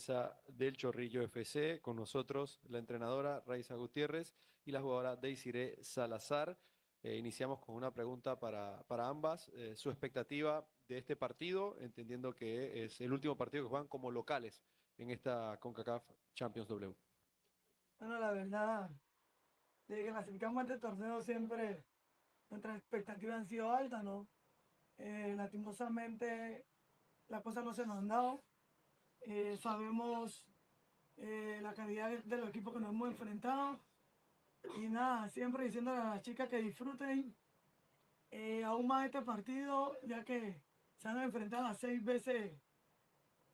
defensa del Chorrillo FC. Con nosotros la entrenadora Raiza Gutiérrez y la jugadora Deisiré Salazar. Iniciamos con una pregunta para ambas. Su expectativa de este partido, entendiendo que es el último partido que juegan como locales en esta CONCACAF Champions W. Bueno, la verdad, desde que clasificamos a este torneo siempre nuestras expectativas han sido altas, ¿no? Lastimosamente las cosas no se nos han dado. Sabemos la calidad de los equipos que nos hemos enfrentado. Y nada, siempre diciéndole a las chicas que disfruten aún más este partido, ya que se han enfrentado a 6 veces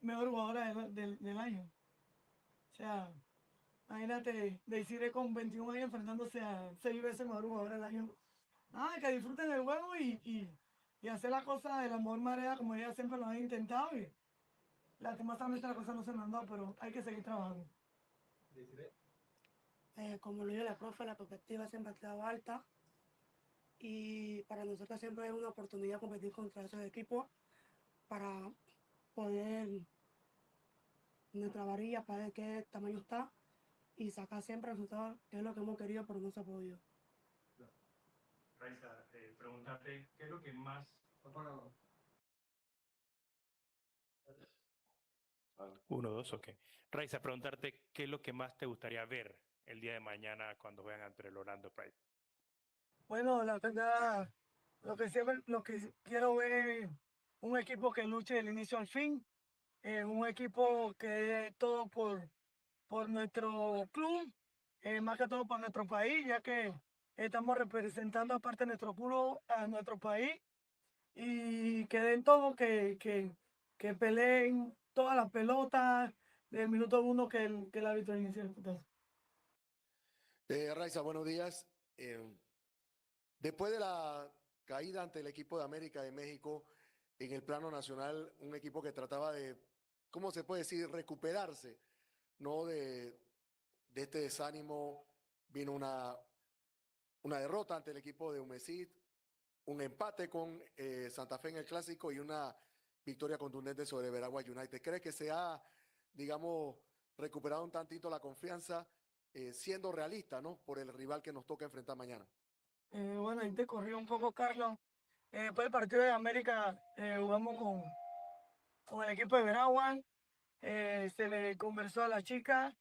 mejor jugadora del año. O sea, imagínate, Deisire con 21 años enfrentándose a 6 veces mejor jugadora del año. Nada, que disfruten el juego y hacer las cosas de la mejor manera como ellas siempre lo han intentado. Y lastimosamente las cosas no se nos han dado, pero hay que seguir trabajando. Como lo dijo la profe, la perspectiva siempre ha estado alta y para nosotros siempre es una oportunidad competir contra esos equipos para poder nuestra varilla, para ver qué tamaño está y sacar siempre el resultado, que es lo que hemos querido, pero no se ha podido. Raiza, preguntarte, ¿qué es lo que más... Uno, dos, ok. Raiza, preguntarte, ¿qué es lo que más te gustaría ver el día de mañana cuando juegan ante el Orlando Pride? Bueno, la verdad, lo que quiero ver es un equipo que luche del inicio al fin, un equipo que dé todo por nuestro club, más que todo por nuestro país, ya que estamos representando aparte de nuestro club a nuestro país y que den todo, que peleen todas las pelotas del minuto uno que el árbitro inicie el fútbol. Raiza, buenos días. Después de la caída ante el equipo de América de México en el plano nacional, un equipo que trataba de, ¿cómo se puede decir?, recuperarse, ¿no? De este desánimo, vino una derrota ante el equipo de Humesit, un empate con Santa Fe en el Clásico y una victoria contundente sobre Veragua United. ¿Cree que se ha, digamos, recuperado un tantito la confianza, siendo realista, ¿no?, por el rival que nos toca enfrentar mañana? Bueno, ahí te corrí un poco, Carlos. Después del partido de América jugamos con el equipo de Veragua. Se le conversó a la chica.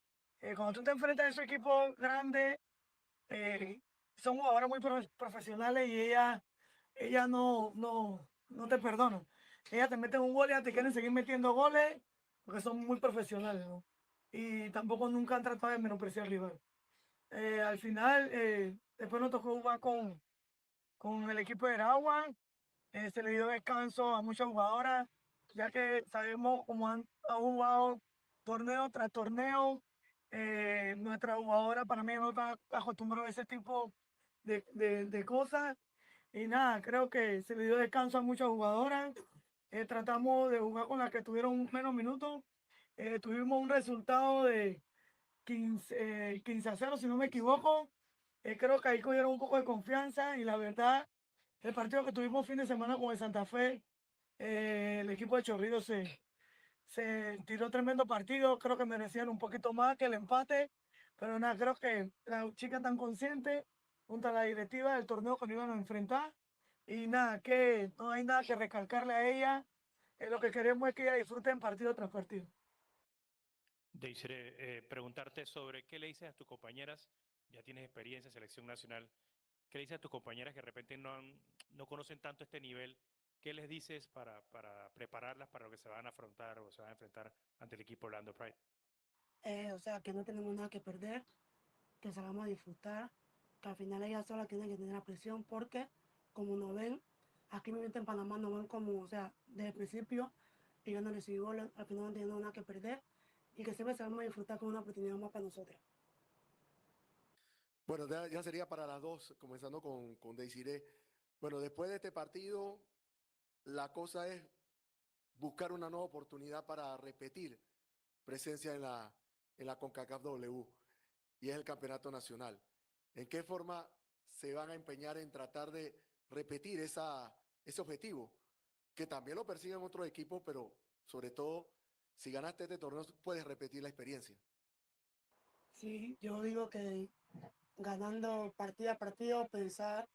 Cuando tú te enfrentas a esos equipos grandes, eh, son jugadoras muy profesionales y ellas no te perdonan. Ellas te meten un gol y ellas te quieren seguir metiendo goles porque son muy profesionales, ¿no? Y tampoco nunca han tratado de menospreciar al rival. Al final, después nos tocó jugar con el equipo de Aragua. Se le dio descanso a muchas jugadoras, ya que sabemos cómo han jugado torneo tras torneo. Nuestra jugadora para mí no está acostumbrada a ese tipo de cosas. Y nada, creo que se le dio descanso a muchas jugadoras. Tratamos de jugar con las que tuvieron menos minutos. Tuvimos un resultado de 15-0, si no me equivoco. Creo que ahí cogieron un poco de confianza y la verdad, el partido que tuvimos fin de semana con el Santa Fe, el equipo de Chorrillo se tiró tremendo partido. Creo que merecían un poquito más que el empate, pero nada, creo que las chicas están conscientes, junto a la directiva del torneo que nos iban a enfrentar. Y nada, que no hay nada que recalcarle a ella. Lo que queremos es que ella disfruten partido tras partido. Deisire, preguntarte sobre qué le dices a tus compañeras, ya tienes experiencia en selección nacional, ¿qué le dices a tus compañeras que de repente no conocen tanto este nivel? ¿Qué les dices para prepararlas para lo que se van a afrontar o se van a enfrentar ante el equipo Orlando Pride? O sea, que no tenemos nada que perder, que salgamos a disfrutar, que al final ellas solas tienen que tener la presión porque, como nos ven, aquí mismo en Panamá nos ven como, o sea, desde el principio, ellos no reciben goles, al final no tenemos nada que perder y que siempre salgamos a disfrutar con una oportunidad más para nosotros. Bueno, ya sería para las dos, comenzando con Deisiré. Bueno, después de este partido, la cosa es buscar una nueva oportunidad para repetir presencia en la CONCACAF W, y es el campeonato nacional. ¿En qué forma se van a empeñar en tratar de repetir ese objetivo? Que también lo persiguen otros equipos, pero sobre todo si ganaste este torneo, puedes repetir la experiencia. Sí, yo digo que ganando partido a partido, pensar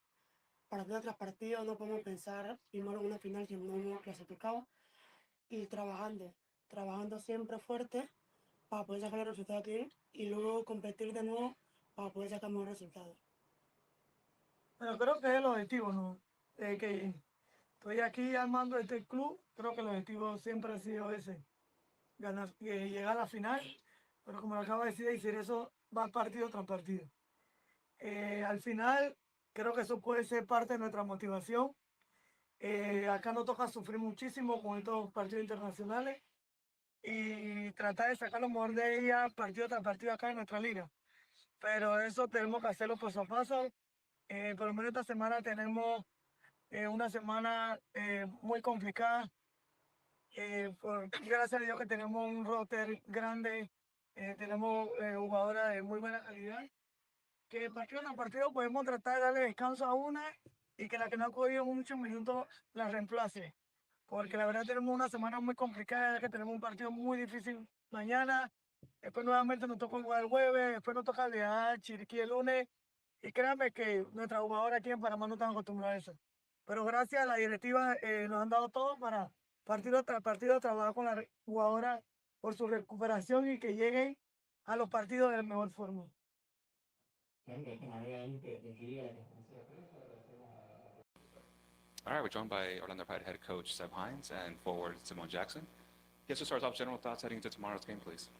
partido tras partido, no podemos pensar primero en una final que no hemos clasificado y trabajando siempre fuerte para poder sacar el resultado aquí y luego competir de nuevo para poder sacar mejores resultados. Pero creo que es el objetivo, ¿no? Que estoy aquí armando este club, creo que el objetivo siempre ha sido ese, ganar, llegar a la final, pero como lo acaba de decir, eso va partido tras partido. Al final, creo que eso puede ser parte de nuestra motivación. Acá nos toca sufrir muchísimo con estos partidos internacionales y tratar de sacar lo mejor de ella partido tras partido acá en nuestra liga. Pero eso tenemos que hacerlo paso a paso. Por lo menos esta semana tenemos una semana muy complicada. Gracias a Dios que tenemos un roster grande, tenemos jugadoras de muy buena calidad, que partido tras partido podemos tratar de darle descanso a una y que la que no ha cogido muchos minutos la reemplace. Porque la verdad tenemos una semana muy complicada, que tenemos un partido muy difícil mañana, después nuevamente nos toca jugar el jueves, después nos toca viajar a Chiriquí el lunes, y créanme que nuestras jugadoras aquí en Panamá no están acostumbradas a eso. Pero gracias a la directiva nos han dado todo para partido tras partido trabajar con las jugadoras por su recuperación y que lleguen a los partidos de la mejor forma. All right, we're joined by Orlando Pride head coach Seb Hines and forward Simone Jackson. Guess we'll start off general thoughts heading into tomorrow's game, please.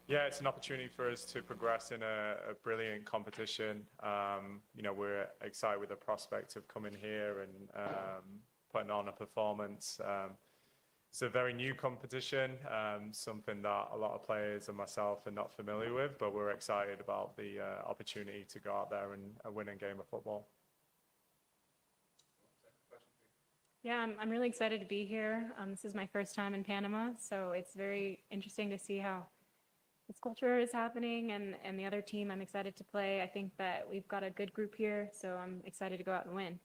Yeah, it's an opportunity for us to progress in a brilliant competition. We're excited with the prospect of coming here and putting on a performance. It's a very new competition, something that a lot of players and myself are not familiar with, but we're excited about the opportunity to go out there and win a game of football. Yeah, I'm really excited to be here. This is my first time in Panama, so it's very interesting to see how this culture is happening and the other team I'm excited to play. I think that we've got a good group here, so I'm excited to go out and win.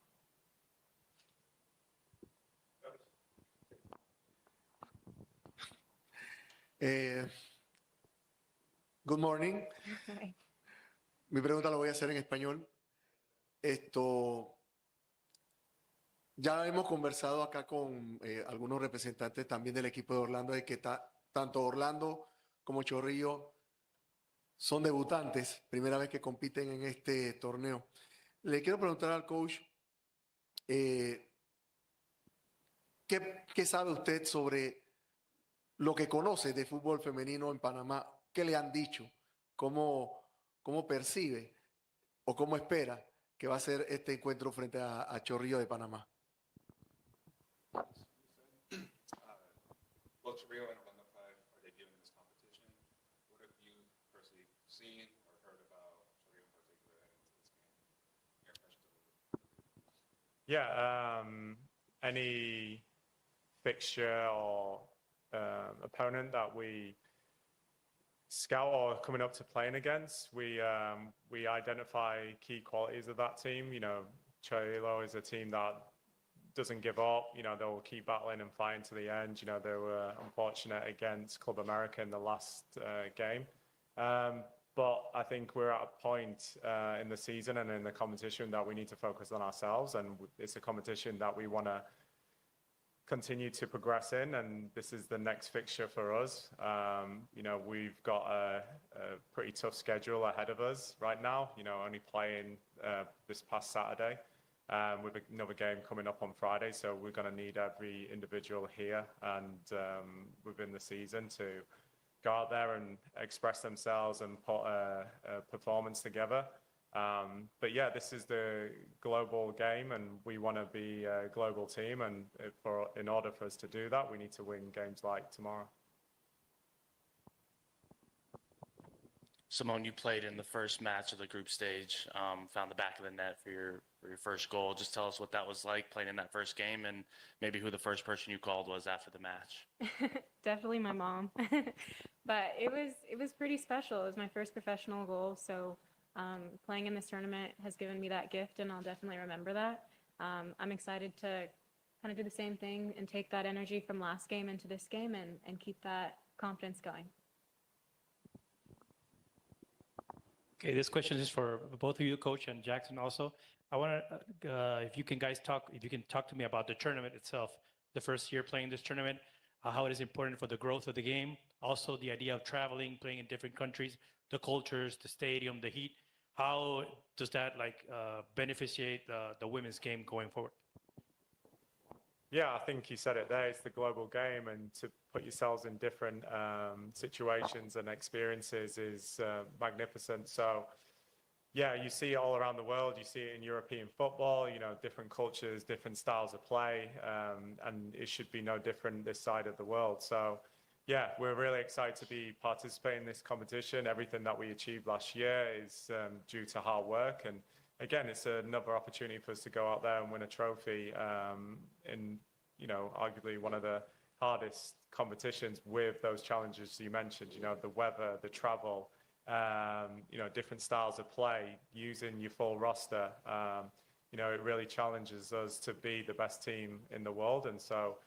Good morning. Hi. Mi pregunta la voy a hacer en español. Ya hemos conversado acá con algunos representantes también del equipo de Orlando, de que tanto Orlando como Chorrillo son debutantes, primera vez que compiten en este torneo. Le quiero preguntar al coach, ¿qué sabe usted sobre lo que conoce de fútbol femenino en Panamá? ¿Qué le han dicho? ¿Cómo percibe o cómo espera que va a ser este encuentro frente a Chorrillo de Panamá? Both Chorrillo and Orlando Pride are debuting in this competition. What have you personally seen or heard about Chorrillo in particular heading into this game? Your impressions of it? Yeah, any fixture or opponent that we scout or coming up to playing against, we identify key qualities of that team. Chorrillo is a team that doesn't give up. They'll keep battling and fighting to the end. They were unfortunate against Club America in the last game. But I think we're at a point in the season and in the competition that we need to focus on ourselves, and it's a competition that we want to continue to progress in, and this is the next fixture for us. We've got a pretty tough schedule ahead of us right now, only playing this past Saturday. With another game coming up on Friday, so we're going to need every individual here and within the season to go out there and express themselves and put a performance together. But yeah, this is the global game, and we want to be a global team. And in order for us to do that, we need to win games like tomorrow. Simone, you played in the first match of the group stage, found the back of the net for your first goal. Just tell us what that was like playing in that first game, and maybe who the first person you called was after the match. Definitely my mom. But it was pretty special. It was my first professional goal, so playing in this tournament has given me that gift, and I'll definitely remember that. I'm excited to kind of do the same thing and take that energy from last game into this game and keep that confidence going. Okay, this question is for both of you, Coach, and Jackson also. I want to, if you can talk to me about the tournament itself, the first year playing this tournament, how it is important for the growth of the game. Also, the idea of traveling, playing in different countries, the cultures, the stadium, the heat. How does that beneficiate the women's game going forward? Yeah, I think you said it there. It's the global game, and to put yourselves in different situations and experiences is magnificent. So, yeah, you see it all around the world. You see it in European football, different cultures, different styles of play, and it should be no different this side of the world. So, yeah, we're really excited to be participating in this competition. Everything that we achieved last year is due to hard work. And again, it's another opportunity for us to go out there and win a trophy in, arguably one of the hardest competitions with those challenges you mentioned, the weather, the travel, different styles of play, using your full roster. It really challenges us to be the best team in the world. And so,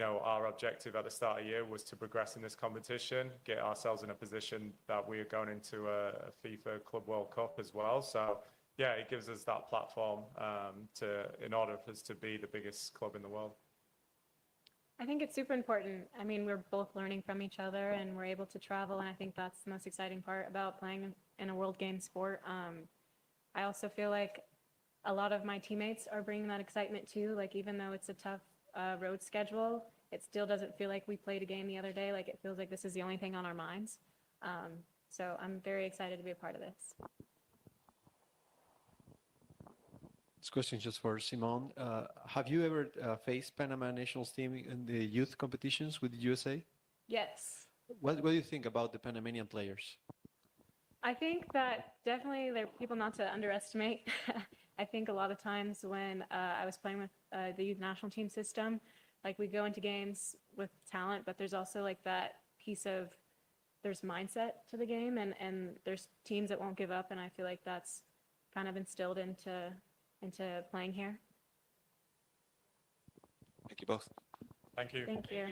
our objective at the start of the year was to progress in this competition, get ourselves in a position that we are going into a FIFA Club World Cup as well. So, yeah, it gives us that platform in order for us to be the biggest club in the world. I think it's super important. I mean, we're both learning from each other and we're able to travel. And I think that's the most exciting part about playing in a world game sport. I also feel like a lot of my teammates are bringing that excitement too. Like, even though it's a tough road schedule, it still doesn't feel like we played a game the other day. Like, it feels like this is the only thing on our minds. So I'm very excited to be a part of this. This question is just for Simone. Have you ever faced Panama national team in the youth competitions with the USA? Yes. What do you think about the Panamanian players? I think that definitely there are people not to underestimate. I think a lot of times when I was playing with the youth national team system, like, we go into games with talent, but there's also like that piece of there's mindset to the game, and there's teams that won't give up, and I feel like that's kind of instilled into playing here. Thank you both. Thank you. Thank you.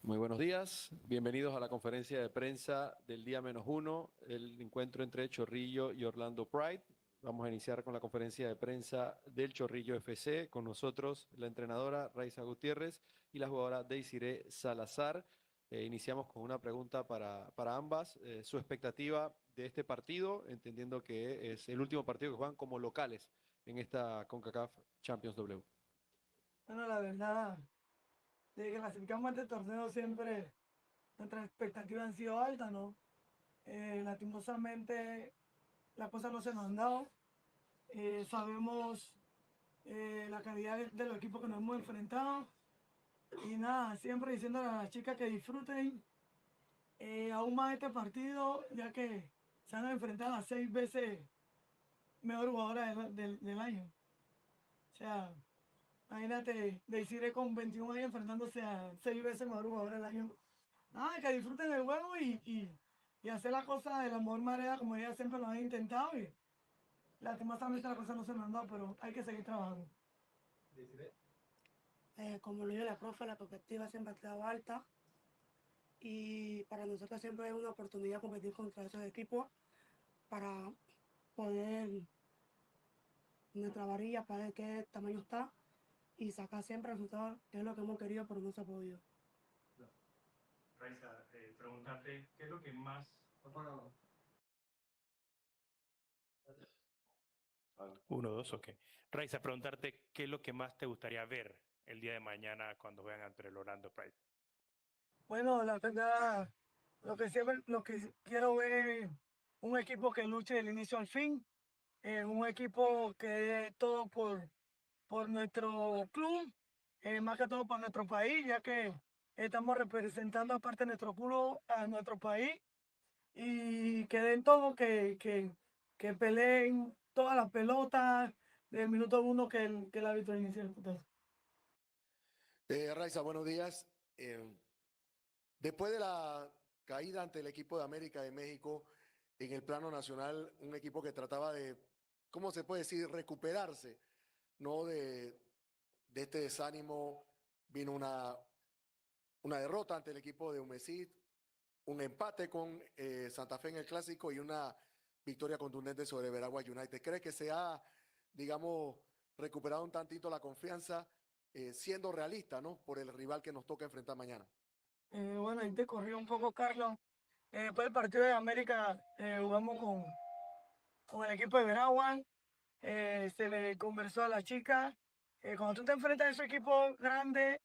Muy buenos días, bienvenidos a la conferencia de prensa del día -1, el encuentro entre Chorrillo y Orlando Pride. Vamos a iniciar con la conferencia de prensa del Chorrillo FC, con nosotros la entrenadora Raiza Gutiérrez y la jugadora Desiree Salazar. Iniciamos con una pregunta para ambas, su expectativa de este partido, entendiendo que es el último partido que juegan como locales en esta CONCACAF Champions W. Bueno, la verdad, desde que clasificamos a este torneo siempre nuestras expectativas han sido altas, ¿no? Lastimosamente las cosas no se nos han dado. Sabemos la calidad de los equipos que nos hemos enfrentado. Y nada, siempre diciéndole a las chicas que disfruten aún más este partido, ya que se han enfrentado a 6 veces mejor jugadora del año. O sea, imagínate, Desiree con 21 años enfrentándose a 6 veces mejor jugadora del año. Nada, que disfruten el juego y hacer las cosas de la mejor manera como ella siempre lo han intentado. Y lastimosamente las cosas no se nos han dado, pero hay que seguir trabajando. Como lo dijo la profe, la expectativa siempre ha estado alta y para nosotros siempre es una oportunidad competir contra esos equipos para poder nuestra varilla, para ver qué tamaño está y sacar siempre resultados, que es lo que hemos querido, pero no se ha podido. Raiza, preguntarte, ¿qué es lo que más... Uno, dos, ok. Raiza, preguntarte, ¿qué es lo que más te gustaría ver el día de mañana cuando juegan ante el Orlando Pride? Bueno, la verdad, lo que quiero ver es un equipo que luche del inicio al fin, un equipo que dé todo por nuestro club, más que todo por nuestro país, ya que estamos representando aparte de nuestro club a nuestro país y que den todo, que peleen todas las pelotas del minuto 1 que el árbitro inicia el putazo. Raiza, buenos días. Después de la caída ante el equipo de América de México en el plano nacional, un equipo que trataba de, ¿cómo se puede decir?, recuperarse, ¿no? De este desánimo, vino una derrota ante el equipo de Humesit, un empate con Santa Fe en el Clásico y una victoria contundente sobre Veragua United. ¿Cree que se ha, digamos, recuperado un tantito la confianza, siendo realista, ¿no?, por el rival que nos toca enfrentar mañana? Bueno, ahí te corrió un poco, Carlos. Después del partido de América jugamos con el equipo de Veragua. Se le conversó a la chica. Cuando tú te enfrentas a ese equipo grande,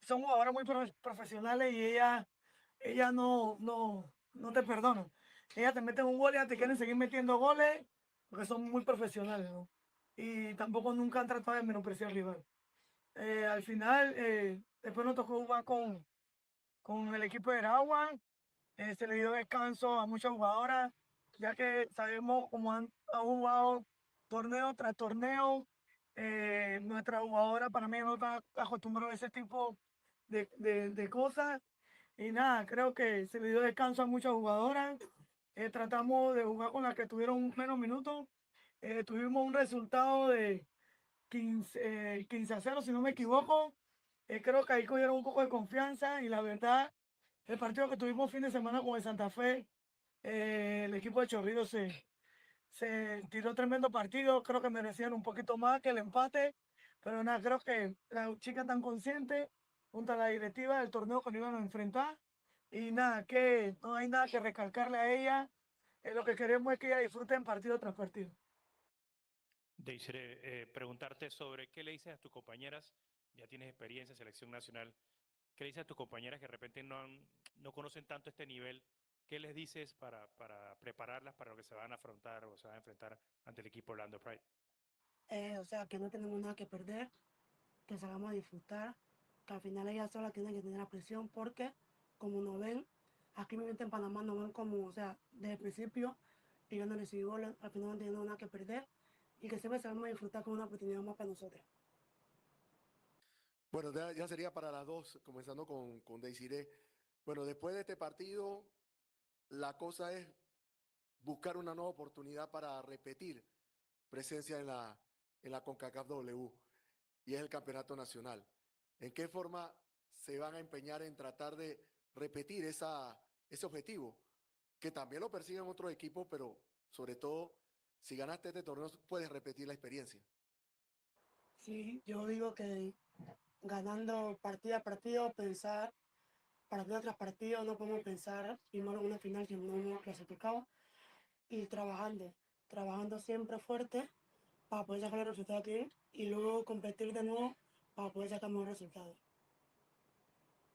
son jugadoras muy profesionales y ellas no te perdonan. Ellas te meten un gol y ya te quieren seguir metiendo goles porque son muy profesionales, ¿no? Y tampoco nunca han tratado de menospreciar al rival. Al final, después nos tocó jugar con el equipo de Aragua. Se le dio descanso a muchas jugadoras, ya que sabemos cómo han jugado torneo tras torneo. Nuestra jugadora para mí no está acostumbrada a ese tipo de cosas. Y nada, creo que se le dio descanso a muchas jugadoras. Tratamos de jugar con las que tuvieron menos minutos. Tuvimos un resultado de 15-0, si no me equivoco. Creo que ahí cogieron un poco de confianza y la verdad, el partido que tuvimos fin de semana con el Santa Fe, el equipo de Chorrillos se tiró tremendo partido. Creo que merecían un poquito más que el empate, pero nada, creo que las chicas están conscientes junto a la directiva del torneo que nos iban a enfrentar y nada, que no hay nada que recalcarle a ella. Lo que queremos es que ella disfruten partido tras partido. Deisire, preguntarte sobre qué le dices a tus compañeras, ya tienes experiencia en selección nacional, qué le dices a tus compañeras que de repente no conocen tanto este nivel, qué les dices para prepararlas para lo que se van a afrontar o se van a enfrentar ante el equipo Orlando Pride? O sea, que no tenemos nada que perder, que salgamos a disfrutar, que al final ellas solas tienen que tener la presión porque, como nos ven, aquí mismo en Panamá nos ven como, o sea, desde el principio, y yo no recibí goles, al final no tenemos nada que perder, y que siempre salgamos a disfrutar con una oportunidad más para nosotros. Bueno, ya sería para las dos, comenzando con Desiree. Bueno, después de este partido, la cosa es buscar una nueva oportunidad para repetir presencia en la CONCACAF W, y es el campeonato nacional. ¿En qué forma se van a empeñar en tratar de repetir ese objetivo? Que también lo persiguen otros equipos, pero sobre todo, si ganaste este torneo, puedes repetir la experiencia. Sí, yo digo que ganando partido a partido, pensar partido tras partido, no podemos pensar primero en una final que no hemos clasificado y trabajando siempre fuerte para poder sacar el resultado aquí y luego competir de nuevo para poder sacar mejor resultado.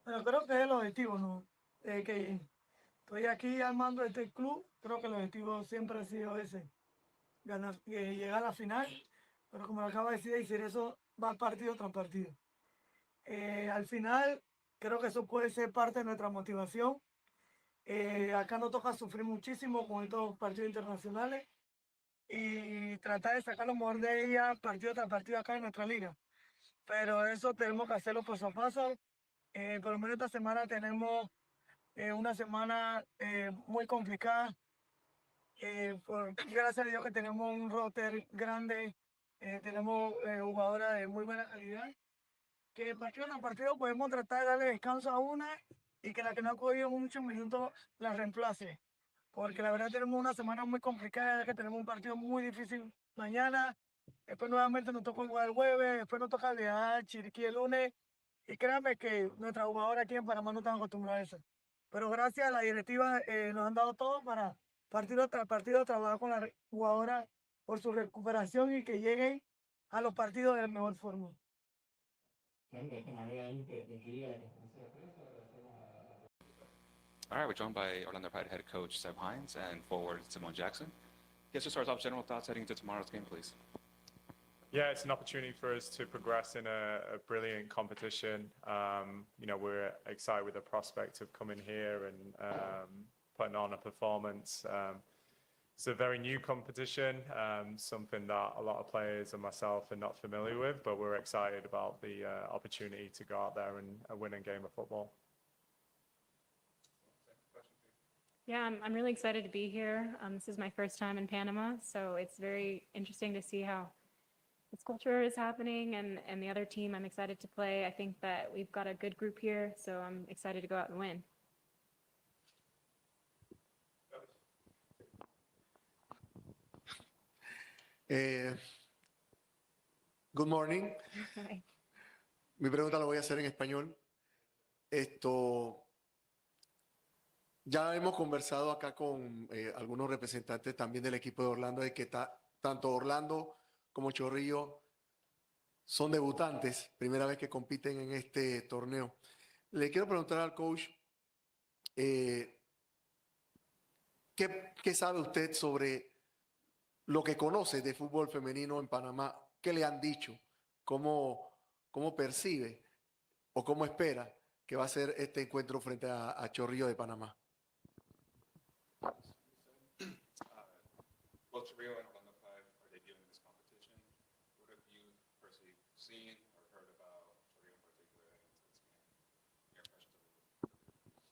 Pero creo que es el objetivo, ¿no? Que estoy aquí armando este club, creo que el objetivo siempre ha sido ese, ganar, llegar a la final, pero como lo acaba de decir eso va partido tras partido. Al final, creo que eso puede ser parte de nuestra motivación. Acá nos toca sufrir muchísimo con estos partidos internacionales y tratar de sacar lo mejor de ella partido tras partido acá en nuestra liga. Pero eso tenemos que hacerlo paso a paso. Por lo menos esta semana tenemos una semana muy complicada. Gracias a Dios que tenemos un roster grande, tenemos jugadoras de muy buena calidad, que partido a partido podemos tratar de darle descanso a una y que la que no ha cogido muchos minutos la reemplace. Porque la verdad tenemos una semana muy complicada, ya que tenemos un partido muy difícil mañana, después nuevamente nos toca jugar el jueves, después nos toca viajar a Chiriquí el lunes, y créanme que nuestras jugadoras aquí en Panamá no están acostumbradas a eso. Pero gracias a la directiva nos han dado todo para partido tras partido trabajar con las jugadoras por su recuperación y que lleguen a los partidos de la mejor forma. All right, we're joined by Orlando Pride head coach Seb Hines and forward Simone Jackson. Guess to start off, general thoughts heading into tomorrow's game, please. Yeah, it's an opportunity for us to progress in a brilliant competition. We're excited with the prospect of coming here and putting on a performance. It's a very new competition, something that a lot of players and myself are not familiar with, but we're excited about the opportunity to go out there and win a game of football. Yeah, I'm really excited to be here. This is my first time in Panama, so it's very interesting to see how this culture is happening and the other team I'm excited to play. I think that we've got a good group here, so I'm excited to go out and win. Good morning. Hi. Mi pregunta la voy a hacer en español. Ya hemos conversado acá con algunos representantes también del equipo de Orlando de que tanto Orlando como Chorrillo son debutantes, primera vez que compiten en este torneo. Le quiero preguntar al coach, ¿qué sabe usted sobre lo que conoce de fútbol femenino en Panamá? ¿Qué le han dicho? ¿Cómo percibe o cómo espera que va a ser este encuentro frente a Chorrillo de Panamá? Both Chorrillo and Orlando Pride are debuting in this competition. What have you personally seen or heard about Chorrillo in particular heading into this game? Your impressions of it?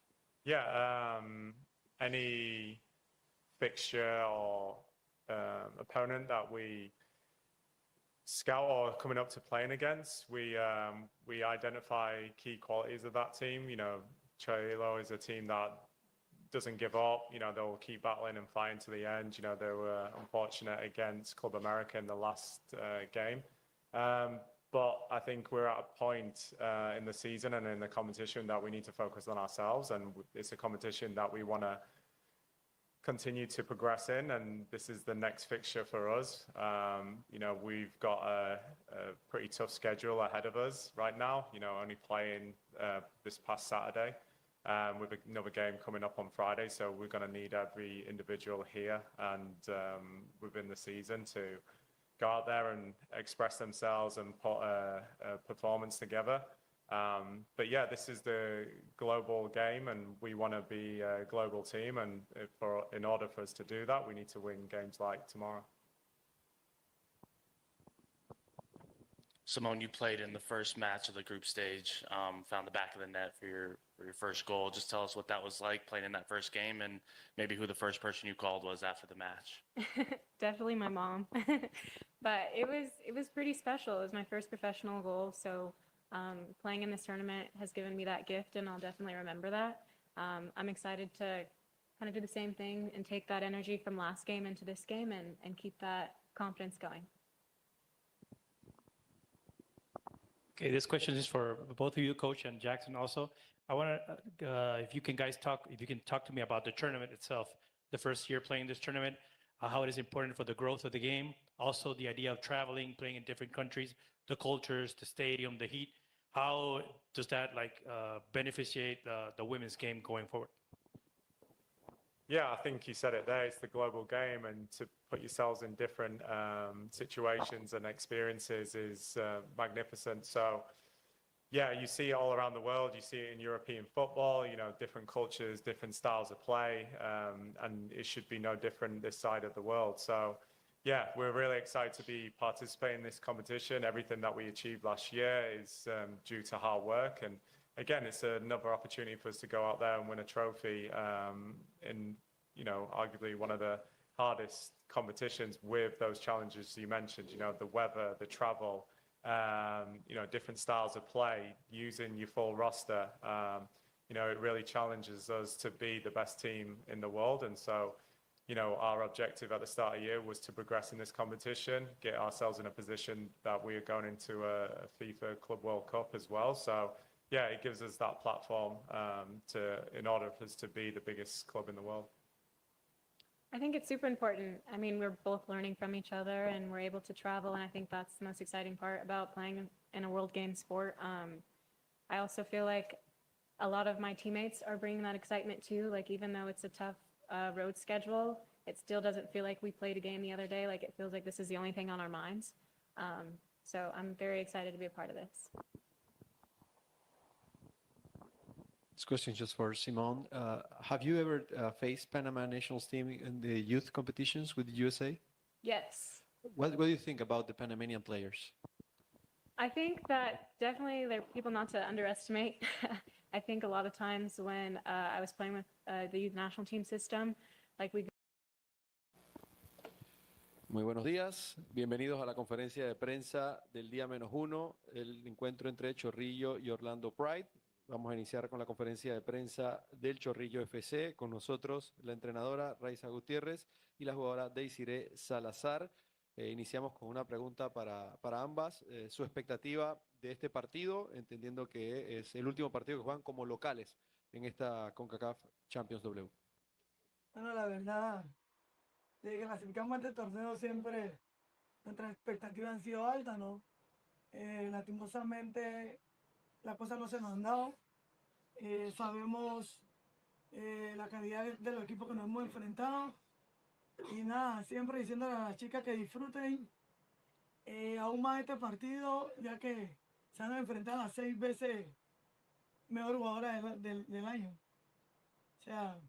Yeah, any fixture or opponent that we scout or coming up to playing against, we identify key qualities of that team. Chorrillo is a team that doesn't give up. They'll keep battling and fighting to the end. They were unfortunate against Club America in the last game. But I think we're at a point in the season and in the competition that we need to focus on ourselves. And it's a competition that we want to continue to progress in. And this is the next fixture for us. We've got a pretty tough schedule ahead of us right now, only playing this past Saturday. With another game coming up on Friday, so we're going to need every individual here and within the season to go out there and express themselves and put a performance together. But yeah, this is the global game, and we want to be a global team. And in order for us to do that, we need to win games like tomorrow. Simone, you played in the first match of the group stage, found the back of the net for your first goal. Just tell us what that was like playing in that first game and maybe who the first person you called was after the match. Definitely my mom. But it was pretty special. It was my first professional goal, so playing in this tournament has given me that gift, and I'll definitely remember that. I'm excited to kind of do the same thing and take that energy from last game into this game and keep that confidence going. Okay, this question is for both of you, Coach, and Jackson also. I want to, if you can talk to me about the tournament itself, the first year playing this tournament, how it is important for the growth of the game, also the idea of traveling, playing in different countries, the cultures, the stadium, the heat. How does that beneficiate the women's game going forward? Yeah, I think you said it there. It's the global game, and to put yourselves in different situations and experiences is magnificent. So, yeah, you see it all around the world. You see it in European football, different cultures, different styles of play, and it should be no different this side of the world. So, yeah, we're really excited to be participating in this competition. Everything that we achieved last year is due to hard work, and again, it's another opportunity for us to go out there and win a trophy in, arguably one of the hardest competitions with those challenges you mentioned, the weather, the travel, different styles of play, using your full roster. It really challenges us to be the best team in the world. And so, our objective at the start of the year was to progress in this competition, get ourselves in a position that we are going into a FIFA Club World Cup as well. So, yeah, it gives us that platform in order for us to be the biggest club in the world. I think it's super important. I mean, we're both learning from each other and we're able to travel, and I think that's the most exciting part about playing in a world game sport. I also feel like a lot of my teammates are bringing that excitement too. Like, even though it's a tough road schedule, it still doesn't feel like we played a game the other day. Like, it feels like this is the only thing on our minds. So I'm very excited to be a part of this. This question is just for Simone. Have you ever faced Panama nationals team in the youth competitions with the USA? Yes. What do you think about the Panamanian players? I think that definitely there are people not to underestimate. I think a lot of times when I was playing with the youth national team system, like we Muy buenos días, bienvenidos a la conferencia de prensa del día -1, el encuentro entre Chorrillo y Orlando Pride. Vamos a iniciar con la conferencia de prensa del Chorrillo FC, con nosotros la entrenadora Raiza Gutiérrez y la jugadora Deisiré Salazar. Iniciamos con una pregunta para ambas, su expectativa de este partido, entendiendo que es el último partido que juegan como locales en esta CONCACAF Champions W. Bueno, la verdad, desde que clasificamos a este torneo siempre nuestras expectativas han sido altas, ¿no? Lastimosamente las cosas no se nos han dado. Sabemos la calidad de los equipos que nos hemos enfrentado. Y nada, siempre diciéndole a las chicas que disfruten aún más este partido, ya que se han enfrentado a 6 veces mejor jugadora del año. O sea,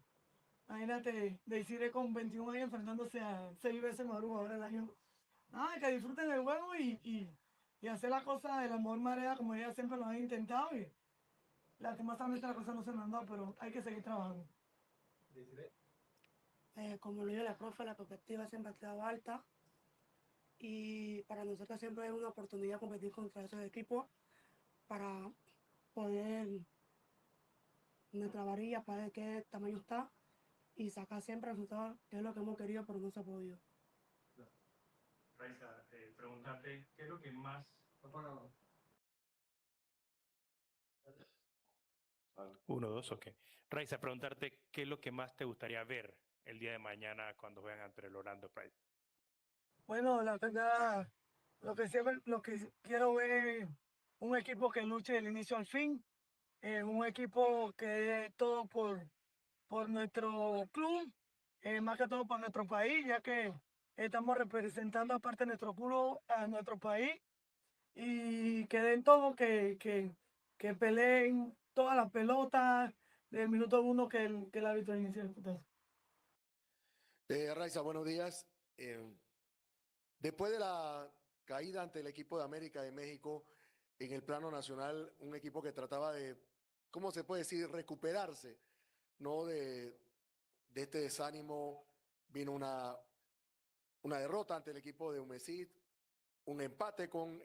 imagínate, Deisiré con 21 años enfrentándose a 6 veces mejor jugadora del año. Nada, que disfruten el juego y hacer las cosas de la mejor manera como ellas siempre lo han intentado. Y lastimosamente las cosas no se me han dado, pero hay que seguir trabajando. Como lo dijo la profe, la expectativa siempre ha estado alta y para nosotros siempre es una oportunidad competir contra esos equipos para poder nuestra varilla para ver qué tamaño está y sacar siempre resultados, que es lo que hemos querido, pero no se ha podido. Raiza, preguntarte, ¿qué es lo que más... Uno, dos, ok. Raiza, preguntarte, ¿qué es lo que más te gustaría ver el día de mañana cuando juegan ante el Orlando Pride? Bueno, la verdad, lo que quiero ver es un equipo que luche del inicio al fin, un equipo que dé todo por nuestro club, más que todo por nuestro país, ya que estamos representando aparte de nuestro club a nuestro país, y que den todo, que peleen todas las pelotas del minuto 1 que el árbitro inicia el putazo. Raiza, buenos días. Después de la caída ante el equipo de América de México en el plano nacional, un equipo que trataba de, ¿cómo se puede decir?, recuperarse, ¿no? De este desánimo, vino una derrota ante el equipo de Humesit, un empate con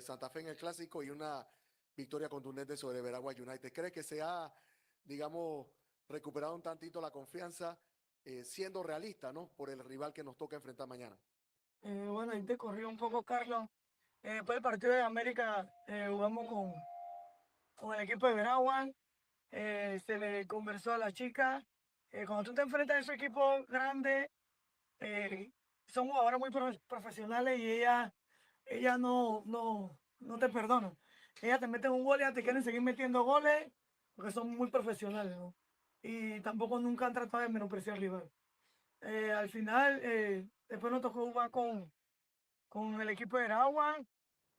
Santa Fe en el Clásico y una victoria contundente sobre Veragua United. ¿Cree que se ha, digamos, recuperado un tantito la confianza, siendo realista, ¿no?, por el rival que nos toca enfrentar mañana? Bueno, ahí te corrió un poco, Carlos. Después del partido de América, jugamos con el equipo de Veragua. Se le conversó a la chica. Cuando tú te enfrentas a esos equipos grandes, son jugadoras muy profesionales y ellas no te perdonan. Ellas te meten un gol y ellas te quieren seguir metiendo goles porque son muy profesionales, ¿no? Y tampoco nunca han tratado de menospreciar al rival. Al final, después nos tocó jugar con el equipo de Aragua.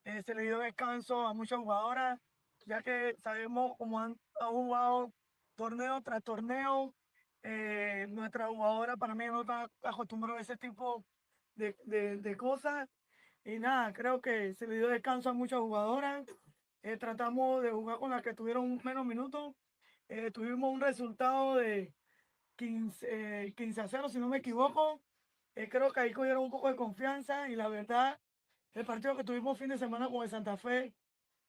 Se le dio descanso a muchas jugadoras, ya que sabemos cómo han jugado torneo tras torneo. Nuestra jugadora para mí no está acostumbrada a ese tipo de cosas. Y nada, creo que se le dio descanso a muchas jugadoras. Tratamos de jugar con las que tuvieron menos minutos. Tuvimos un resultado de 15-0, si no me equivoco. Creo que ahí cogieron un poco de confianza y la verdad, el partido que tuvimos fin de semana con el Santa Fe,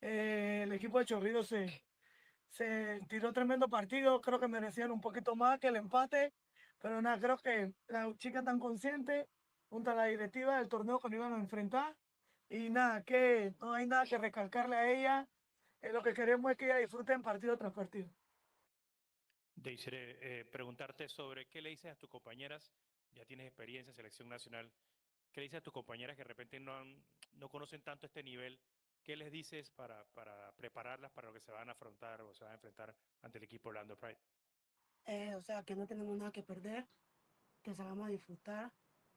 el equipo de Chorrillo se tiró tremendo partido. Creo que merecían un poquito más que el empate, pero nada, creo que las chicas están conscientes junto a la directiva del torneo que nos iban a enfrentar y nada, que no hay nada que recalcarle a ella. Lo que queremos es que ella disfruten partido tras partido. Deisiré, preguntarte sobre qué le dices a tus compañeras, ya tienes experiencia en selección nacional, ¿qué le dices a tus compañeras que de repente no conocen tanto este nivel? ¿Qué les dices para prepararlas para lo que se van a afrontar o se van a enfrentar ante el equipo Orlando Pride? O sea, que no tenemos nada que perder, que salgamos a disfrutar,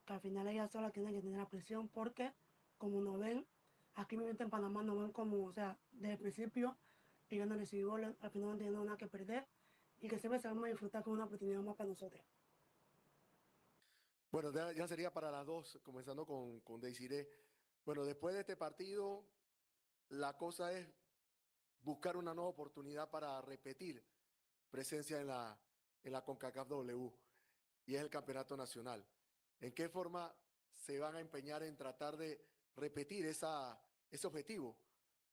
que al final ellas solas tienen que tener la presión porque, como nos ven, aquí mismo en Panamá nos ven como, o sea, desde el principio, y yo no recibí goles, al final no teniendo nada que perder, y que siempre sabemos disfrutar con una oportunidad más para nosotros. Bueno, ya sería para las dos, comenzando con Desiree. Bueno, después de este partido, la cosa es buscar una nueva oportunidad para repetir presencia en la CONCACAF W, y es el campeonato nacional. ¿En qué forma se van a empeñar en tratar de repetir ese objetivo?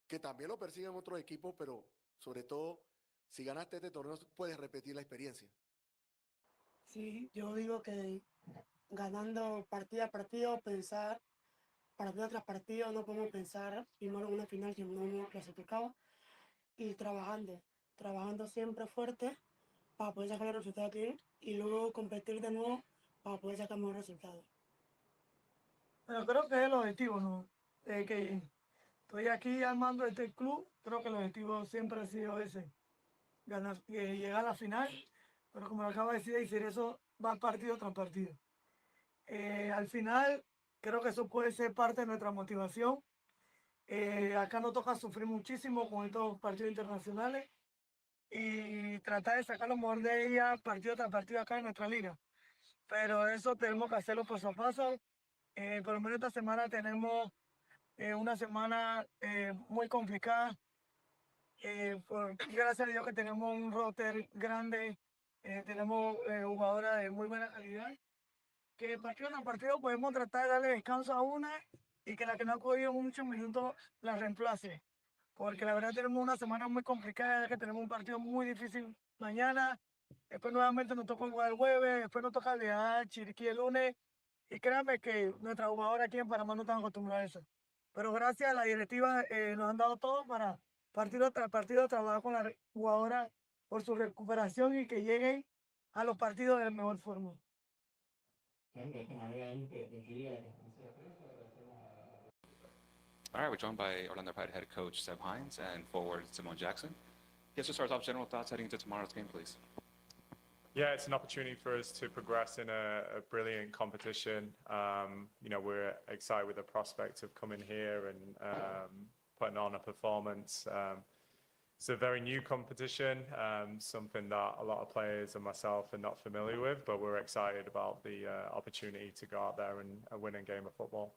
Que también lo persiguen otros equipos, pero sobre todo, si ganaste este torneo, puedes repetir la experiencia. Sí, yo digo que ganando partido a partido, pensar partido tras partido, no podemos pensar primero en una final si no hemos clasificado, y trabajando siempre fuerte para poder sacar el resultado aquí y luego competir de nuevo para poder sacar mejores resultados. Pero creo que es el objetivo, ¿no? Que estoy aquí armando este club, creo que el objetivo siempre ha sido ese, ganar, llegar a la final, pero como lo acaba de decir eso va partido tras partido. Al final, creo que eso puede ser parte de nuestra motivación. Acá nos toca sufrir muchísimo con estos partidos internacionales y tratar de sacar lo mejor de ella partido tras partido acá en nuestra liga. Pero eso tenemos que hacerlo paso a paso. Por lo menos esta semana tenemos una semana muy complicada. Gracias a Dios que tenemos un roster grande, tenemos jugadoras de muy buena calidad, que partido a partido podemos tratar de darle descanso a una y que la que no ha cogido muchos minutos la reemplace. Porque la verdad tenemos una semana muy complicada, ya que tenemos un partido muy difícil mañana, después nuevamente nos toca jugar el jueves, después nos toca viajar a Chiriquí el lunes, y créanme que nuestras jugadoras aquí en Panamá no están acostumbradas a eso. Pero gracias a la directiva nos han dado todo para partido tras partido trabajar con las jugadoras por su recuperación y que lleguen a los partidos de la mejor forma. All right, we're joined by Orlando Pride head coach Seb Hines and forward Simone Jackson. Yes, to start off, general thoughts heading into tomorrow's game, please. Yeah, it's an opportunity for us to progress in a brilliant competition. We're excited with the prospect of coming here and putting on a performance. It's a very new competition, something that a lot of players and myself are not familiar with, but we're excited about the opportunity to go out there and win a game of football.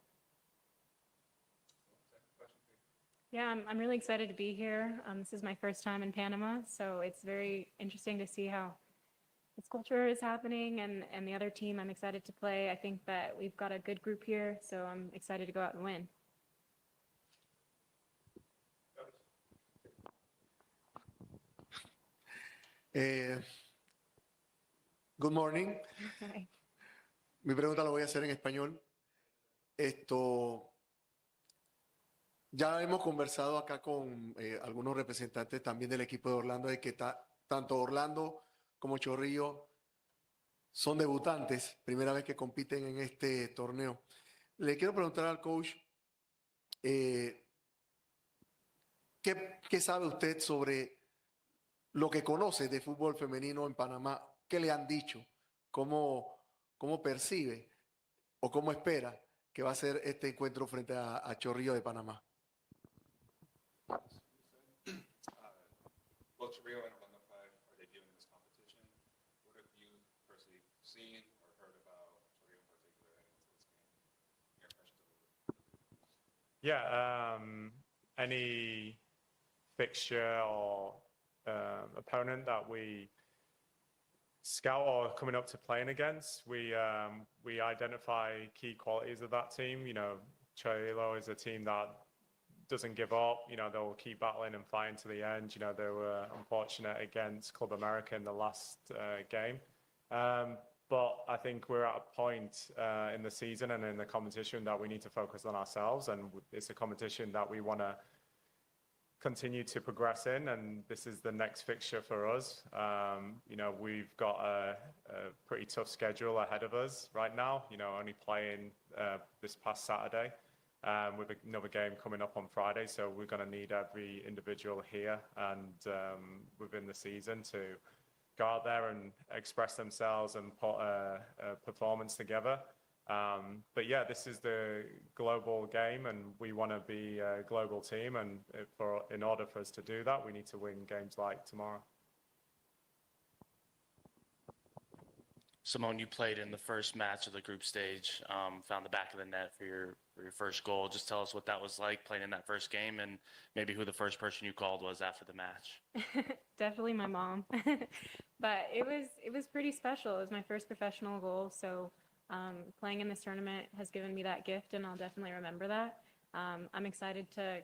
Yeah, I'm really excited to be here. This is my first time in Panama, so it's very interesting to see how this culture is happening and the other team I'm excited to play. I think that we've got a good group here, so I'm excited to go out and win. Good morning. Hi. Mi pregunta la voy a hacer en español. Ya hemos conversado acá con algunos representantes también del equipo de Orlando, de que tanto Orlando como Chorrillo son debutantes, primera vez que compiten en este torneo. Le quiero preguntar al coach, ¿qué sabe usted sobre lo que conoce de fútbol femenino en Panamá? ¿Qué le han dicho? ¿Cómo percibe o cómo espera que va a ser este encuentro frente a Chorrillo de Panamá? Both Chorrillo and Orlando Pride are debuting in this competition. What have you personally seen or heard about Chorrillo in particular heading into this game? Your impressions of it? Yeah, any fixture or opponent that we scout or coming up to playing against, we identify key qualities of that team. Chorrillo is a team that doesn't give up. They'll keep battling and fighting to the end. They were unfortunate against Club America in the last game. But I think we're at a point in the season and in the competition that we need to focus on ourselves, and it's a competition that we want to continue to progress in, and this is the next fixture for us. We've got a pretty tough schedule ahead of us right now, only playing this past Saturday with another game coming up on Friday, so we're going to need every individual here and within the season to go out there and express themselves and put a performance together. But yeah, this is the global game, and we want to be a global team. And in order for us to do that, we need to win games like tomorrow. Simone, you played in the first match of the group stage, found the back of the net for your first goal. Just tell us what that was like playing in that first game, and maybe who the first person you called was after the match. Definitely my mom. But it was pretty special. It was my first professional goal, so playing in this tournament has given me that gift, and I'll definitely remember that. I'm excited to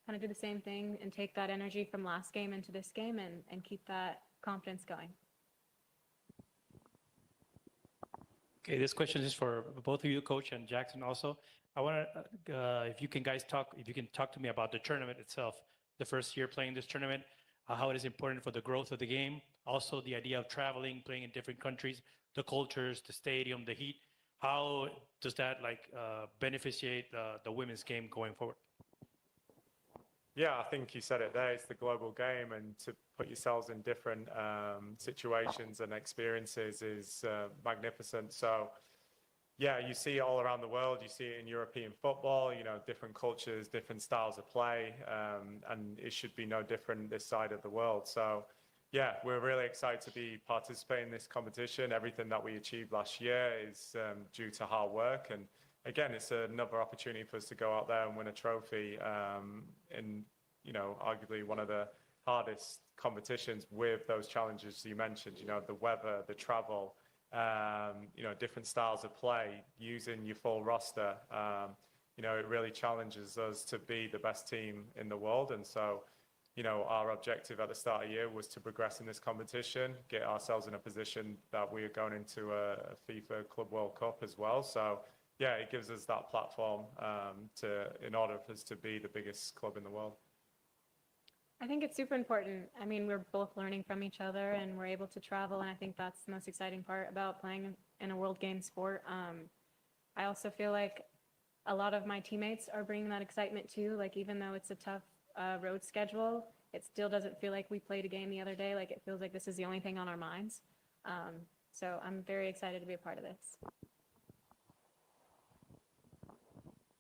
kind of do the same thing and take that energy from last game into this game and keep that confidence going. Okay, this question is for both of you, Coach, and Jackson also. I want to, if you can talk to me about the tournament itself, the first year playing this tournament, how it is important for the growth of the game, also the idea of traveling, playing in different countries, the cultures, the stadium, the heat. How does that beneficiate the women's game going forward? Yeah, I think you said it there. It's the global game, and to put yourselves in different situations and experiences is magnificent. So, yeah, you see it all around the world. You see it in European football, different cultures, different styles of play, and it should be no different this side of the world. So, yeah, we're really excited to be participating in this competition. Everything that we achieved last year is due to hard work, and again, it's another opportunity for us to go out there and win a trophy in, arguably one of the hardest competitions with those challenges you mentioned, the weather, the travel, different styles of play, using your full roster. It really challenges us to be the best team in the world. And so, our objective at the start of the year was to progress in this competition, get ourselves in a position that we are going into a FIFA Club World Cup as well. So, yeah, it gives us that platform in order for us to be the biggest club in the world. I think it's super important. I mean, we're both learning from each other and we're able to travel, and I think that's the most exciting part about playing in a world game sport. I also feel like a lot of my teammates are bringing that excitement too. Like, even though it's a tough road schedule, it still doesn't feel like we played a game the other day. Like, it feels like this is the only thing on our minds. So I'm very excited to be a part of this.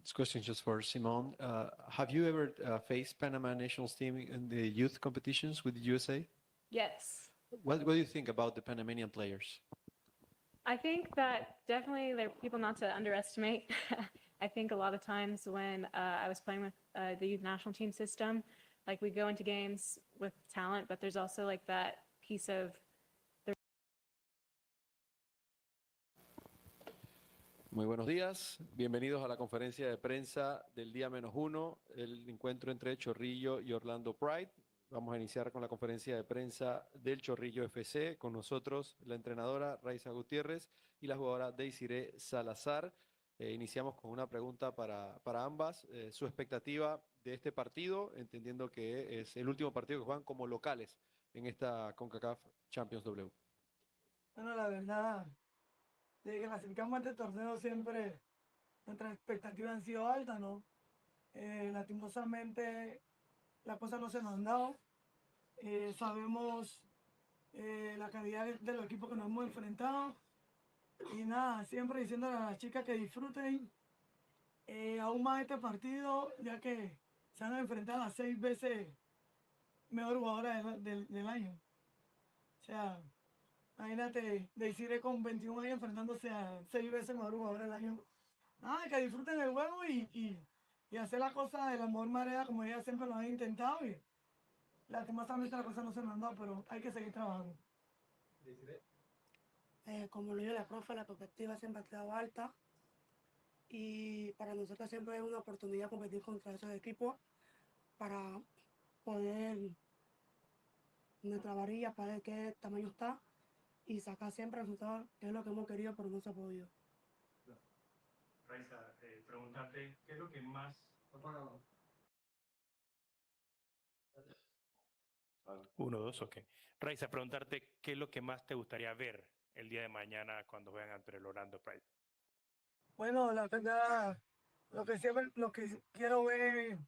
This question is just for Simone. Have you ever faced Panama nationals team in the youth competitions with the USA? Yes. What do you think about the Panamanian players? I think that definitely there are people not to underestimate. I think a lot of times when I was playing with the youth national team system, like, we go into games with talent, but there's also like that piece of Muy buenos días, bienvenidos a la conferencia de prensa del día -1, el encuentro entre Chorrillo y Orlando Pride. Vamos a iniciar con la conferencia de prensa del Chorrillo FC, con nosotros la entrenadora Raiza Gutiérrez y la jugadora Desiree Salazar. Iniciamos con una pregunta para ambas, su expectativa de este partido, entendiendo que es el último partido que juegan como locales en esta CONCACAF Champions W. Bueno, la verdad, desde que clasificamos a este torneo siempre nuestras expectativas han sido altas, ¿no? Lastimosamente las cosas no se nos han dado. Sabemos la calidad de los equipos que nos hemos enfrentado. Y nada, siempre diciéndole a las chicas que disfruten aún más este partido, ya que se han enfrentado a 6 veces mejor jugadora del año. O sea, imagínate, Desiree con 21 años enfrentándose a 6 veces mejor jugadora del año. Nada, que disfruten el juego y hacer las cosas de la mejor manera como ellas siempre lo han intentado. Y lastimosamente las cosas no se nos han dado, pero hay que seguir trabajando. Como lo dijo la profe, la perspectiva siempre ha quedado alta y para nosotros siempre es una oportunidad competir contra esos equipos para poder nuestra varilla, para ver qué tamaño está y sacar siempre resultados, que es lo que hemos querido, pero no se ha podido. Raiza, preguntarte, ¿qué es lo que más... 1, 2, ok. Raiza, preguntarte, ¿qué es lo que más te gustaría ver el día de mañana cuando juegan ante el Orlando Pride? Bueno, la verdad, lo que quiero ver es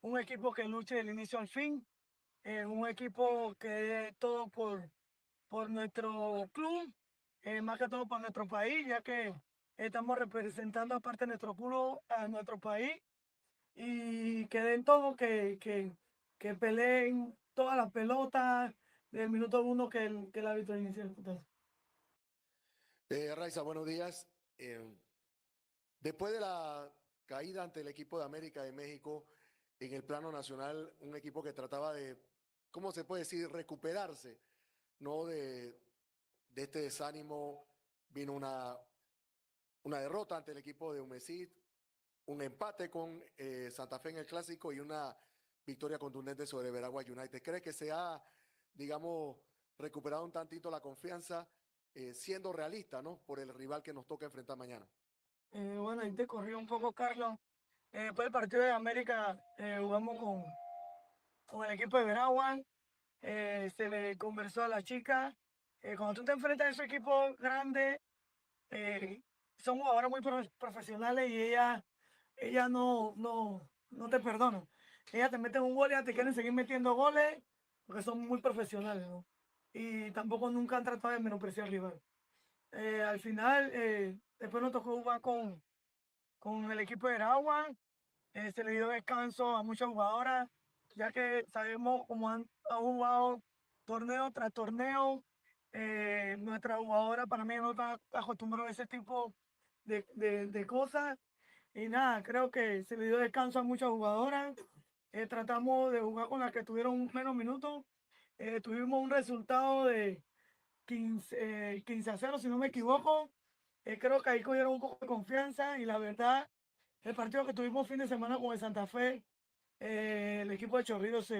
un equipo que luche del inicio al fin, un equipo que dé todo por nuestro club, más que todo por nuestro país, ya que estamos representando aparte de nuestro club a nuestro país y que den todo, que peleen todas las pelotas del minuto uno que el árbitro inicia el putazo. Raiza, buenos días. Después de la caída ante el equipo de América de México en el plano nacional, un equipo que trataba de, ¿cómo se puede decir?, recuperarse, ¿no? De este desánimo, vino una derrota ante el equipo de Humesit, un empate con Santa Fe en el Clásico y una victoria contundente sobre Veragua United. ¿Crees que se ha, digamos, recuperado un tantito la confianza, siendo realista, ¿no?, por el rival que nos toca enfrentar mañana? Bueno, ahí te corrió un poco, Carlos. Después del partido de América, jugamos con el equipo de Veraguas. Se le conversó a la chica. Cuando tú te enfrentas a esos equipos grandes, son jugadoras muy profesionales y ella no te perdona. Ella te mete un gol y ya te quieren seguir metiendo goles porque son muy profesionales, ¿no? Y tampoco nunca han tratado de menospreciar al rival. Al final, después nos tocó jugar con el equipo de Aragua. Se le dio descanso a muchas jugadoras, ya que sabemos cómo han jugado torneo tras torneo. Nuestra jugadora para mí no está acostumbrada a ese tipo de cosas. Y nada, creo que se le dio descanso a muchas jugadoras. Tratamos de jugar con las que tuvieron menos minutos. Tuvimos un resultado de 15-0, si no me equivoco. Creo que ahí cogieron un poco de confianza y la verdad, el partido que tuvimos fin de semana con el Santa Fe, el equipo de Chorrillos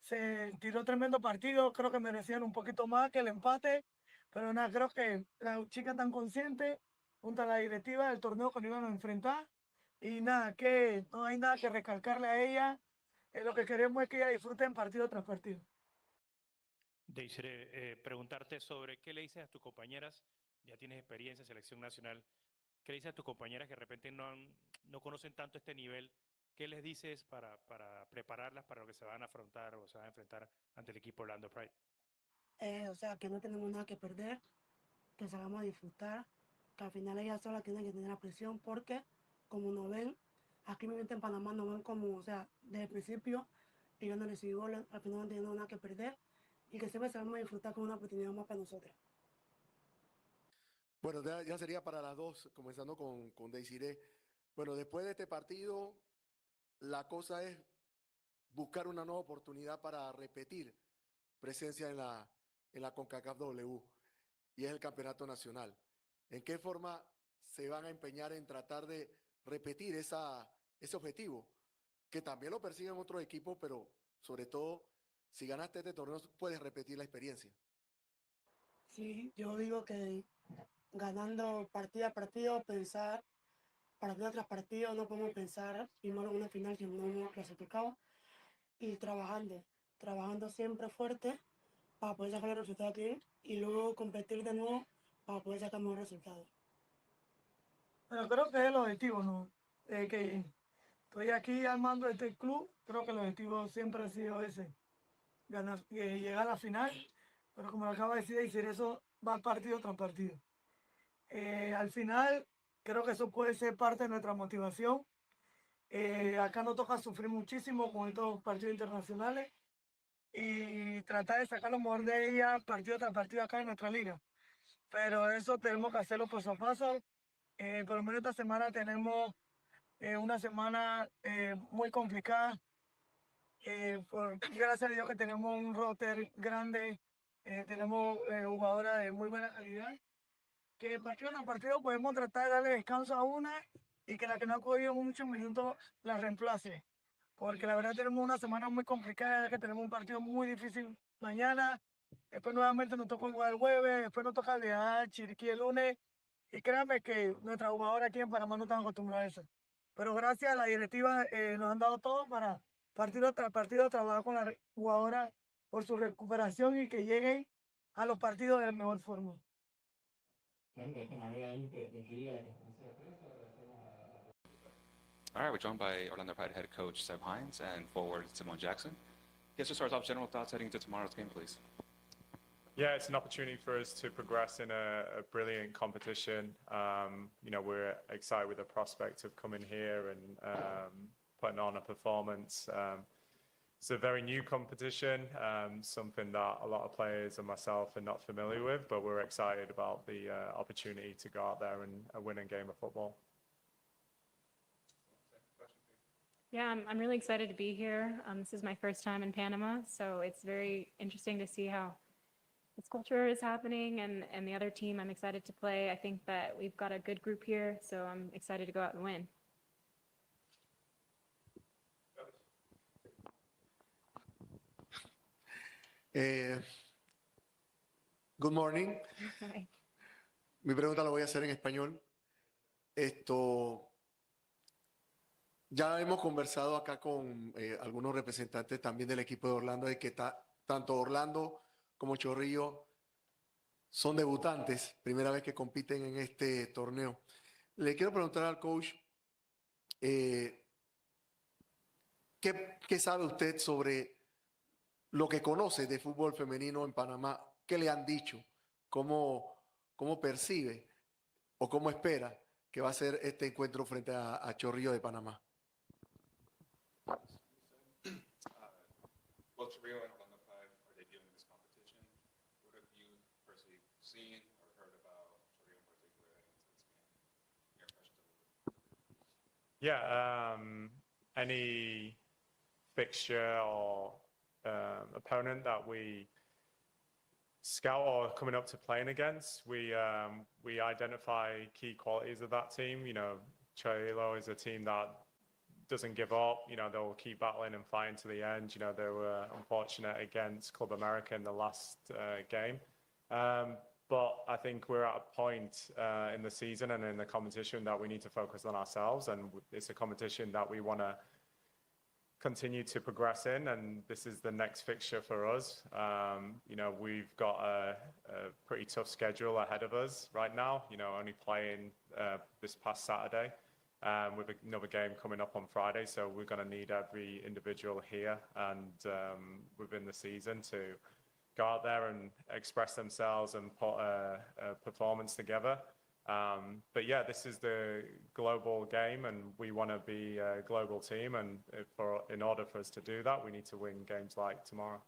se tiró tremendo partido. Creo que merecían un poquito más que el empate, pero nada, creo que las chicas están conscientes, junto a la directiva del torneo que nos iban a enfrentar. Y nada, que no hay nada que recalcarle a ella. Lo que queremos es que ella disfruten partido tras partido. Deisire, preguntarte sobre qué le dices a tus compañeras, ya tienes experiencia en selección nacional, qué le dices a tus compañeras que de repente no conocen tanto este nivel, qué les dices para prepararlas para lo que se van a afrontar o se van a enfrentar ante el equipo Orlando Pride. O sea, que no tenemos nada que perder, que salgamos a disfrutar, que al final ellas solas tienen que tener la presión porque, como nos ven, aquí mismo en Panamá nos ven como, o sea, desde el principio, ellos no recibí goles, al final no tenemos nada que perder y que siempre salgamos a disfrutar con una oportunidad más para nosotros. Bueno, ya sería para las dos, comenzando con Desiree. Bueno, después de este partido, la cosa es buscar una nueva oportunidad para repetir presencia en la CONCACAF W, y es el campeonato nacional. ¿En qué forma se van a empeñar en tratar de repetir ese objetivo? Que también lo persiguen otros equipos, pero sobre todo, si ganaste este torneo, puedes repetir la experiencia. Sí, yo digo que ganando partido a partido, pensar partido tras partido, no podemos pensar primero en una final que no hemos clasificado y trabajando siempre fuerte para poder sacar el resultado aquí y luego competir de nuevo para poder sacar mejor resultado. Pero creo que es el objetivo, ¿no? Que estoy aquí armando este club, creo que el objetivo siempre ha sido ese, ganar, llegar a la final, pero como lo acaba de decir, eso va partido tras partido. Al final, creo que eso puede ser parte de nuestra motivación. Acá nos toca sufrir muchísimo con estos partidos internacionales y tratar de sacar lo mejor de ella partido tras partido acá en nuestra liga. Pero eso tenemos que hacerlo paso a paso. Por lo menos esta semana tenemos una semana muy complicada. Gracias a Dios que tenemos un roster grande, tenemos jugadoras de muy buena calidad, que partido a partido podemos tratar de darle descanso a una y que la que no ha cogido muchos minutos la reemplace. Porque la verdad tenemos una semana muy complicada, ya que tenemos un partido muy difícil mañana, después nuevamente nos toca jugar el jueves, después nos toca viajar a Chiriquí el lunes, y créanme que nuestras jugadoras aquí en Panamá no están acostumbradas a eso. Pero gracias a la directiva nos han dado todo para partido tras partido trabajar con las jugadoras por su recuperación y que lleguen a los partidos de la mejor forma. All right, we're joined by Orlando Pride head coach Seb Hines and forward Simone Jackson. Guess to start off, general thoughts heading into tomorrow's game, please. Yeah, it's an opportunity for us to progress in a brilliant competition. We're excited with the prospect of coming here and putting on a performance. It's a very new competition, something that a lot of players and myself are not familiar with, but we're excited about the opportunity to go out there and win a game of football. Yeah, I'm really excited to be here. This is my first time in Panama, so it's very interesting to see how this culture is happening and the other team I'm excited to play. I think that we've got a good group here, so I'm excited to go out and win. Good morning. Hi. Mi pregunta la voy a hacer en español. Ya hemos conversado acá con algunos representantes también del equipo de Orlando, de que tanto Orlando como Chorrillo son debutantes, primera vez que compiten en este torneo. Le quiero preguntar al coach, ¿qué sabe usted sobre lo que conoce de fútbol femenino en Panamá? ¿Qué le han dicho? ¿Cómo percibe o cómo espera que va a ser este encuentro frente a Chorrillo de Panamá? Both Chorrillo and Orlando Pride are debuting in this competition. What have you personally seen or heard about Chorrillo in particular heading into this game? Your impressions of it? Yeah, any fixture or opponent that we scout or coming up to playing against, we identify key qualities of that team. Chorrillo is a team that doesn't give up. They'll keep battling and fighting to the end. They were unfortunate against Club America in the last game. But I think we're at a point in the season and in the competition that we need to focus on ourselves. And it's a competition that we want to continue to progress in. And this is the next fixture for us. We've got a pretty tough schedule ahead of us right now, only playing this past Saturday. With another game coming up on Friday, so we're going to need every individual here and within the season to go out there and express themselves and put a performance together. But yeah, this is the global game, and we want to be a global team. And in order for us to do that, we need to win games like tomorrow.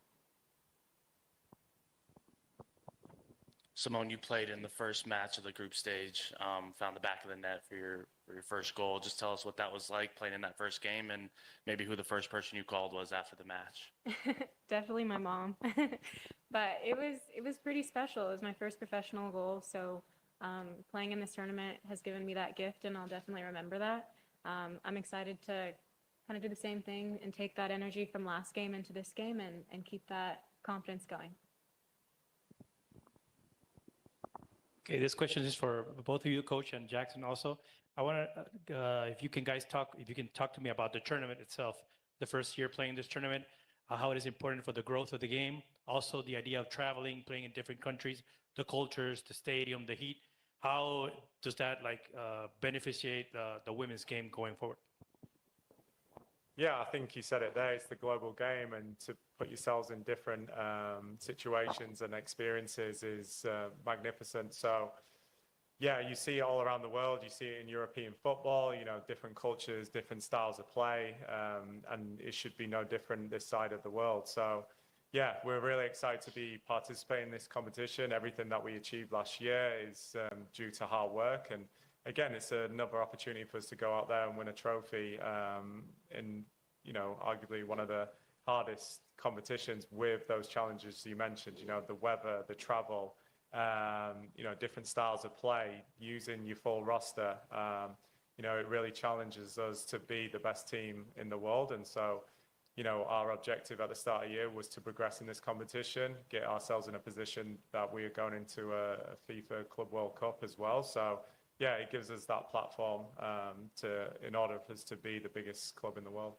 Simone, you played in the first match of the group stage, found the back of the net for your first goal. Just tell us what that was like playing in that first game and maybe who the first person you called was after the match. Definitely my mom. But it was pretty special. It was my first professional goal, so playing in this tournament has given me that gift, and I'll definitely remember that. I'm excited to kind of do the same thing and take that energy from last game into this game and keep that confidence going. Okay, this question is for both of you, Coach, and Jackson also. I want to, if you can talk to me about the tournament itself, the first year playing this tournament, how it is important for the growth of the game, also the idea of traveling, playing in different countries, the cultures, the stadium, the heat. How does that beneficiate the women's game going forward? Yeah, I think you said it there. It's the global game, and to put yourselves in different situations and experiences is magnificent. So, yeah, you see it all around the world. You see it in European football, different cultures, different styles of play, and it should be no different this side of the world. So, yeah, we're really excited to be participating in this competition. Everything that we achieved last year is due to hard work, and again, it's another opportunity for us to go out there and win a trophy in, arguably one of the hardest competitions with those challenges you mentioned, the weather, the travel, different styles of play, using your full roster. It really challenges us to be the best team in the world. And so, our objective at the start of the year was to progress in this competition, get ourselves in a position that we are going into a FIFA Club World Cup as well. So, yeah, it gives us that platform in order for us to be the biggest club in the world.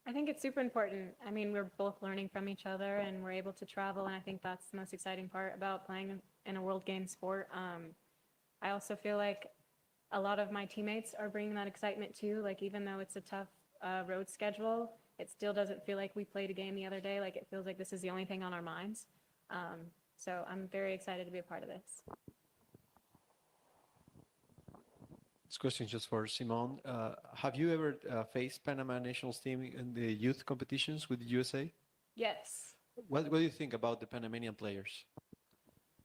I think it's super important. I mean, we're both learning from each other and we're able to travel, and I think that's the most exciting part about playing in a world game sport. I also feel like a lot of my teammates are bringing that excitement too. Like, even though it's a tough road schedule, it still doesn't feel like we played a game the other day. Like, it feels like this is the only thing on our minds. So I'm very excited to be a part of this. This question is just for Simone. Have you ever faced Panama nationals team in the youth competitions with the USA? Yes. What do you think about the Panamanian players?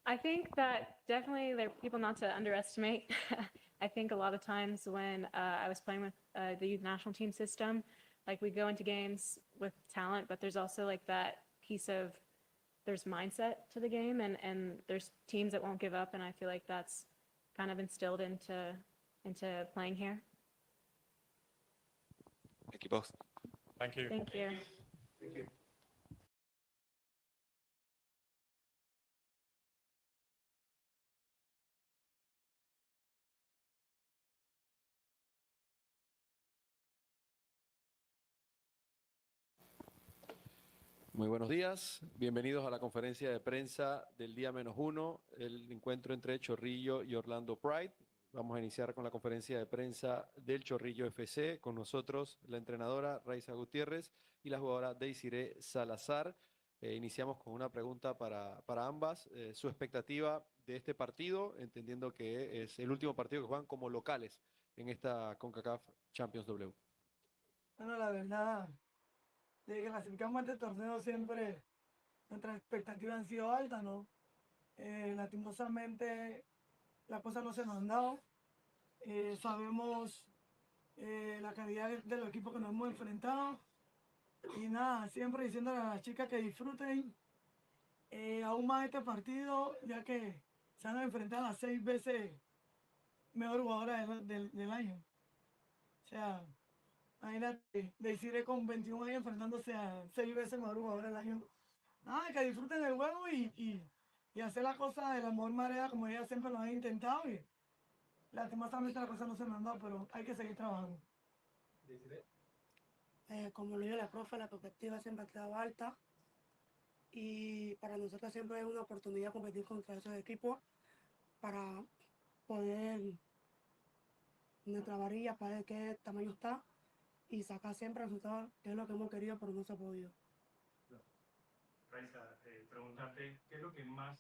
I think that definitely there are people not to underestimate. I think a lot of times when I was playing with the youth national team system, like we go into games with talent, but there's also like that piece of there's mindset to the game, and there's teams that won't give up, and I feel like that's kind of instilled into playing here. Thank you both. Thank you. Thank you. Muy buenos días, bienvenidos a la conferencia de prensa del día -1, el encuentro entre Chorrillo y Orlando Pride. Vamos a iniciar con la conferencia de prensa del Chorrillo FC, con nosotros la entrenadora Raiza Gutiérrez y la jugadora Desiree Salazar. Iniciamos con una pregunta para ambas, su expectativa de este partido, entendiendo que es el último partido que juegan como locales en esta CONCACAF Champions W. Bueno, la verdad, desde que clasificamos a este torneo siempre nuestras expectativas han sido altas, ¿no? Lastimosamente las cosas no se nos han dado. Sabemos la calidad de los equipos que nos hemos enfrentado. Y nada, siempre diciéndole a las chicas que disfruten aún más este partido, ya que se han enfrentado a las 6 veces mejor jugadora del año. O sea, imagínate, Desiree con 21 años enfrentándose a 6 veces mejor jugadora del año. Nada, que disfruten del juego y hacer las cosas de la mejor manera como ellas siempre lo han intentado. Y lastimosamente las cosas no se me han dado, pero hay que seguir trabajando. Como lo dijo la profe, la perspectiva siempre ha estado alta y para nosotros siempre es una oportunidad competir contra esos equipos para poder nuestra varilla, para ver qué tamaño está y sacar siempre resultados, que es lo que hemos querido, pero no se ha podido. Raiza, preguntarte, ¿qué es lo que más...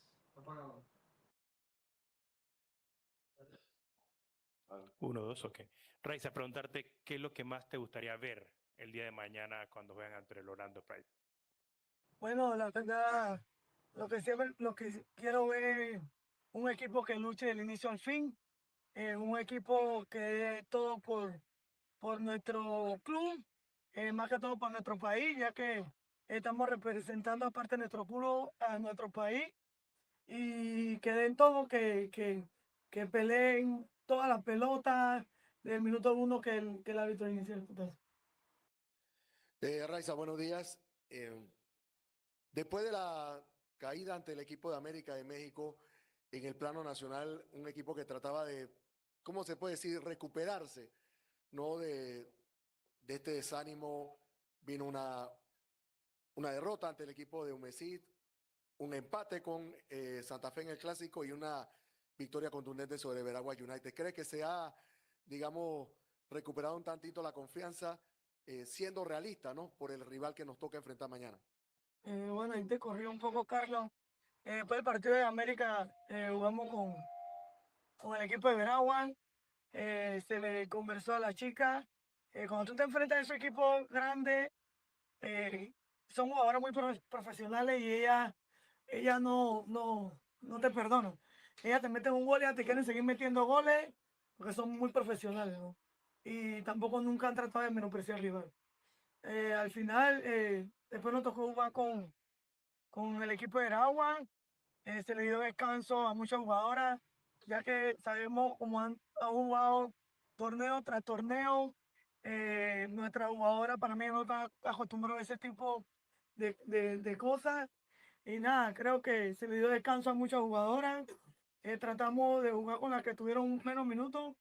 Uno, dos, ok. Raiza, preguntarte, ¿qué es lo que más te gustaría ver el día de mañana cuando juegan ante el Orlando Pride? Bueno, la verdad, lo que quiero ver es un equipo que luche del inicio al fin, un equipo que dé todo por nuestro club, más que todo por nuestro país, ya que estamos representando aparte de nuestro club a nuestro país, y que den todo, que peleen todas las pelotas del minuto 1 que el árbitro inicie el putazo. Raiza, buenos días. Después de la caída ante el equipo de América de México en el plano nacional, un equipo que trataba de, ¿cómo se puede decir?, recuperarse, ¿no? De este desánimo, vino una derrota ante el equipo de Humesit, un empate con Santa Fe en el Clásico y una victoria contundente sobre Veragua United. ¿Cree que se ha, digamos, recuperado un tantito la confianza, siendo realista, ¿no?, por el rival que nos toca enfrentar mañana? Bueno, ahí te corrió un poco, Carlos. Después del partido de América, jugamos con el equipo de Veragua. Se le conversó a la chica. Cuando tú te enfrentas a esos equipos grandes, son jugadoras muy profesionales y ellas no te perdonan. Ellas te meten un gol y ellas te quieren seguir metiendo goles porque son muy profesionales, ¿no? Y tampoco nunca han tratado de menospreciar al rival. Al final, después nos tocó jugar con el equipo de Aragua. Se le dio descanso a muchas jugadoras, ya que sabemos cómo han jugado torneo tras torneo. Nuestra jugadora para mí no está acostumbrada a ese tipo de cosas. Y nada, creo que se le dio descanso a muchas jugadoras. Tratamos de jugar con las que tuvieron menos minutos.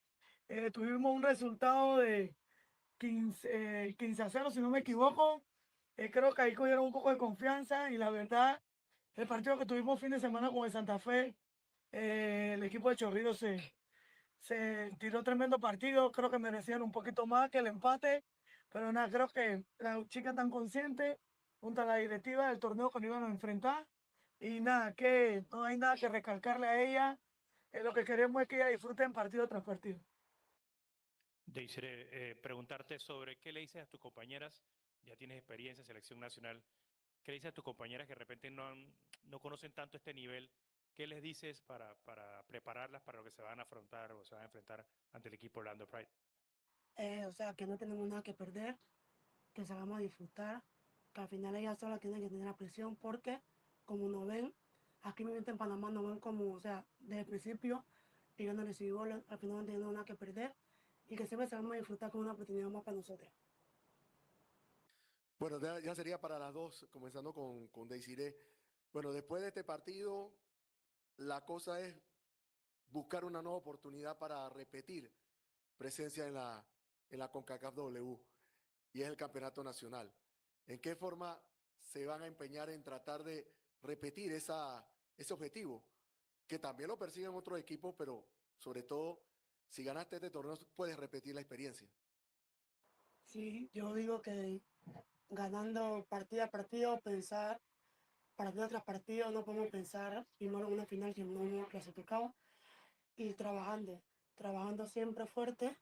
Tuvimos un resultado de 15-0, si no me equivoco. Creo que ahí cogieron un poco de confianza y la verdad, el partido que tuvimos fin de semana con el Santa Fe, el equipo de Chorrillo se tiró tremendo partido. Creo que merecían un poquito más que el empate, pero nada, creo que las chicas están conscientes junto a la directiva del torneo que nos iban a enfrentar Y nada, no hay nada que recalcarle a ella. Lo que queremos es que ella disfrute en partido tras partido. Deisire, preguntarte sobre qué le dices a tus compañeras, ya tienes experiencia en selección nacional, qué le dices a tus compañeras que de repente no conocen tanto este nivel, qué les dices para prepararlas para lo que se van a afrontar o se van a enfrentar ante el equipo Orlando Pride? O sea, que no tenemos nada que perder, que salgamos a disfrutar, que al final ellas solas tienen que tener la presión porque, como nos ven, aquí mismo en Panamá nos ven como, o sea, desde el principio, y yo no recibí goles, al final no tenemos nada que perder y que siempre salgamos a disfrutar con una oportunidad más para nosotros. Bueno, ya sería para las dos, comenzando con Desiree. Bueno, después de este partido, la cosa es buscar una nueva oportunidad para repetir presencia en la CONCACAF W y es el campeonato nacional. ¿En qué forma se van a empeñar en tratar de repetir ese objetivo? Que también lo persiguen otros equipos, pero sobre todo, si ganaste este torneo, puedes repetir la experiencia. Sí, yo digo que ganando partido a partido, pensar partido tras partido, no podemos pensar primero en una final que no hemos clasificado y trabajando siempre fuerte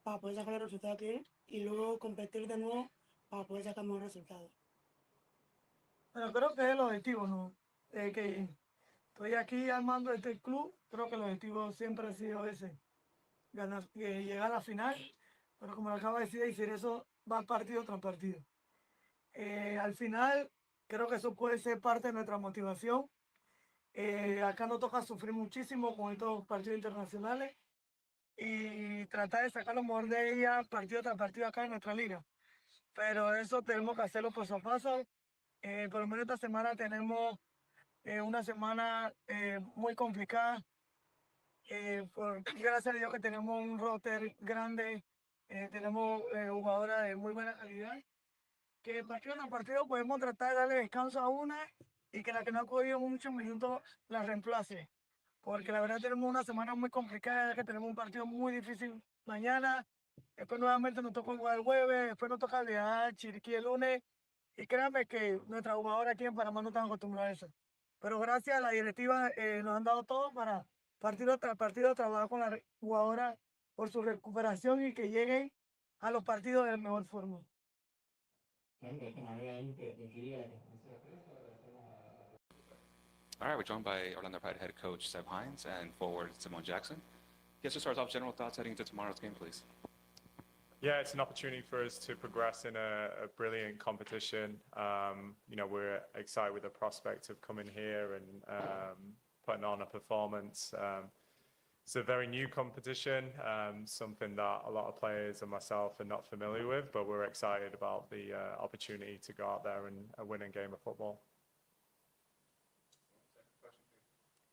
para poder sacar el resultado aquí y luego competir de nuevo para poder sacar mejores resultados. Pero creo que es el objetivo, ¿no? Que estoy aquí armando este club, creo que el objetivo siempre ha sido ese, ganar, llegar a la final, pero como lo acaba de decir eso va partido tras partido. Al final, creo que eso puede ser parte de nuestra motivación. Acá nos toca sufrir muchísimo con estos partidos internacionales y tratar de sacar lo mejor de ella partido tras partido acá en nuestra liga. Pero eso tenemos que hacerlo paso a paso. Por lo menos esta semana tenemos una semana muy complicada. Gracias a Dios que tenemos un roster grande, tenemos jugadoras de muy buena calidad, que partido tras partido podemos tratar de darle descanso a una y que la que no ha cogido muchos minutos la reemplace. Porque la verdad tenemos una semana muy complicada, que tenemos un partido muy difícil mañana, después nuevamente nos toca jugar el jueves, después nos toca viajar a Chiriquí el lunes, y créanme que nuestras jugadoras aquí en Panamá no están acostumbradas a eso. Pero gracias a la directiva nos han dado todo para partido tras partido trabajar con las jugadoras por su recuperación y que lleguen a los partidos de la mejor forma. All right, we're joined by Orlando Pride head coach Seb Hines and forward Simone Jackson. Yes, just start off, general thoughts heading into tomorrow's game, please. Yeah, it's an opportunity for us to progress in a brilliant competition. We're excited with the prospect of coming here and putting on a performance. It's a very new competition, something that a lot of players and myself are not familiar with, but we're excited about the opportunity to go out there and win a game of football.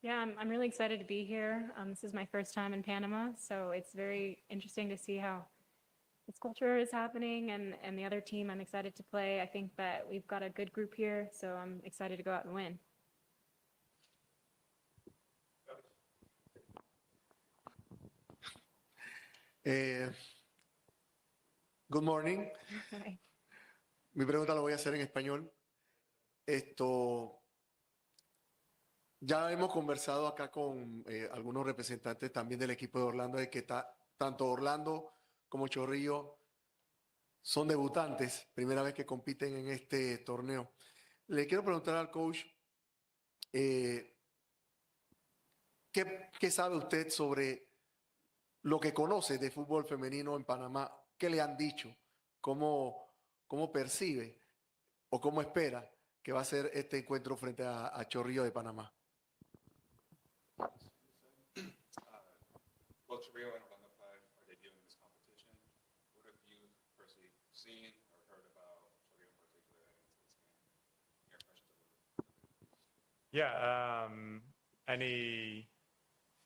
Yeah, I'm really excited to be here. This is my first time in Panama, so it's very interesting to see how this culture is happening and the other team I'm excited to play. I think that we've got a good group here, so I'm excited to go out and win. Good morning. Hi. Mi pregunta la voy a hacer en español. Ya hemos conversado acá con algunos representantes también del equipo de Orlando, de que tanto Orlando como Chorrillo son debutantes, primera vez que compiten en este torneo. Le quiero preguntar al coach, ¿qué sabe usted sobre lo que conoce de fútbol femenino en Panamá? ¿Qué le han dicho? ¿Cómo percibe o cómo espera que va a ser este encuentro frente a Chorrillo de Panamá? Both Chorrillo and Orlando Pride are debuting in this competition. What have you personally seen or heard about Chorrillo in particular heading into this game? Your impressions of it? Yeah, any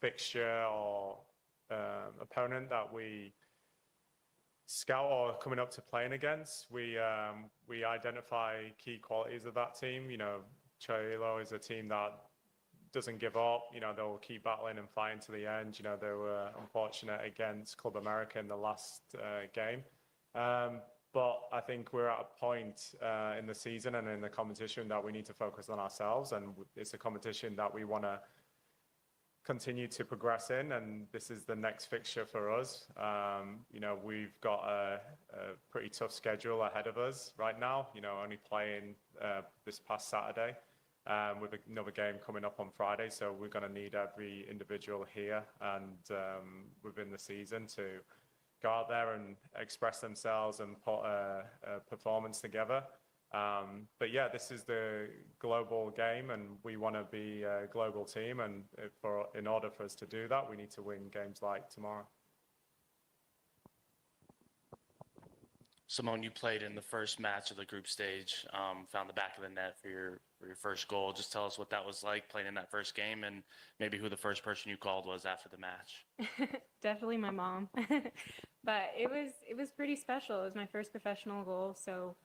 fixture or opponent that we scout or coming up to playing against, we identify key qualities of that team. Chorrillo is a team that doesn't give up. They'll keep battling and fighting to the end. They were unfortunate against Club America in the last game. But I think think we're at a point in the season and in the competition that we need to focus on ourselves, and it's a competition that we want to continue to progress in, and this is the next fixture for us. You know, we've got a pretty tough schedule ahead of us right now, you know, only playing this past Saturday with another game coming up on Friday, so we're going to need every individual here and within the season to go out there and express themselves and put a performance together. But yeah, this is the global game, and we want to be a global team. And in order for us to do that, we need to win games like tomorrow. Simone, you played in the first match of the group stage, found the back of the net for your first goal. Just tell us what that was like playing in that first game, and maybe who the first person you called was after the match. Definitely my mom. But it was pretty special. It was my first professional goal, so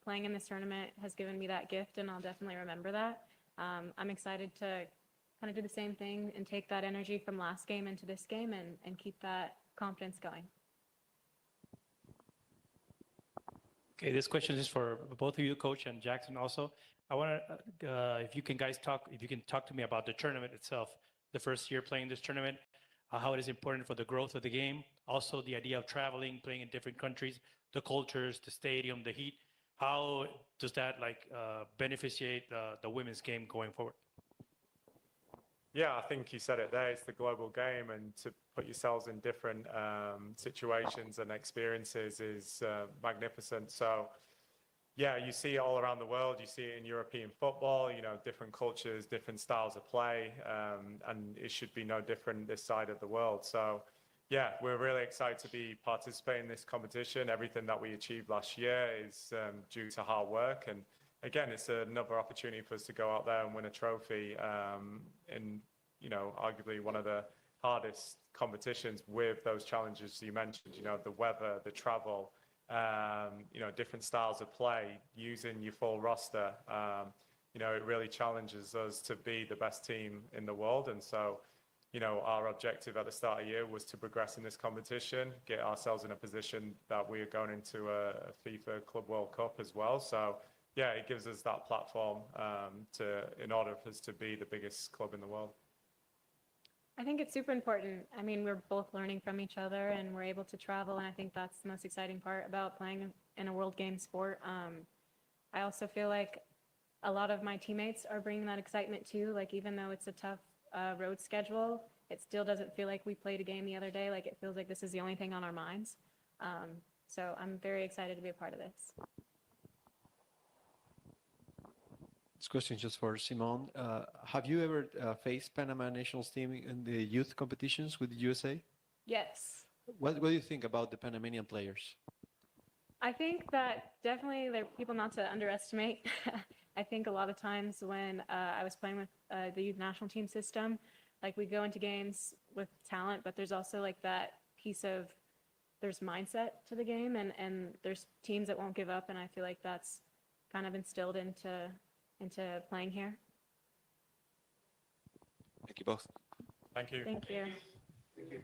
playing in this tournament has given me that gift, and I'll definitely remember that. I'm excited to kind of do the same thing and take that energy from last game into this game and keep that confidence going. Okay, this question is for both of you, Coach, and Jackson also. I want to, if you can talk to me about the tournament itself, the first year playing this tournament, how it is important for the growth of the game, also the idea of traveling, playing in different countries, the cultures, the stadium, the heat. How does that beneficiate the women's game going forward? Yeah, I think you said it there. It's the global game, and to put yourselves in different situations and experiences is magnificent. So, yeah, you see it all around the world. You see it in European football, you know, different cultures, different styles of play, and it should be no different this side of the world. So, yeah, we're really excited to be participating in this competition. Everything that we achieved last year is due to hard work, and again, it's another opportunity for us to go out there and win a trophy in, you know, arguably one of the hardest competitions with those challenges you mentioned, you know, the weather, the travel, you know, different styles of play, using your full roster. You know, it really challenges us to be the best team in the world. And so, you know, our objective at the start of the year was to progress in this competition, get ourselves in a position that we are going into a FIFA Club World Cup as well. So, yeah, it gives us that platform in order for us to be the biggest club in the world. I think it's super important. I mean, we're both learning from each other, and we're able to travel, and I think that's the most exciting part about playing in a world game sport. I also feel like a lot of my teammates are bringing that excitement too. Like, even though it's a tough road schedule, it still doesn't feel like we played a game the other day. Like, it feels like this is the only thing on our minds. So I'm very excited to be a part of this. This question is just for Simone. Have you ever faced Panama nationals team in the youth competitions with the USA? Yes. What do you think about the Panamanian players? I think that definitely they're people not to underestimate. I think a lot of times when I was playing with the youth national team system, like, we go into games with talent, but there's also like that piece of there's mindset to the game, and there's teams that won't give up, and I feel like that's kind of instilled into playing here. Thank you both. Thank you. Thank you. Thank you.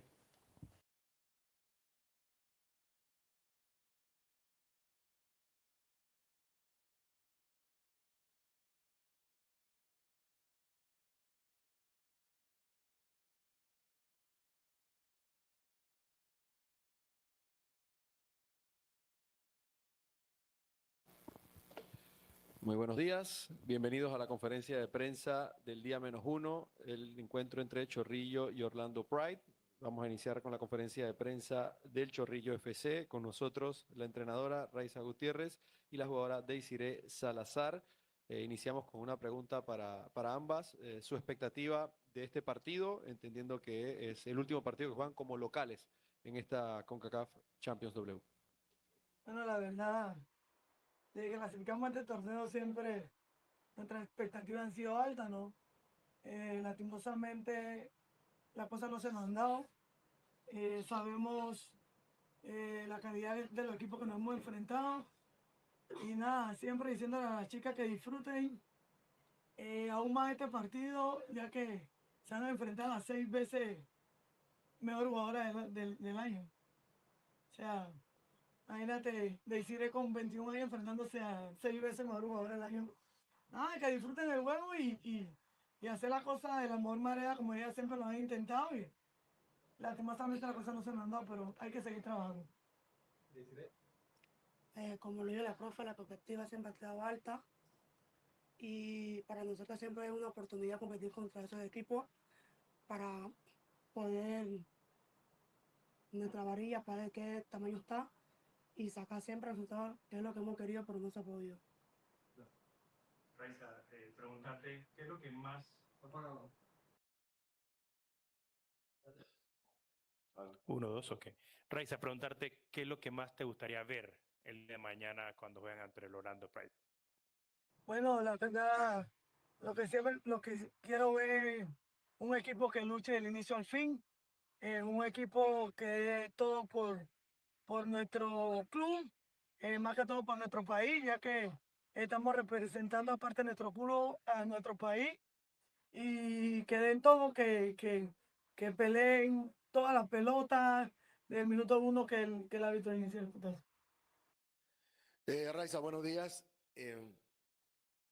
Muy buenos días, bienvenidos a la conferencia de prensa del día -1, el encuentro entre Chorrillo y Orlando Pride. Vamos a iniciar con la conferencia de prensa del Chorrillo FC, con nosotros la entrenadora Raiza Gutiérrez y la jugadora Desiree Salazar. Iniciamos con una pregunta para ambas, su expectativa de este partido, entendiendo que es el último partido que juegan como locales en esta CONCACAF Champions W. Bueno, la verdad, desde que clasificamos a este torneo siempre nuestras expectativas han sido altas, ¿no? Lastimosamente las cosas no se nos han dado. Sabemos la calidad de los equipos que nos hemos enfrentado. Y nada, siempre diciéndole a las chicas que disfruten aún más este partido, ya que se han enfrentado a 6 veces mejor jugadora del año. O sea, Imagínate, Desiree con 21 años enfrentándose a 6 veces mejor jugador del año. Nada, que disfruten el juego y hacer las cosas de la mejor manera como ellas siempre lo han intentado. Y lastimosamente las cosas no se me han dado, pero hay que seguir trabajando. Como lo dijo la profe, la perspectiva siempre ha estado alta y para nosotros siempre es una oportunidad competir contra esos equipos para poder nuestra varilla, para ver qué tamaño está y sacar siempre resultados, que es lo que hemos querido, pero no se ha podido. Raiza, preguntarte qué es lo que más... Uno, dos, ok. Raiza, preguntarte qué es lo que más te gustaría ver el día de mañana cuando juegan ante el Orlando Pride. Bueno, la verdad, lo que quiero ver es un equipo que luche del inicio al fin, un equipo que dé todo por nuestro club, más que todo por nuestro país, ya que estamos representando aparte de nuestro club a nuestro país y que den todo, que peleen todas las pelotas del minuto uno que el árbitro inicie el putazo. Raiza, buenos días.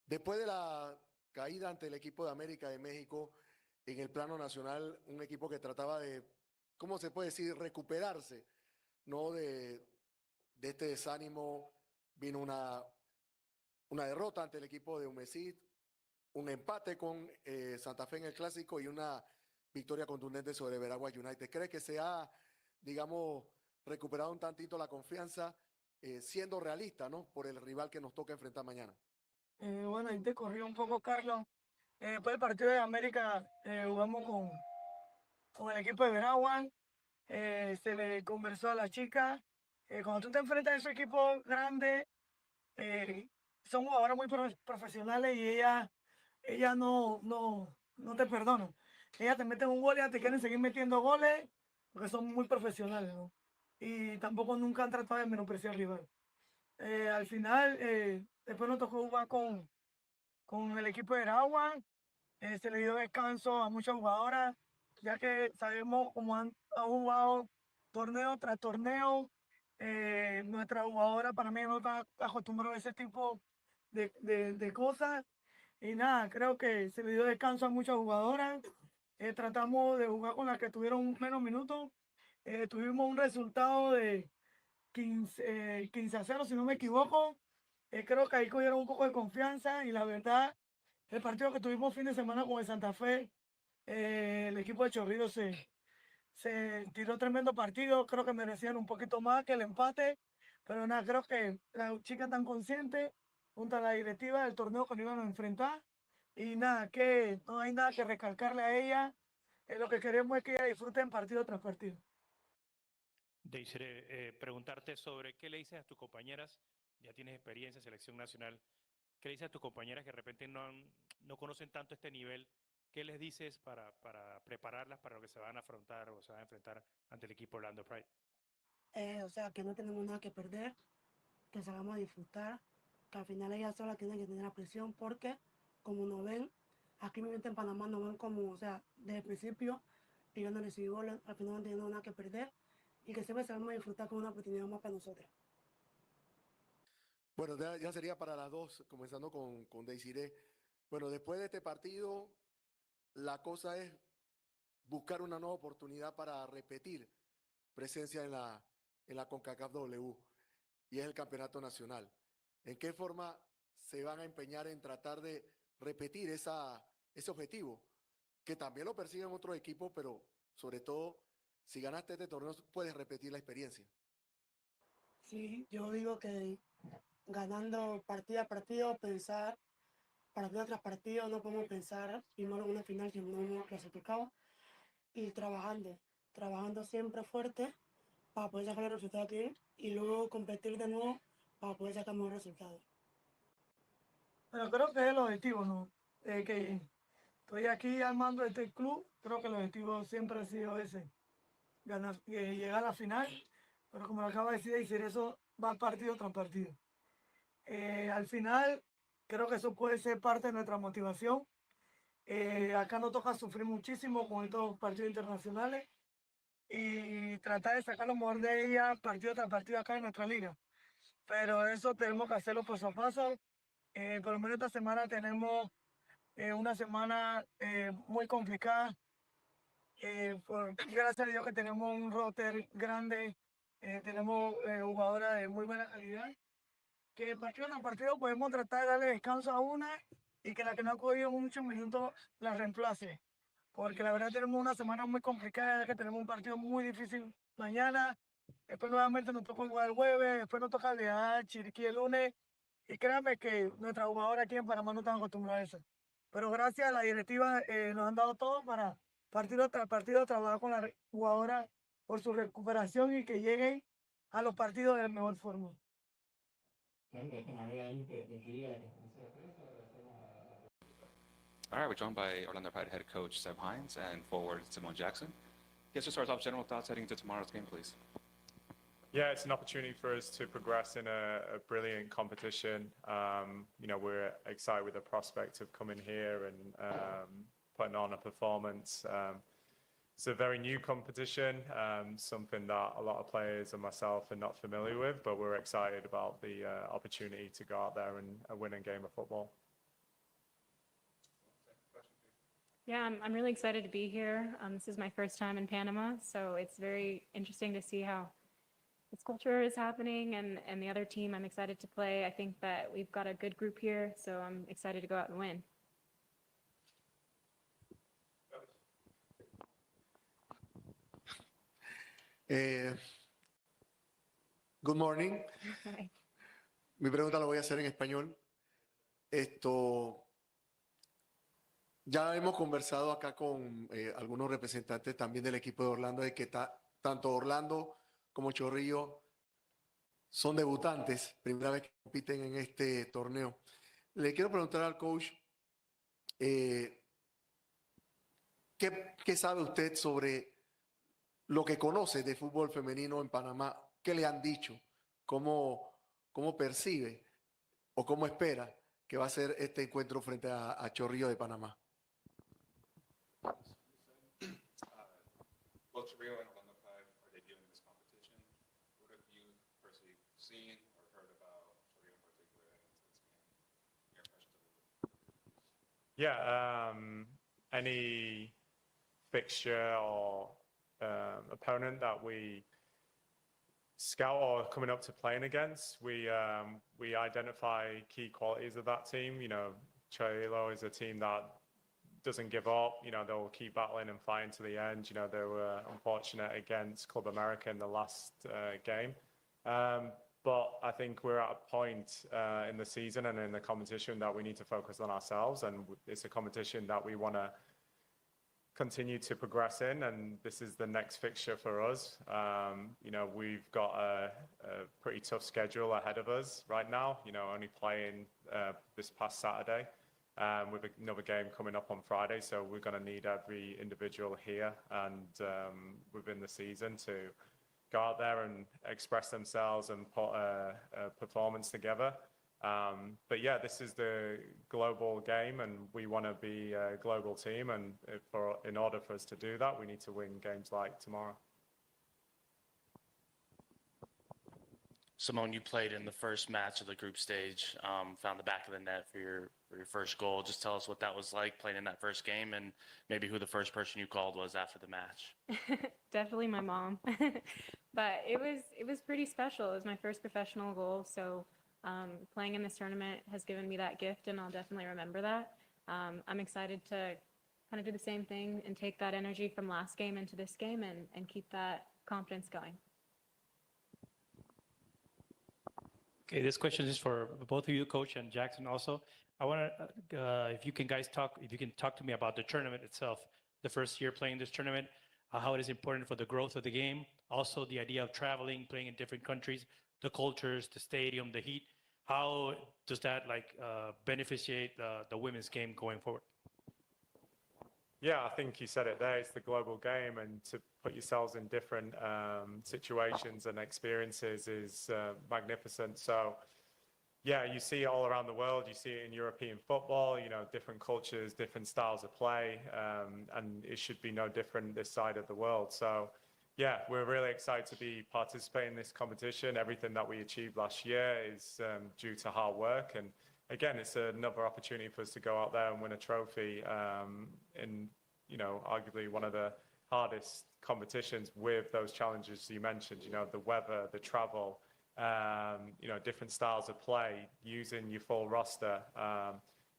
Después de la caída ante el equipo de América de México en el plano nacional, un equipo que trataba de, ¿cómo se puede decir?, recuperarse, ¿no? De este desánimo, vino una derrota ante el equipo de Humesit, un empate con Santa Fe en el Clásico y una victoria contundente sobre Veragua United. ¿Cree que se ha, digamos, recuperado un tantito la confianza, siendo realista, ¿no?, por el rival que nos toca enfrentar mañana? Bueno, ahí te corrí un poco, Carlos. Después del partido de América, jugamos con el equipo de Veraguan. Se le conversó a la chica. Cuando tú te enfrentas a ese equipo grande, son jugadoras muy profesionales y ella no te perdonan. Ellas te meten un gol y ya te quieren seguir metiendo goles porque son muy profesionales, ¿no? Y tampoco nunca han tratado de menospreciar al rival. Al final, después nos tocó jugar con el equipo de Aragua. Se le dio descanso a muchas jugadoras, ya que sabemos cómo han jugado torneo tras torneo. Nuestra jugadora para mí no está acostumbrada a ese tipo de cosas. Y nada, creo que se le dio descanso a muchas jugadoras. Tratamos de jugar con las que tuvieron menos minutos. Tuvimos un resultado de 15-0, si no me equivoco. Creo que ahí cogieron un poco de confianza y la verdad, el partido que tuvimos fin de semana con el Santa Fe, el equipo de Chorrillos se tiró tremendo partido. Creo que merecían un poquito más que el empate, pero nada, creo que las chicas están conscientes, junto a la directiva del torneo que nos iban a enfrentar. Y nada, que no hay nada que recalcarle a ella. Lo que queremos es que ella disfruten partido tras partido. Deisire, preguntarte sobre qué le dices a tus compañeras, ya tienes experiencia en selección nacional, qué le dices a tus compañeras que de repente no conocen tanto este nivel, qué les dices para prepararlas para lo que se van a afrontar o se van a enfrentar ante el equipo Orlando Pride. O sea, que no tenemos nada que perder, que salgamos a disfrutar, que al final ellas solas tienen que tener la presión porque, como nos ven, aquí mismo en Panamá nos ven como, o sea, desde el principio, ellos no recibí goles, al final no tenemos nada que perder y que siempre salgamos a disfrutar con una oportunidad más para nosotros. Bueno, ya sería para las dos, comenzando con Desiree. Bueno, después de este partido, la cosa es buscar una nueva oportunidad para repetir presencia en la CONCACAF W, y es el campeonato nacional. ¿En qué forma se van a empeñar en tratar de repetir ese objetivo? Que también lo persiguen otros equipos, pero sobre todo, si ganaste este torneo, puedes repetir la experiencia. Sí, yo digo que ganando partido a partido, pensar partido tras partido, no podemos pensar primero en una final que no hemos clasificado y trabajando siempre fuerte para poder sacar el resultado aquí y luego competir de nuevo para poder sacar mejor resultado. Pero creo que es el objetivo, ¿no? Que estoy aquí armando este club, creo que el objetivo siempre ha sido ese, ganar, llegar a la final, pero como lo acaba de decir, eso va partido tras partido. Al final, creo que eso puede ser parte de nuestra motivación. Acá nos toca sufrir muchísimo con estos partidos internacionales, y tratar de sacar lo mejor de ella partido tras partido acá en nuestra liga. Pero eso tenemos que hacerlo paso a paso. Por lo menos esta semana tenemos una semana muy complicada. Gracias a Dios que tenemos un roster grande, tenemos jugadoras de muy buena calidad, que partido tras partido podemos tratar de darle descanso a una y que la que no ha cogido muchos minutos la reemplace. Porque la verdad tenemos una semana muy complicada, ya que tenemos un partido muy difícil mañana, después nuevamente nos toca jugar el jueves, después nos toca viajar a Chiriquí el lunes, y créanme que nuestras jugadoras aquí en Panamá no están acostumbradas a eso. Pero gracias a la directiva nos han dado todo para partido tras partido trabajar con las jugadoras por su recuperación y que lleguen a los partidos de la mejor forma. All right, we're joined by Orlando Pride head coach Seb Hines and forward Simone Jackson. Guess to start off, general thoughts heading into tomorrow's game, please. Yeah, it's an opportunity for us to progress in a brilliant competition. We're excited with the prospect of coming here and putting on a performance. It's a very new competition, something that a lot of players and myself are not familiar with, but we're excited about the opportunity to go out there and win a game of football. Yeah, I'm really excited to be here. This is my first time in Panama, so it's very interesting to see how this culture is happening and the other team I'm excited to play. I think that we've got a good group here, so I'm excited to go out and win. Good morning. Hi. Mi pregunta la voy a hacer en español. Ya hemos conversado acá con algunos representantes también del equipo de Orlando, de que tanto Orlando como Chorrillo son debutantes, primera vez que compiten en este torneo. Le quiero preguntar al coach, ¿qué sabe usted sobre lo que conoce de fútbol femenino en Panamá? ¿Qué le han dicho? ¿Cómo percibe o cómo espera que va a ser este encuentro frente a Chorrillo de Panamá? Both Chorrillo and Orlando Pride are debuting in this competition. What have you personally seen or heard about Chorrillo in particular heading into this game? Your impressions of it? Yeah, any fixture or opponent that we scout or coming up to playing against, we identify key qualities of that team. Chorrillo is a team that doesn't give up. They'll keep battling and fighting to the end. They were unfortunate against Club America in the last game. But I think we're at a point in the season and in the competition that we need to focus on ourselves. And it's a competition that we want to continue to progress in. And this is the next fixture for us. We've got a pretty tough schedule ahead of us right now, only playing this past Saturday. With another game coming up on Friday, so we're going to need every individual here and within the season to go out there and express themselves and put a performance together. But yeah, this is the global game, and we want to be a global team. And in order for us to do that, we need to win games like tomorrow. Simone, you played in the first match of the group stage, found the back of the net for your first goal. Just tell us what that was like playing in that first game and maybe who the first person you called was after the match. Definitely my mom. But it was pretty special. It was my first professional goal, so playing in this tournament has given me that gift, and I'll definitely remember that. I'm excited to kind of do the same thing and take that energy from last game into this game and keep that confidence going. Okay, this question is for both of you, Coach, and Jackson also. I want to, if you can talk to me about the tournament itself, the first year playing this tournament, how it is important for the growth of the game, also the idea of traveling, playing in different countries, the cultures, the stadium, the heat. How does that beneficiate the women's game going forward? Yeah, I think you said it there. It's the global game, and to put yourselves in different situations and experiences is magnificent. So, yeah, you see it all around the world. You see it in European football, different cultures, different styles of play, and it should be no different this side of the world. So, yeah, we're really excited to be participating in this competition. Everything that we achieved last year is due to hard work. And again, it's another opportunity for us to go out there and win a trophy in, you know, arguably one of the hardest competitions with those challenges you mentioned, you know, the weather, the travel, you know, different styles of play, using your full roster.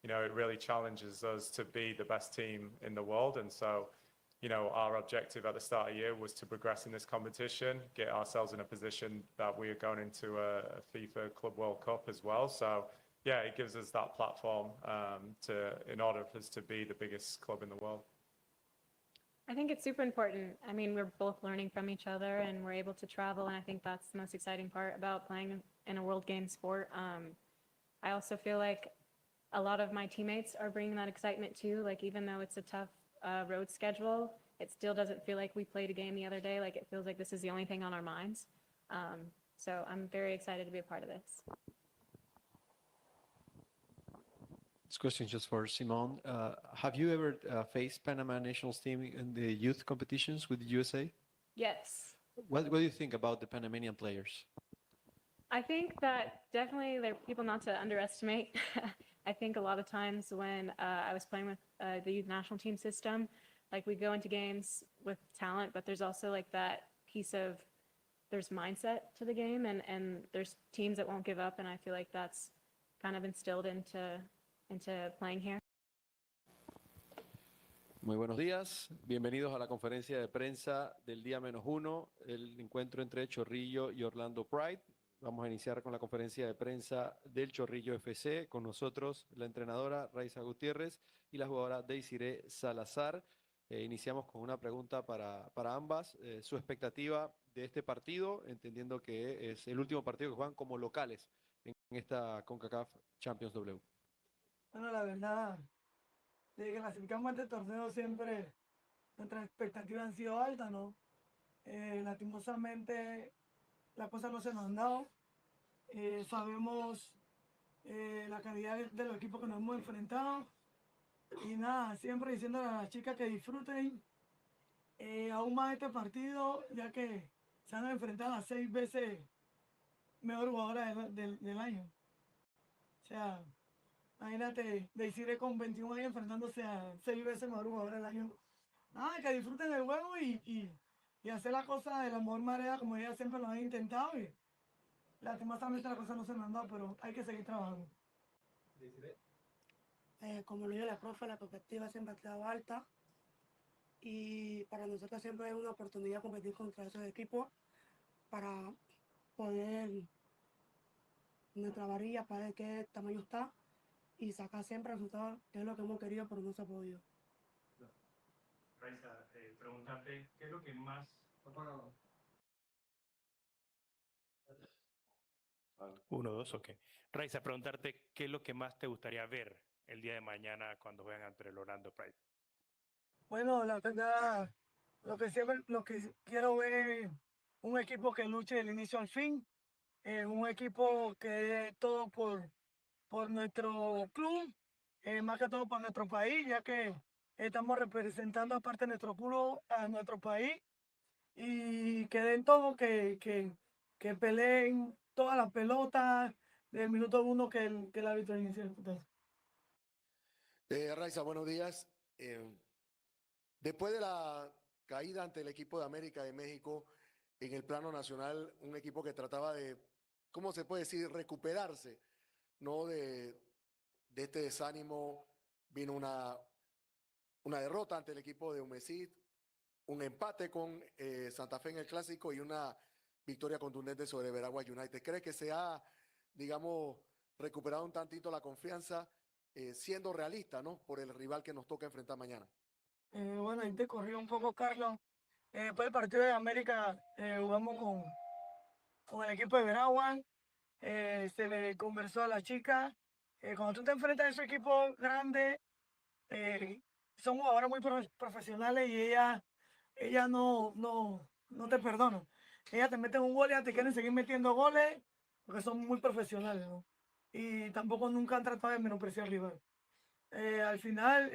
You know, it really challenges us to be the best team in the world. And so, you know, our objective at the start of the year was to progress in this competition, get ourselves in a position that we are going into a FIFA Club World Cup as well. So, yeah, it gives us that platform in order for us to be the biggest club in the world. I think it's super important. I mean, we're both learning from each other and we're able to travel. And I think that's the most exciting part about playing in a world game sport. I also feel like a lot of my teammates are bringing that excitement too. Like, even though it's a tough road schedule, it still doesn't feel like we played a game the other day. Like, it feels like this is the only thing on our minds. So I'm very excited to be a part of this. This question just for Simone. Have you ever faced Panama nationals team in the youth competitions with the USA? Yes. What do you think about the Panamanian players? I think that definitely they're people not to underestimate. I think a lot of times when I was playing with the youth national team system, like, we go into games with talent, but there's also like that piece of there's mindset to the game, and there's teams that won't give up, and I feel like that's kind of instilled into playing here. Muy buenos días, bienvenidos a la conferencia de prensa del día -1, el encuentro entre Chorrillo y Orlando Pride. Vamos a iniciar con la conferencia de prensa del Chorrillo FC, con nosotros la entrenadora Raiza Gutiérrez y la jugadora Desiree Salazar. Iniciamos con una pregunta para ambas, su expectativa de este partido, entendiendo que es el último partido que juegan como locales en esta CONCACAF Champions W. Bueno, la verdad, desde que clasificamos a este torneo siempre nuestras expectativas han sido altas, ¿no? Lastimosamente las cosas no se nos han dado. Sabemos la calidad de los equipos que nos hemos enfrentado. Y nada, siempre diciendo a las chicas que disfruten aún más este partido, ya que se han enfrentado a 6 veces mejor jugadora del año. O sea, imagínate, Desiree con 21 años enfrentándose a 6 veces mejor jugadora del año. Nada, que disfruten del juego y hacer las cosas de la mejor manera como ellas siempre lo han intentado. Y lastimosamente las cosas no se nos han dado, pero hay que seguir trabajando. Como lo dijo la profe, la perspectiva siempre ha estado alta y para nosotros siempre es una oportunidad competir contra esos equipos para poder nuestra varilla, para ver qué tamaño está y sacar siempre resultados, que es lo que hemos querido, pero no se ha podido. Raiza, preguntarte, ¿qué es lo que más... 1, 2, ok. Raiza, preguntarte, ¿qué es lo que más te gustaría ver el día de mañana cuando juegan entre el Orlando Pride? Bueno, la verdad, lo que quiero ver es un equipo que luche del inicio al fin, un equipo que dé todo por nuestro club, más que todo por nuestro país, ya que estamos representando aparte de nuestro club a nuestro país, y que den todo, que peleen todas las pelotas del minuto 1 que el árbitro inicie. Raiza, buenos días. Después de la caída ante el equipo de América de México en el plano nacional, un equipo que trataba de, ¿cómo se puede decir?, recuperarse, ¿no? De este desánimo, vino una derrota ante el equipo de Humesit, un empate con Santa Fe en el Clásico y una victoria contundente sobre Veragua United. ¿Cree que se ha, digamos, recuperado un tantito la confianza, siendo realista, ¿no?, por el rival que nos toca enfrentar mañana? Bueno, ahí te corrió un poco, Carlos. Después del partido de América jugamos con el equipo de Veragua. Se le conversó a la chica. Cuando tú te enfrentas a esos equipos grandes, son jugadoras muy profesionales y ellas no te perdonan. Ellas te meten un gol y ya te quieren seguir metiendo goles porque son muy profesionales, ¿no? Y tampoco nunca han tratado de menospreciar al rival. Al final,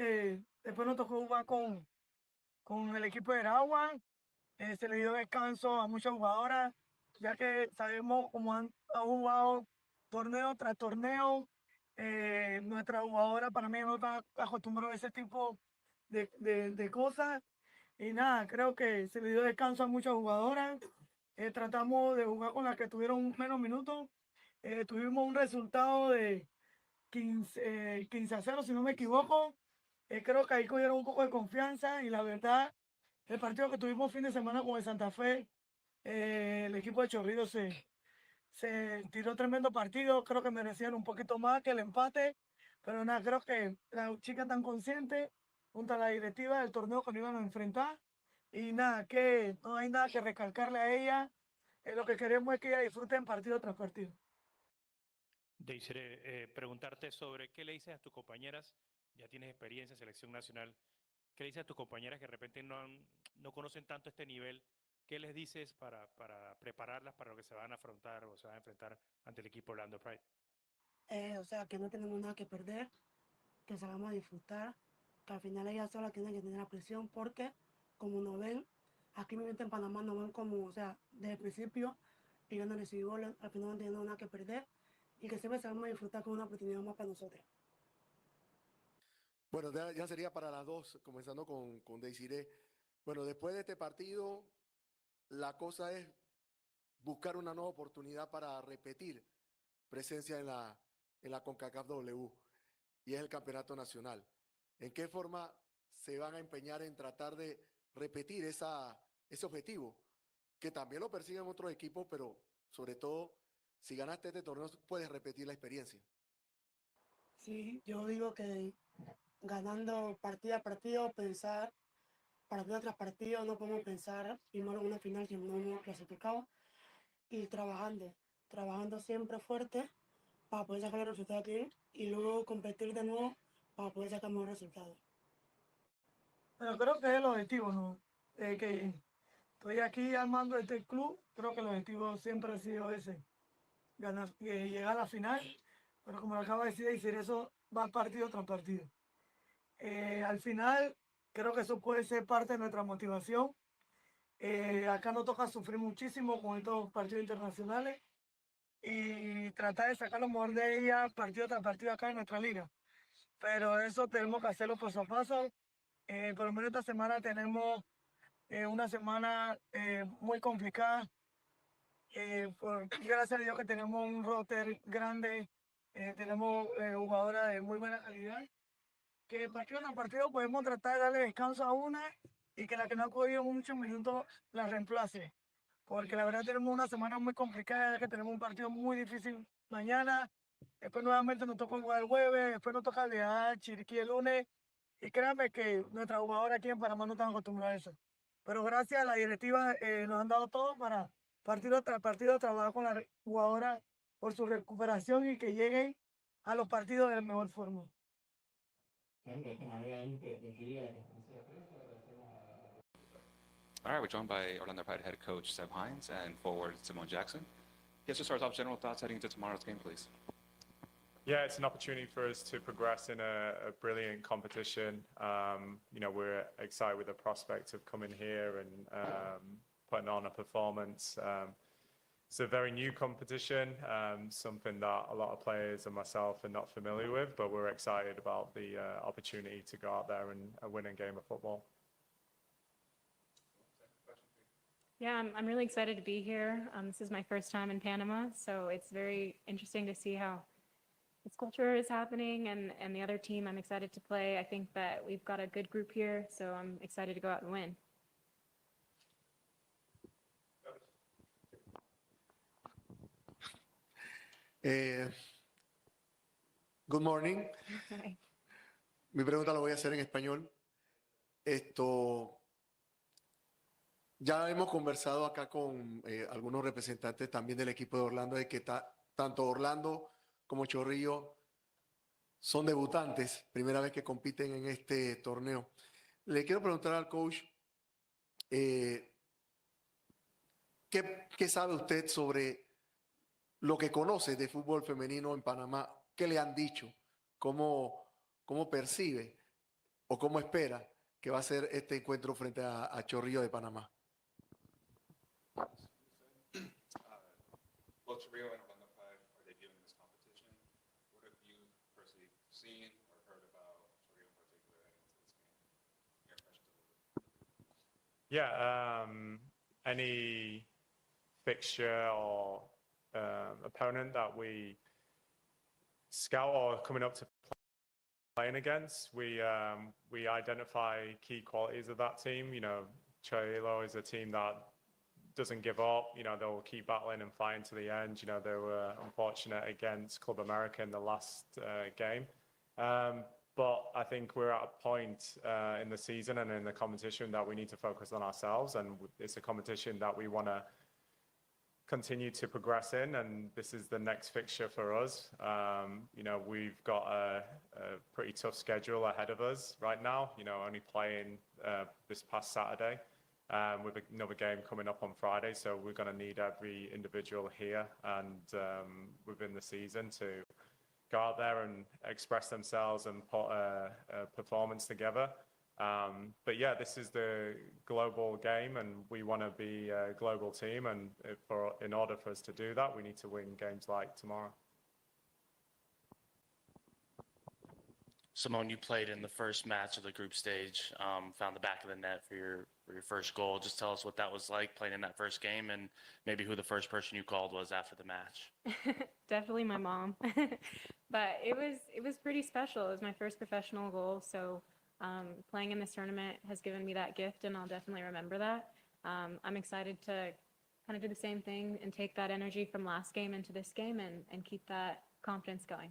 después nos tocó jugar con el equipo de Veragua. Se le dio descanso a muchas jugadoras, ya que sabemos cómo han jugado torneo tras torneo. Nuestra jugadora para mí no está acostumbrada a ese tipo de cosas. Y nada, creo que se le dio descanso a muchas jugadoras. Tratamos de jugar con las que tuvieron menos minutos. Tuvimos un resultado de 15-0, si no me equivoco. Creo que ahí cogieron un poco de confianza y la verdad, el partido que tuvimos fin de semana con el Santa Fe, el equipo de Chorrillo se tiró tremendo partido. Creo que merecían un poquito más que el empate, pero nada, creo que las chicas están conscientes, junto a la directiva del torneo que nos iban a enfrentar. Y nada, que no hay nada que recalcarle a ella. Lo que queremos es que ella disfruten partido tras partido. Deisire, preguntarte sobre qué le dices a tus compañeras, ya tienes experiencia en selección nacional, qué le dices a tus compañeras que de repente no conocen tanto este nivel, qué les dices para prepararlas para lo que se van a afrontar o se van a enfrentar ante el equipo Orlando Pride? O sea, que no tenemos nada que perder, que salgamos a disfrutar, que al final ellas solas tienen que tener la presión porque, como nos ven, aquí mismo en Panamá nos ven como, o sea, desde el principio, ellos no recibí goles, al final no tenemos nada que perder y que siempre salgamos a disfrutar con una oportunidad más para nosotros. Bueno, ya sería para las dos, comenzando con Desiree. Bueno, después de este partido, la cosa es buscar una nueva oportunidad para repetir presencia en la CONCACAF W, y es el campeonato nacional. ¿En qué forma se van a empeñar en tratar de repetir ese objetivo? Que también lo persiguen otros equipos, pero sobre todo, si ganaste este torneo, puedes repetir la experiencia. Sí, yo digo que ganando partido a partido, pensar partido tras partido, no podemos pensar primero en una final que no hemos clasificado y trabajando siempre fuerte para poder sacar el resultado aquí y luego competir de nuevo para poder sacar mejor resultado. Pero creo que es el objetivo, ¿no? Que estoy aquí armando este club, creo que el objetivo siempre ha sido ese, ganar, llegar a la final, pero como lo acaba de decir, eso va partido tras partido. Al final, creo que eso puede ser parte de nuestra motivación. Acá nos toca sufrir muchísimo con estos partidos internacionales y tratar de sacar lo mejor de ella partido tras partido acá en nuestra liga. Pero eso tenemos que hacerlo paso a paso. Por lo menos esta semana tenemos una semana muy complicada. Gracias a Dios que tenemos un roster grande, tenemos jugadoras de muy buena calidad, que partido tras partido podemos tratar de darle descanso a una y que la que no ha cogido muchos minutos la reemplace. Porque la verdad tenemos una semana muy complicada, ya que tenemos un partido muy difícil mañana, después nuevamente nos toca jugar el jueves, después nos toca viajar a Chiriquí el lunes, y créanme que nuestras jugadoras aquí en Panamá no están acostumbradas a eso. Pero gracias a la directiva nos han dado todo para partido tras partido trabajar con las jugadoras por su recuperación y que lleguen a los partidos de la mejor forma. All right, we're joined by Orlando Pride head coach Seb Hines and forward Simone Jackson. Yes, just start off, general thoughts heading into tomorrow's game, please. Yeah, it's an opportunity for us to progress in a brilliant competition. We're excited with the prospect of coming here and putting on a performance. It's a very new competition, something that a lot of players and myself are not familiar with, but we're excited about the opportunity to go out there and win a game of football. Yeah, I'm really excited to be here. This is my first time in Panama, so it's very interesting to see how this culture is happening and the other team I'm excited to play. I think that we've got a good group here, so I'm excited to go out and win. Good morning. Hi. Mi pregunta la voy a hacer en español. Ya hemos conversado acá con algunos representantes también del equipo de Orlando, de que tanto Orlando como Chorrillo son debutantes, primera vez que compiten en este torneo. Le quiero preguntar al coach, ¿qué sabe usted sobre lo que conoce de fútbol femenino en Panamá? ¿Qué le han dicho? ¿Cómo percibe o cómo espera que va a ser este encuentro frente a Chorrillo de Panamá? Both Chorrillo and Orlando Pride are debuting in this competition. What have you personally seen or heard about Chorrillo in particular heading into this game? Your impressions of it? Yeah, any fixture or opponent that we scout or coming up to playing against, we identify key qualities of that team. You know, Chorrillo is a team that doesn't give up. You know, they'll keep battling and fighting to the end. You know, they were unfortunate against Club America in the last game. But I think we're at a point in the season and in the competition that we need to focus on ourselves. And it's a competition that we want to continue to progress in. And this is the next fixture for us. You know, we've got a pretty tough schedule ahead of us right now. You know, only playing this past Saturday. With another game coming up on Friday, so we're going to need every individual here and within the season to go out there and express themselves and put a performance together. But yeah, this is the global game, and we want to be a global team. And in order for us to do that, we need to win games like tomorrow. Simone, you played in the first match of the group stage, found the back of the net for your first goal. Just tell us what that was like playing in that first game, and maybe who the first person you called was after the match. Definitely my mom. But it was pretty special. It was my first professional goal, so playing in this tournament has given me that gift, and I'll definitely remember that. I'm excited to kind of do the same thing and take that energy from last game into this game and keep that confidence going.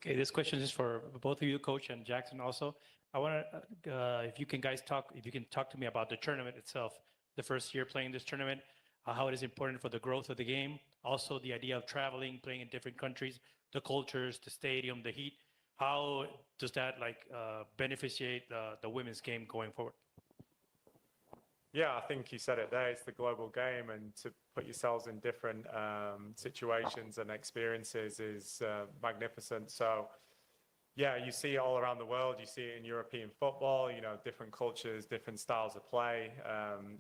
Okay, this question is for both of you, Coach, and Jackson also. I want to, if you can talk to me about the tournament itself, the first year playing this tournament, how it is important for the growth of the game, also the idea of traveling, playing in different countries, the cultures, the stadium, the heat. How does that beneficiate the women's game going forward? Yeah, I think you said it there. It's the global game, and to put yourselves in different situations and experiences is magnificent. So, yeah, you see it all around the world. You see it in European football, you know, different cultures, different styles of play,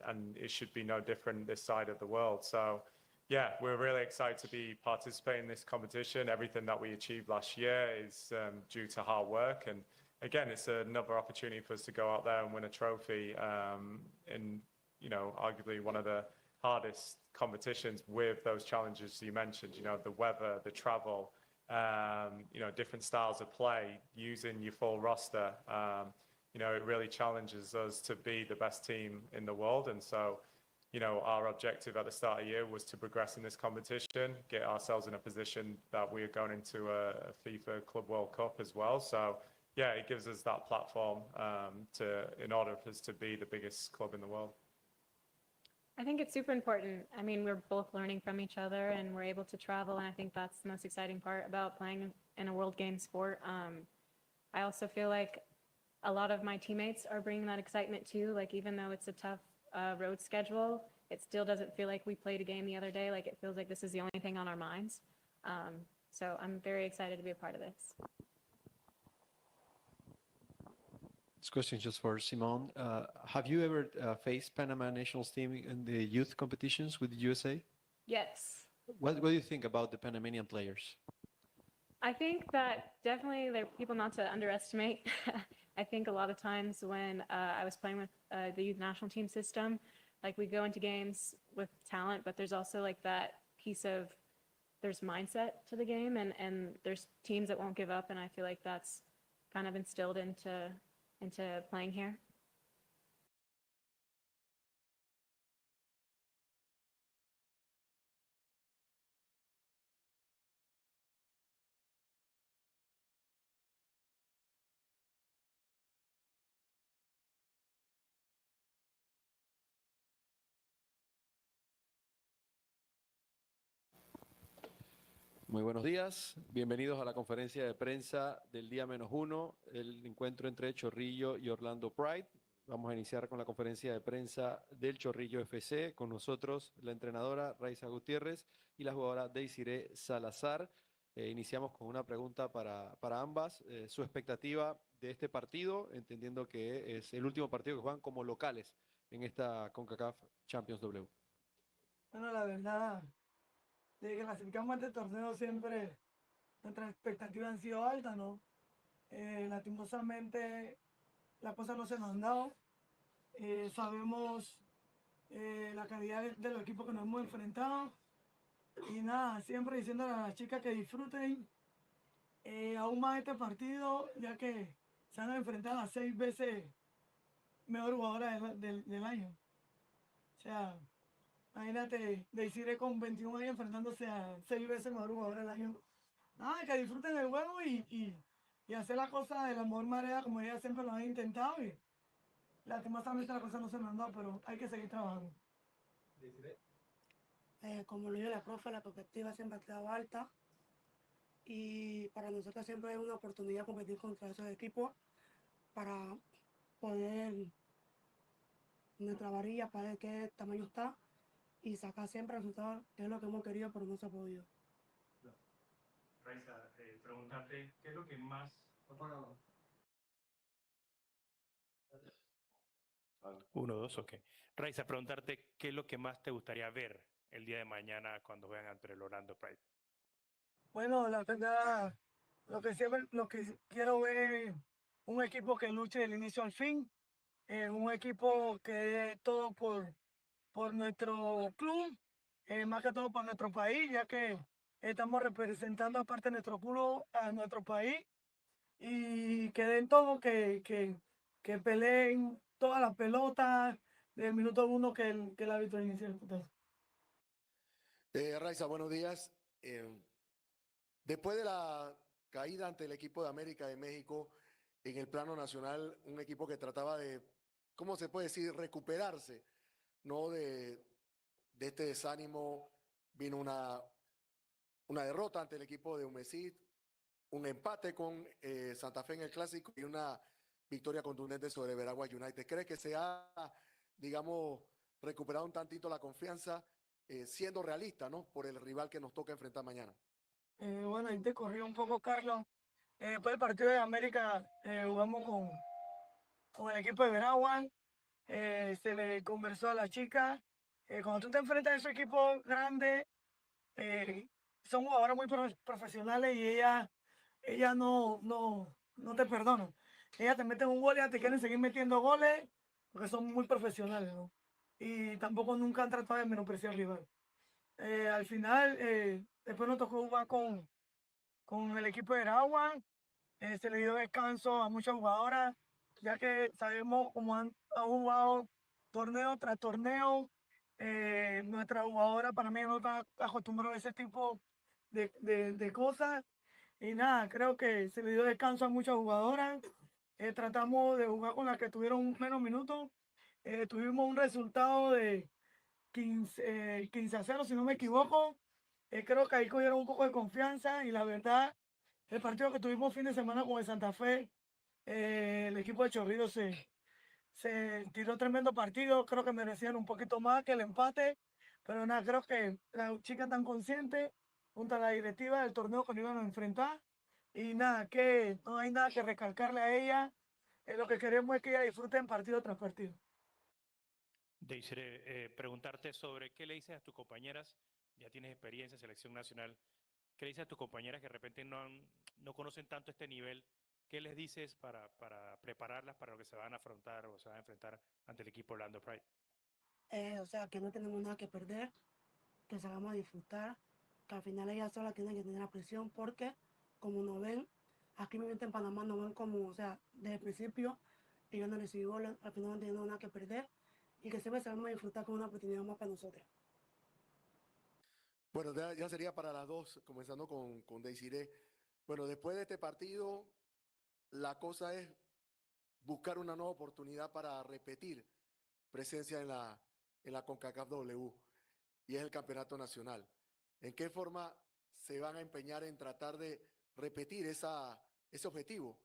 and it should be no different this side of the world. So, yeah, we're really excited to be participating in this competition. Everything that we achieved last year is due to hard work, and again, it's another opportunity for us to go out there and win a trophy in, you know, arguably one of the hardest competitions with those challenges you mentioned, you know, the weather, the travel, you know, different styles of play, using your full roster. You know, it really challenges us to be the best team in the world. And so, you know, our objective at the start of the year was to progress in this competition, get ourselves in a position that we are going into a FIFA Club World Cup as well. So, yeah, it gives us that platform in order for us to be the biggest club in the world. I think it's super important. I mean, we're both learning from each other and we're able to travel, and I think that's the most exciting part about playing in a world game sport. I also feel like a lot of my teammates are bringing that excitement too. Like, even though it's a tough road schedule, it still doesn't feel like we played a game the other day. Like, it feels like this is the only thing on our minds. So I'm very excited to be a part of this. This question is just for Simone. Have you ever faced Panama nationals team in the youth competitions with the USA? Yes. What do you think about the Panamanian players? I think that definitely they're people not to underestimate. I think a lot of times when I was playing with the youth national team system, like, we go into games with talent, but there's also like that piece of there's mindset to the game, and there's teams that won't give up, and I feel like that's kind of instilled into playing here. Muy buenos días, bienvenidos a la conferencia de prensa del día -1, el encuentro entre Chorrillo y Orlando Pride. Vamos a iniciar con la conferencia de prensa del Chorrillo FC, con nosotros la entrenadora Raiza Gutiérrez y la jugadora Desiree Salazar. Iniciamos con una pregunta para ambas, su expectativa de este partido, entendiendo que es el último partido que juegan como locales en esta CONCACAF Champions W? Bueno, la verdad, desde que clasificamos a este torneo siempre nuestras expectativas han sido altas, ¿no? Lastimosamente las cosas no se nos han dado. Sabemos la calidad de los equipos que nos hemos enfrentado. Y nada, siempre diciéndole a las chicas que disfruten aún más este partido, ya que se han enfrentado a 6 veces mejor jugadora del año. O sea, imagínate, Desiree con 21 años enfrentándose a 6 veces mejor jugadora del año. Nada, que disfruten el juego y hacer las cosas de la mejor manera como ellas siempre lo han intentado. Y lastimosamente las cosas no se nos han dado, pero hay que seguir trabajando. Como lo dijo la profe, la perspectiva siempre ha estado alta y para nosotros siempre es una oportunidad competir contra esos equipos para poder nuestra varilla para ver qué tamaño está y sacar siempre resultados, que es lo que hemos querido, pero no se ha podido. Raiza, preguntarte, ¿qué es lo que más... Uno, dos, ok. Raiza, preguntarte, ¿qué es lo que más te gustaría ver el día de mañana cuando vean ante el Orlando Pride? Bueno, la verdad, lo que quiero ver es un equipo que luche del inicio al fin, un equipo que dé todo por nuestro club, más que todo por nuestro país, ya que estamos representando aparte de nuestro club a nuestro país y que den todo, que peleen todas las pelotas del minuto 1 que el árbitro inicie el fútbol. Raiza, buenos días. Después de la caída ante el equipo de América de México en el plano nacional, un equipo que trataba de, ¿cómo se puede decir?, recuperarse, ¿no? De este desánimo, vino una derrota ante el equipo de Humesit, un empate con Santa Fe en el Clásico y una victoria contundente sobre Veragua United. ¿Cree que se ha, digamos, recuperado un tantito la confianza, siendo realista, ¿no?, por el rival que nos toca enfrentar mañana? Bueno, ahí te corrió un poco, Carlos. Después del partido de América, jugamos con el equipo de Veragua. Se le conversó a la chica. Cuando tú te enfrentas a esos equipos grandes, son jugadoras muy profesionales y ellas no te perdonan. Ellas te meten un gol y ellas te quieren seguir metiendo goles porque son muy profesionales, ¿no? Y tampoco nunca han tratado de menospreciar al rival. Al final, después nos tocó jugar con el equipo de Aragua. Se le dio descanso a muchas jugadoras, ya que sabemos cómo han jugado torneo tras torneo. Nuestra jugadora para mí no está acostumbrada a ese tipo de cosas. Y nada, creo que se le dio descanso a muchas jugadoras. Tratamos de jugar con las que tuvieron menos minutos. Tuvimos un resultado de 15-0, si no me equivoco. Creo que ahí cogieron un poco de confianza y la verdad, el partido que tuvimos fin de semana con el Santa Fe, el equipo de Chorrillos se tiró tremendo partido. Creo que merecían un poquito más que el empate, pero nada, creo que las chicas están conscientes, junto a la directiva del torneo que nos iban a enfrentar. Y nada, que no hay nada que recalcarle a ella. Lo que queremos es que ella disfruten partido tras partido. Deisire, preguntarte sobre qué le dices a tus compañeras, ya tienes experiencia en selección nacional, qué le dices a tus compañeras que de repente no conocen tanto este nivel, qué les dices para prepararlas para lo que se van a afrontar o se van a enfrentar ante el equipo Orlando Pride? O sea, que no tenemos nada que perder, que salgamos a disfrutar, que al final ellas solas tienen que tener la presión porque, como nos ven, aquí mismo en Panamá nos ven como, o sea, desde el principio, ellos no reciben goles, al final no tenemos nada que perder y que siempre salgamos a disfrutar con una oportunidad más para nosotros. Bueno, ya sería para las dos, comenzando con Desiree. Bueno, después de este partido, la cosa es buscar una nueva oportunidad para repetir presencia en la CONCACAF W, y es el campeonato nacional. ¿En qué forma se van a empeñar en tratar de repetir ese objetivo?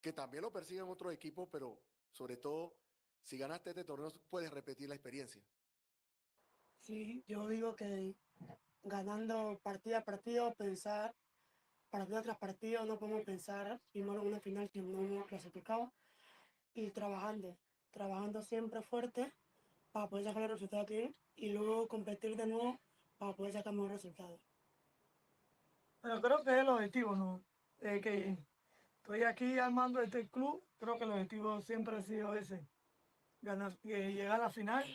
Que también lo persiguen otros equipos, pero sobre todo, si ganaste este torneo, puedes repetir la experiencia. Sí, yo digo que ganando partido a partido, pensar partido tras partido, no podemos pensar primero en una final que no hemos clasificado y trabajando siempre fuerte para poder sacar el resultado aquí y luego competir de nuevo para poder sacar mejores resultados. Pero creo que es el objetivo, ¿no? Que estoy aquí armando este club, creo que el objetivo siempre ha sido ese, ganar, llegar a la final,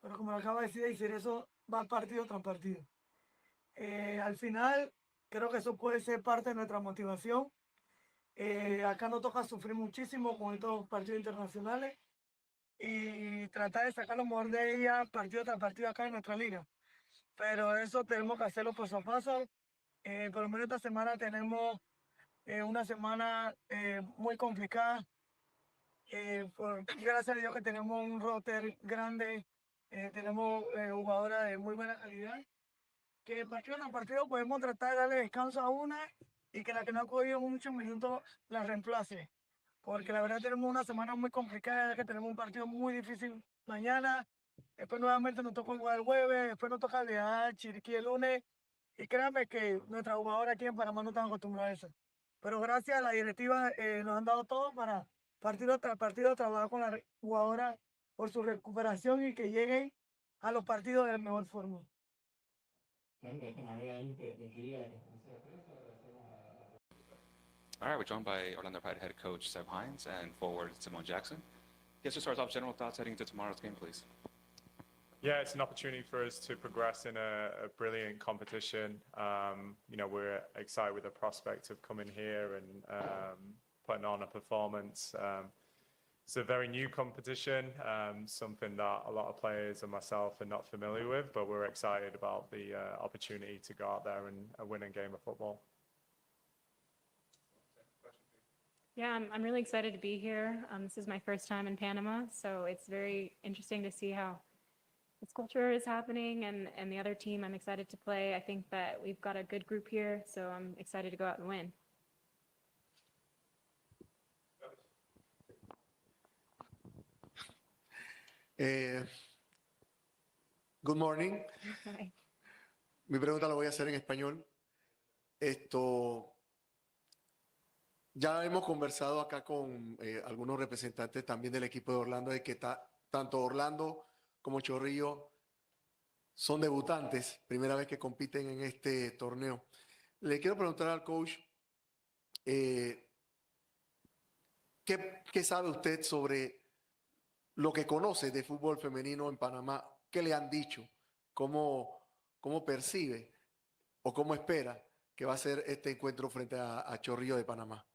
pero como lo acaba de decir eso va partido tras partido. Al final, creo que eso puede ser parte de nuestra motivación. Acá nos toca sufrir muchísimo con estos partidos internacionales y tratar de sacar lo mejor de ella partido tras partido acá en nuestra liga. Pero eso tenemos que hacerlo paso a paso. Por lo menos esta semana tenemos una semana muy complicada. Gracias a Dios que tenemos un roster grande, tenemos jugadoras de muy buena calidad, que partido tras partido podemos tratar de darle descanso a una y que la que no ha cogido muchos minutos la reemplace. Porque la verdad tenemos una semana muy complicada, que tenemos un partido muy difícil mañana, después nuevamente nos toca jugar el jueves, después nos toca viajar a Chiriquí el lunes, y créanme que nuestras jugadoras aquí en Panamá no están acostumbradas a eso. Pero gracias a la directiva nos han dado todo para partido tras partido trabajar con las jugadoras por su recuperación y que lleguen a los partidos de la mejor forma. All right, we're joined by Orlando Pride head coach Seb Hines and forward Simone Jackson. Yes, just start off, general thoughts heading into tomorrow's game, please. Yeah, it's an opportunity for us to progress in a brilliant competition. We're excited with the prospect of coming here and putting on a performance. It's a very new competition, something that a lot of players and myself are not familiar with, but we're excited about the opportunity to go out there and win a game of football. Yeah, I'm really excited to be here. This is my first time in Panama, so it's very interesting to see how this culture is happening and the other team I'm excited to play. I think that we've got a good group here, so I'm excited to go out and win. Good morning. Hi. Mi pregunta la voy a hacer en español. Ya hemos conversado acá con algunos representantes también del equipo de Orlando, de que tanto Orlando como Chorrillo son debutantes, primera vez que compiten en este torneo. Le quiero preguntar al coach, ¿qué sabe usted sobre lo que conoce de fútbol femenino en Panamá? ¿Qué le han dicho? ¿Cómo percibe o cómo espera que va a ser este encuentro frente a Chorrillo de Panamá?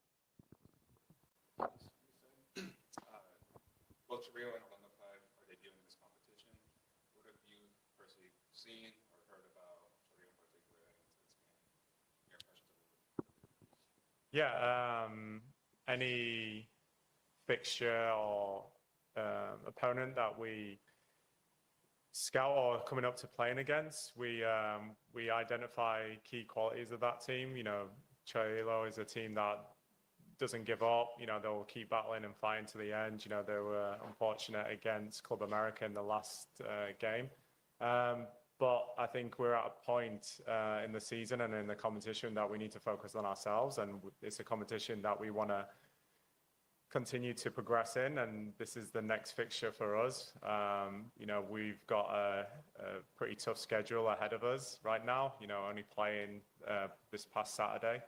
Both Chorrillo and Orlando Pride are debuting in this competition. What have you personally seen or heard about Chorrillo in particular heading into this game? Your impressions of it? Yeah, any fixture or opponent that we scout or coming up to playing against, we identify key qualities of that team. Chorrillo is a team that doesn't give up. They'll keep battling and fighting to the end. They were unfortunate against Club America in the last game. But I think we're at a point in the season and in the competition that we need to focus on ourselves. And it's a competition that we want to continue to progress in. And this is the next fixture for us. We've got a pretty tough schedule ahead of us right now. Only playing this past Saturday.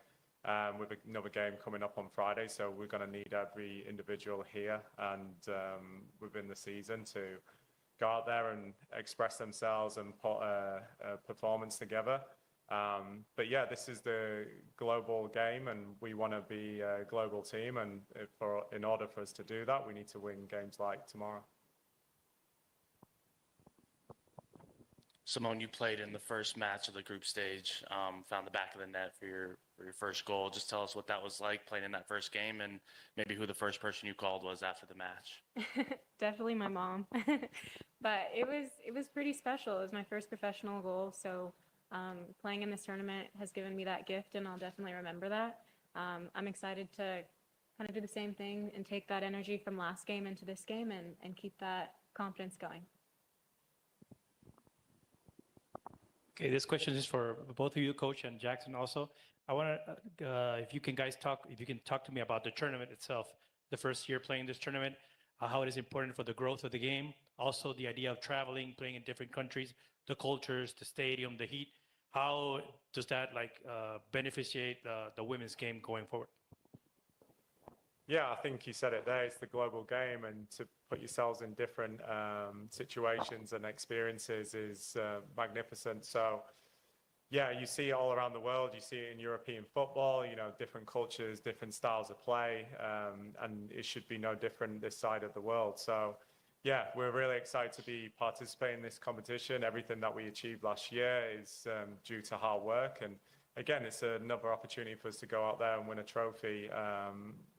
With another game coming up on Friday, so we're going to need every individual here and within the season to go out there and express themselves and put a performance together. But yeah, this is the global game, and we want to be a global team. And in order for us to do that, we need to win games like tomorrow. Simone, you played in the first match of the group stage, found the back of the net for your first goal. Just tell us what that was like playing in that first game and maybe who the first person you called was after the match. Definitely my mom. But it was pretty special. It was my first professional goal, so playing in this tournament has given me that gift, and I'll definitely remember that. I'm excited to kind of do the same thing and take that energy from last game into this game and keep that confidence going. Okay, this question is for both of you, Coach, and Jackson also. I want to, if you can talk to me about the tournament itself. The first year playing this tournament, how it is important for the growth of the game. Also, the idea of traveling, playing in different countries, the cultures, the stadium, the heat. How does that beneficiate the women's game going forward? Yeah, I think you said it there. It's the global game, and to put yourselves in different situations and experiences is magnificent. So, yeah, you see it all around the world. You see it in European football, different cultures, different styles of play, and it should be no different this side of the world. So, yeah, we're really excited to be participating in this competition. Everything that we achieved last year is due to hard work. And again, it's another opportunity for us to go out there and win a trophy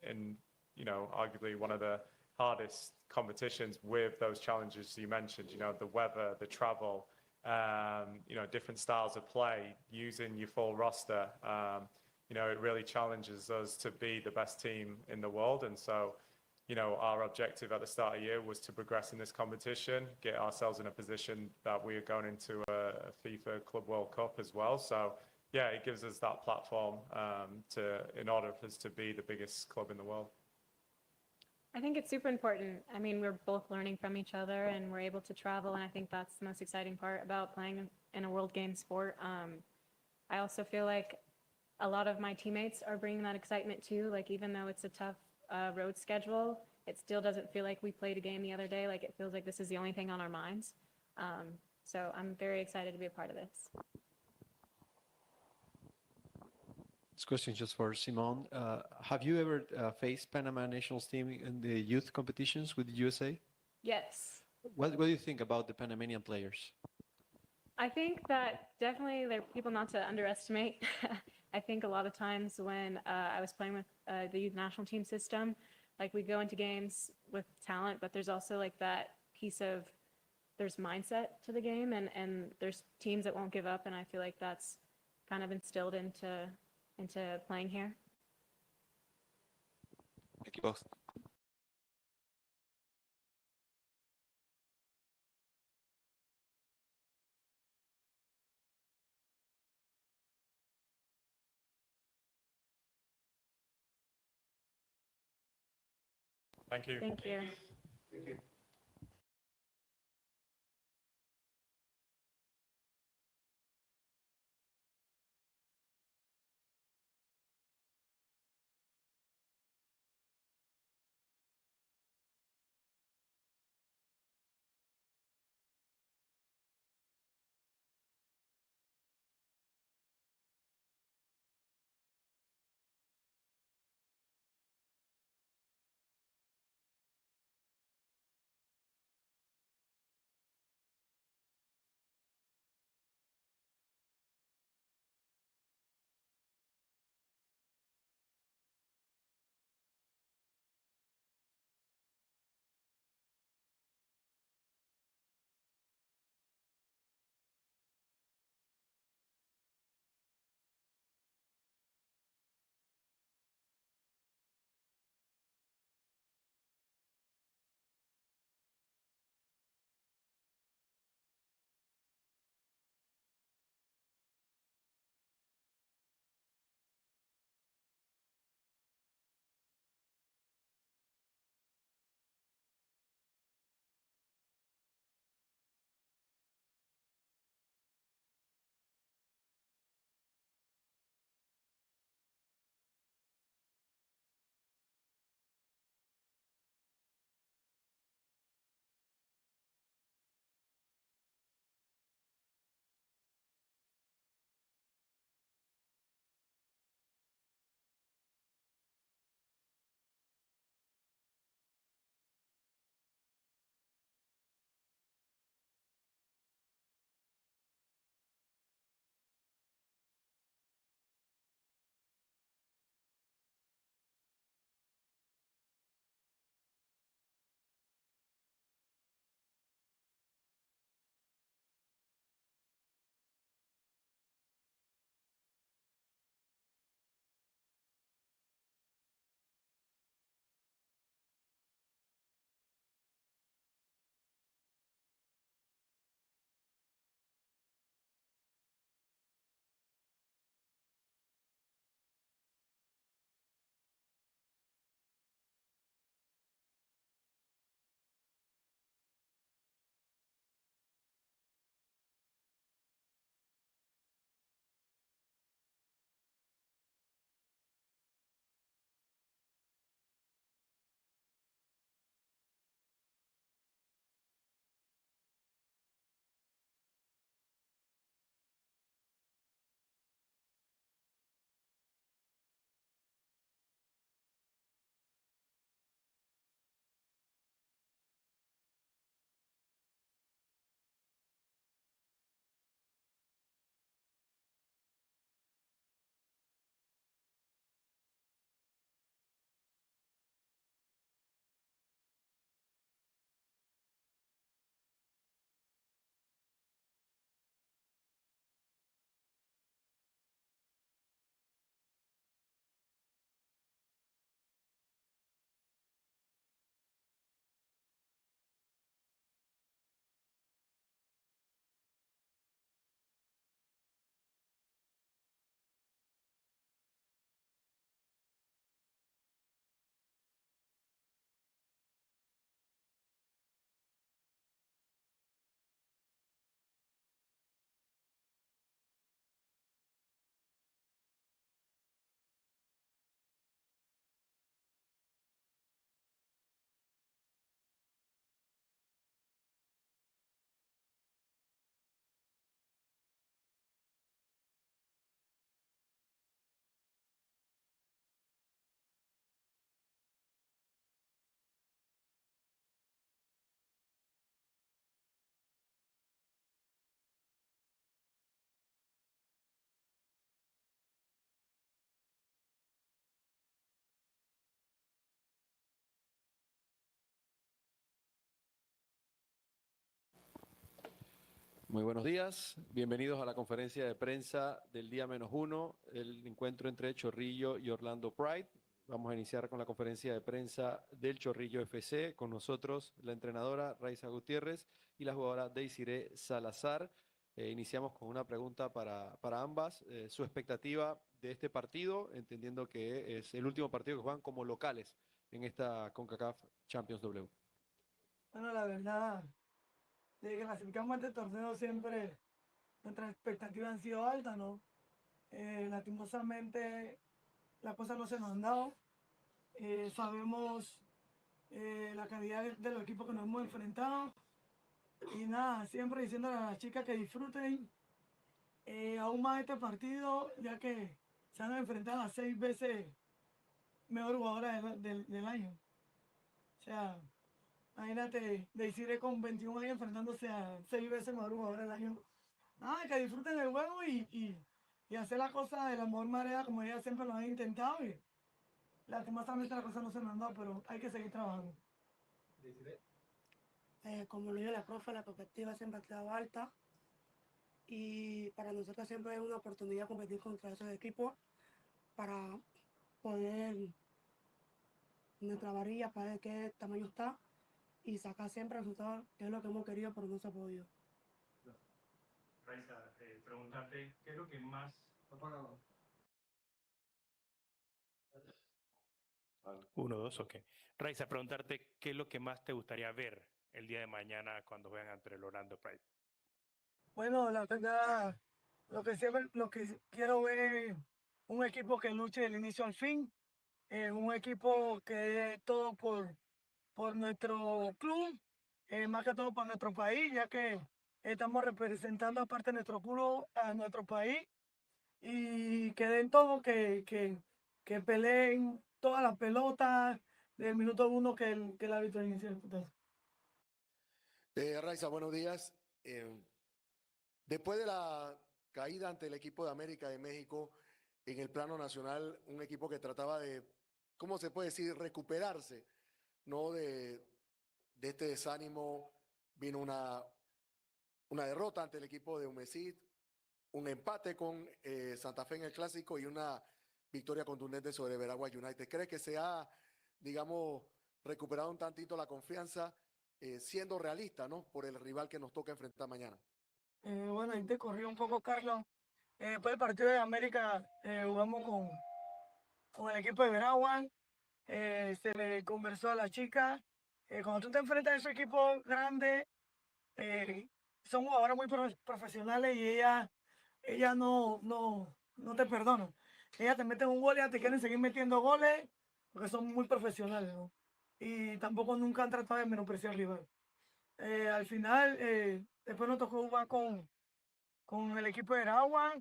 in, arguably one of the hardest competitions with those challenges you mentioned, the weather, the travel, different styles of play, using your full roster. It really challenges us to be the best team in the world. And so, our objective at the start of the year was to progress in this competition, get ourselves in a position that we are going into a FIFA Club World Cup as well. So, yeah, it gives us that platform in order for us to be the biggest club in the world. I think it's super important. I mean, we're both learning from each other and we're able to travel. And I think that's the most exciting part about playing in a world game sport. I also feel like a lot of my teammates are bringing that excitement too. Like, even though it's a tough road schedule, it still doesn't feel like we played a game the other day. Like, it feels like this is the only thing on our minds. So I'm very excited to be a part of this. This question is just for Simone. Have you ever faced Panama national team in the youth competitions with the USA? Yes. What do you think about the Panamanian players? I think that definitely they're people not to underestimate. I think a lot of times when I was playing with the youth national team system, like, we go into games with talent, but there's also like that piece of there's mindset to the game, and there's teams that won't give up, and I feel like that's kind of instilled into playing here. Thank you both. Thank you. Thank you. Thank you. Muy buenos días, bienvenidos a la conferencia de prensa del día -1, el encuentro entre Chorrillo y Orlando Pride. Vamos a iniciar con la conferencia de prensa del Chorrillo FC, con nosotros la entrenadora Raiza Gutiérrez y la jugadora Desiree Salazar. Iniciamos con una pregunta para ambas, su expectativa de este partido, entendiendo que es el último partido que juegan como locales en esta CONCACAF Champions W. Bueno, la verdad, desde que clasificamos a este torneo siempre nuestras expectativas han sido altas, ¿no? Lastimosamente las cosas no se nos han dado. Sabemos la calidad de los equipos que nos hemos enfrentado. Y nada, siempre diciéndole a las chicas que disfruten aún más este partido, ya que se han enfrentado a 6 veces mejor jugadora del año. O sea, imagínate, Desiree con 21 años enfrentándose a 6 veces mejor jugadora del año. Nada, que disfruten el juego y hacer las cosas de la mejor manera como ellas siempre lo han intentado. Y lastimosamente las cosas no se nos han dado, pero hay que seguir trabajando. Como lo dijo la profe, la perspectiva siempre ha estado alta y para nosotros siempre es una oportunidad competir contra esos equipos para poder nuestra varilla, para ver qué tamaño está y sacar siempre resultados, que es lo que hemos querido, pero no se ha podido. Raiza, preguntarte, ¿qué es lo que más... 1, 2, ok. Raiza, preguntarte, ¿qué es lo que más te gustaría ver el día de mañana cuando juegan ante el Orlando Pride? Bueno, la verdad, lo que quiero ver es un equipo que luche del inicio al fin, un equipo que dé todo por nuestro club, más que todo por nuestro país, ya que estamos representando aparte de nuestro club a nuestro país, y que den todo, que peleen todas las pelotas del minuto 1 que el árbitro inicie el putazo. Raiza, buenos días. Después de la caída ante el equipo de América de México en el plano nacional, un equipo que trataba de, ¿cómo se puede decir?, recuperarse, ¿no? De este desánimo, vino una derrota ante el equipo de Humesit, un empate con Santa Fe en el Clásico y una victoria contundente sobre Veragua United. ¿Cree que se ha, digamos, recuperado un tantito la confianza, siendo realista, ¿no?, por el rival que nos toca enfrentar mañana? Bueno, ahí te corrí un poco, Carlos. Después del partido de América jugamos con el equipo de Veragua. Se le conversó a la chica. Cuando tú te enfrentas a esos equipos grandes, son jugadoras muy profesionales y ellas no te perdonan. Ellas te meten un gol y ellas te quieren seguir metiendo goles porque son muy profesionales, ¿no? Y tampoco nunca han tratado de menospreciar al rival. Al final, después nos tocó jugar con el equipo de Aragua.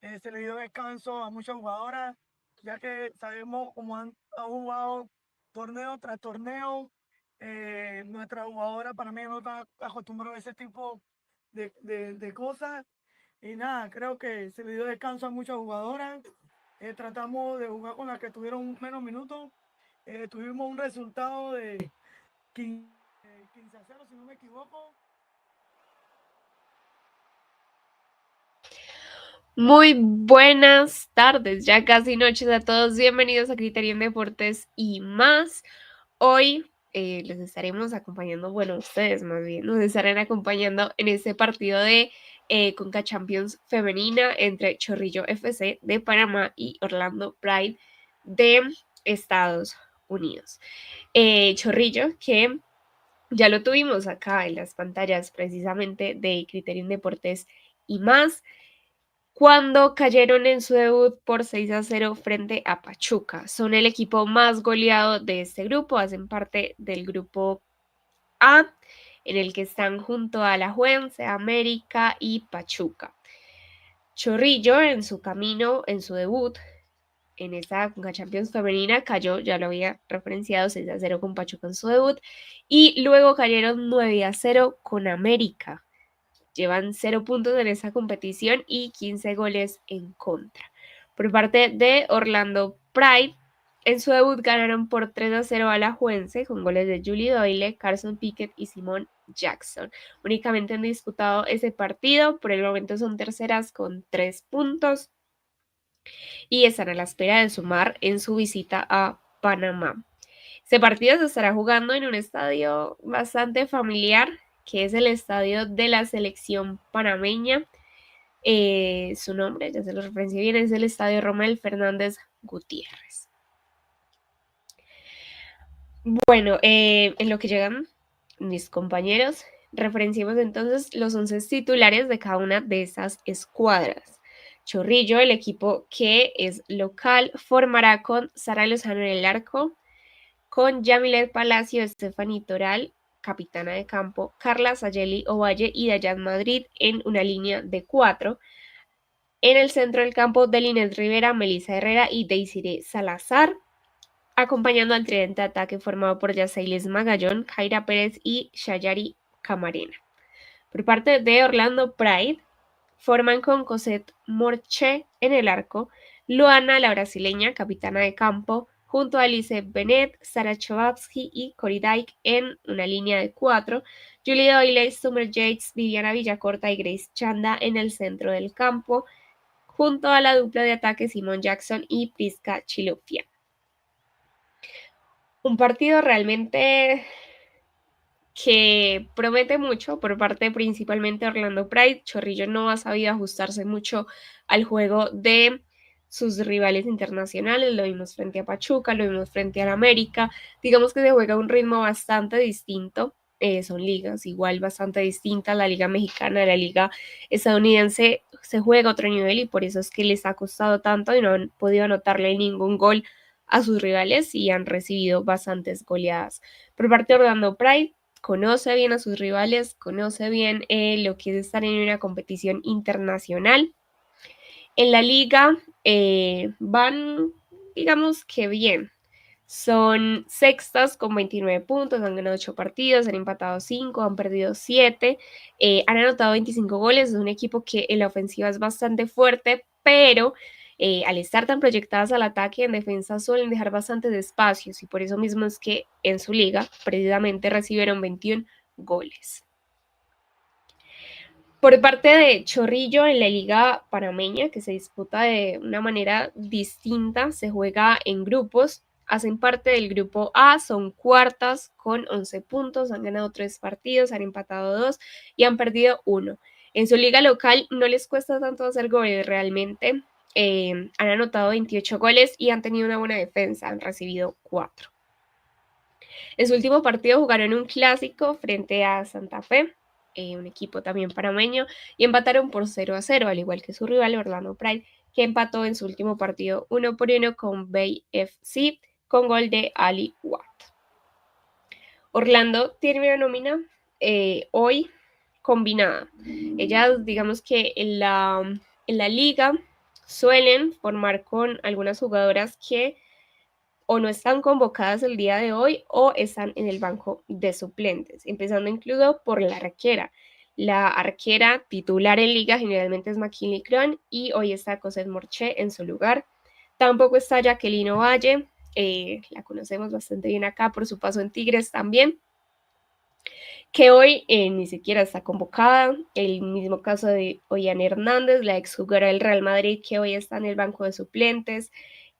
Se le dio descanso a muchas jugadoras, ya que sabemos cómo han jugado torneo tras torneo. Nuestra jugadora para mí no está acostumbrada a ese tipo de cosas. Y nada, creo que se le dio descanso a muchas jugadoras. Tratamos de jugar con las que tuvieron menos minutos. Tuvimos un resultado de 15-0, si no me equivoco. Muy buenas tardes, ya casi noches a todos. Bienvenidos a Criterion Deportes y más. Hoy les estaremos acompañando, bueno, ustedes más bien, nos estarán acompañando en este partido de CONCA Champions femenina entre Chorrillo FC de Panamá y Orlando Pride de Estados Unidos. Chorrillo, que ya lo tuvimos acá en las pantallas precisamente de Criterion Deportes y más, cuando cayeron en su debut por 6-0 frente a Pachuca. Son el equipo más goleado de este grupo, hacen parte del grupo A, en el que están junto a Alajuelense, América y Pachuca. Chorrillo, en su camino, en su debut, en esta CONCA Champions femenina, cayó, ya lo había referenciado, 6-0 con Pachuca en su debut, y luego cayeron 9-0 con América. Llevan 0 puntos en esa competición y 15 goles en contra. Por parte de Orlando Pride, en su debut ganaron por 3-0 a Alajuelense con goles de Julie Doyle, Carson Pickett y Simón Jackson. Únicamente han disputado ese partido, por el momento son terceras con 3 puntos y están a la espera de sumar en su visita a Panamá. Este partido se estará jugando en un estadio bastante familiar, que es el estadio de la selección panameña. Su nombre, ya se lo referencié bien, es el Estadio Rommel Fernández Gutiérrez. Bueno, en lo que llegan mis compañeros, referenciemos entonces los 11 titulares de cada una de esas escuadras. Chorrillo, el equipo que es local, formará con Sara Lozano en el arco, con Yamilet Palacio, Stephanie Toral, capitana de campo, Carla Sayeli Ovalle y Dayan Madrid en una línea de 4. En el centro del campo, Delinet Rivera, Melissa Herrera y Deisire Salazar, acompañando al tridente de ataque formado por Yaceiles Magallón, Jaira Pérez y Shayari Camarena. Por parte de Orlando Pride, forman con Cosette Morche en el arco, Luana, la brasileña, capitana de campo, junto a Alice Bennett, Sara Chovavsky y Cori Dyke en una línea de 4, Julie Doyle, Summer Yates, Viviana Villacorta y Grace Chanda en el centro del campo, junto a la dupla de ataque Simon Jackson y Priska Chilufia. Un partido realmente que promete mucho por parte principalmente de Orlando Pride. Chorrillo no ha sabido ajustarse mucho al juego de sus rivales internacionales. Lo vimos frente a Pachuca, lo vimos frente al América. Digamos que se juega a un ritmo bastante distinto. Son ligas igual bastante distintas. La liga mexicana, la liga estadounidense se juega a otro nivel y por eso es que les ha costado tanto y no han podido anotarle ningún gol a sus rivales y han recibido bastantes goleadas. Por parte de Orlando Pride, conoce bien a sus rivales, conoce bien lo que es estar en una competición internacional. En la liga van, digamos que bien. Son sextas con 29 puntos, han ganado 8 partidos, han empatado 5, han perdido 7, han anotado 25 goles. Es un equipo que en la ofensiva es bastante fuerte, pero al estar tan proyectadas al ataque, en defensa suelen dejar bastantes espacios y por eso mismo es que en su liga precisamente recibieron 21 goles. Por parte de Chorrillo, en la liga panameña, que se disputa de una manera distinta, se juega en grupos, hacen parte del grupo A, son cuartas con 11 puntos, han ganado 3 partidos, han empatado 2 y han perdido 1. En su liga local no les cuesta tanto hacer goles realmente, han anotado 28 goles y han tenido una buena defensa, han recibido 4. En su último partido jugaron un clásico frente a Santa Fe, un equipo también panameño, y empataron por 0-0, al igual que su rival Orlando Pride, que empató en su último partido 1-1 con Bay FC, con gol de Ali Watt. Orlando tiene una nómina hoy combinada. Ellas, digamos que en la liga suelen formar con algunas jugadoras que o no están convocadas el día de hoy o están en el banco de suplentes, empezando incluso por la arquera. La arquera titular en liga generalmente es McKinley Cron y hoy está Cosette Morche en su lugar. Tampoco está Jacqueline Ovalle, la conocemos bastante bien acá por su paso en Tigres también, que hoy ni siquiera está convocada. El mismo caso de Ollane Hernández, la exjugadora del Real Madrid, que hoy está en el banco de suplentes.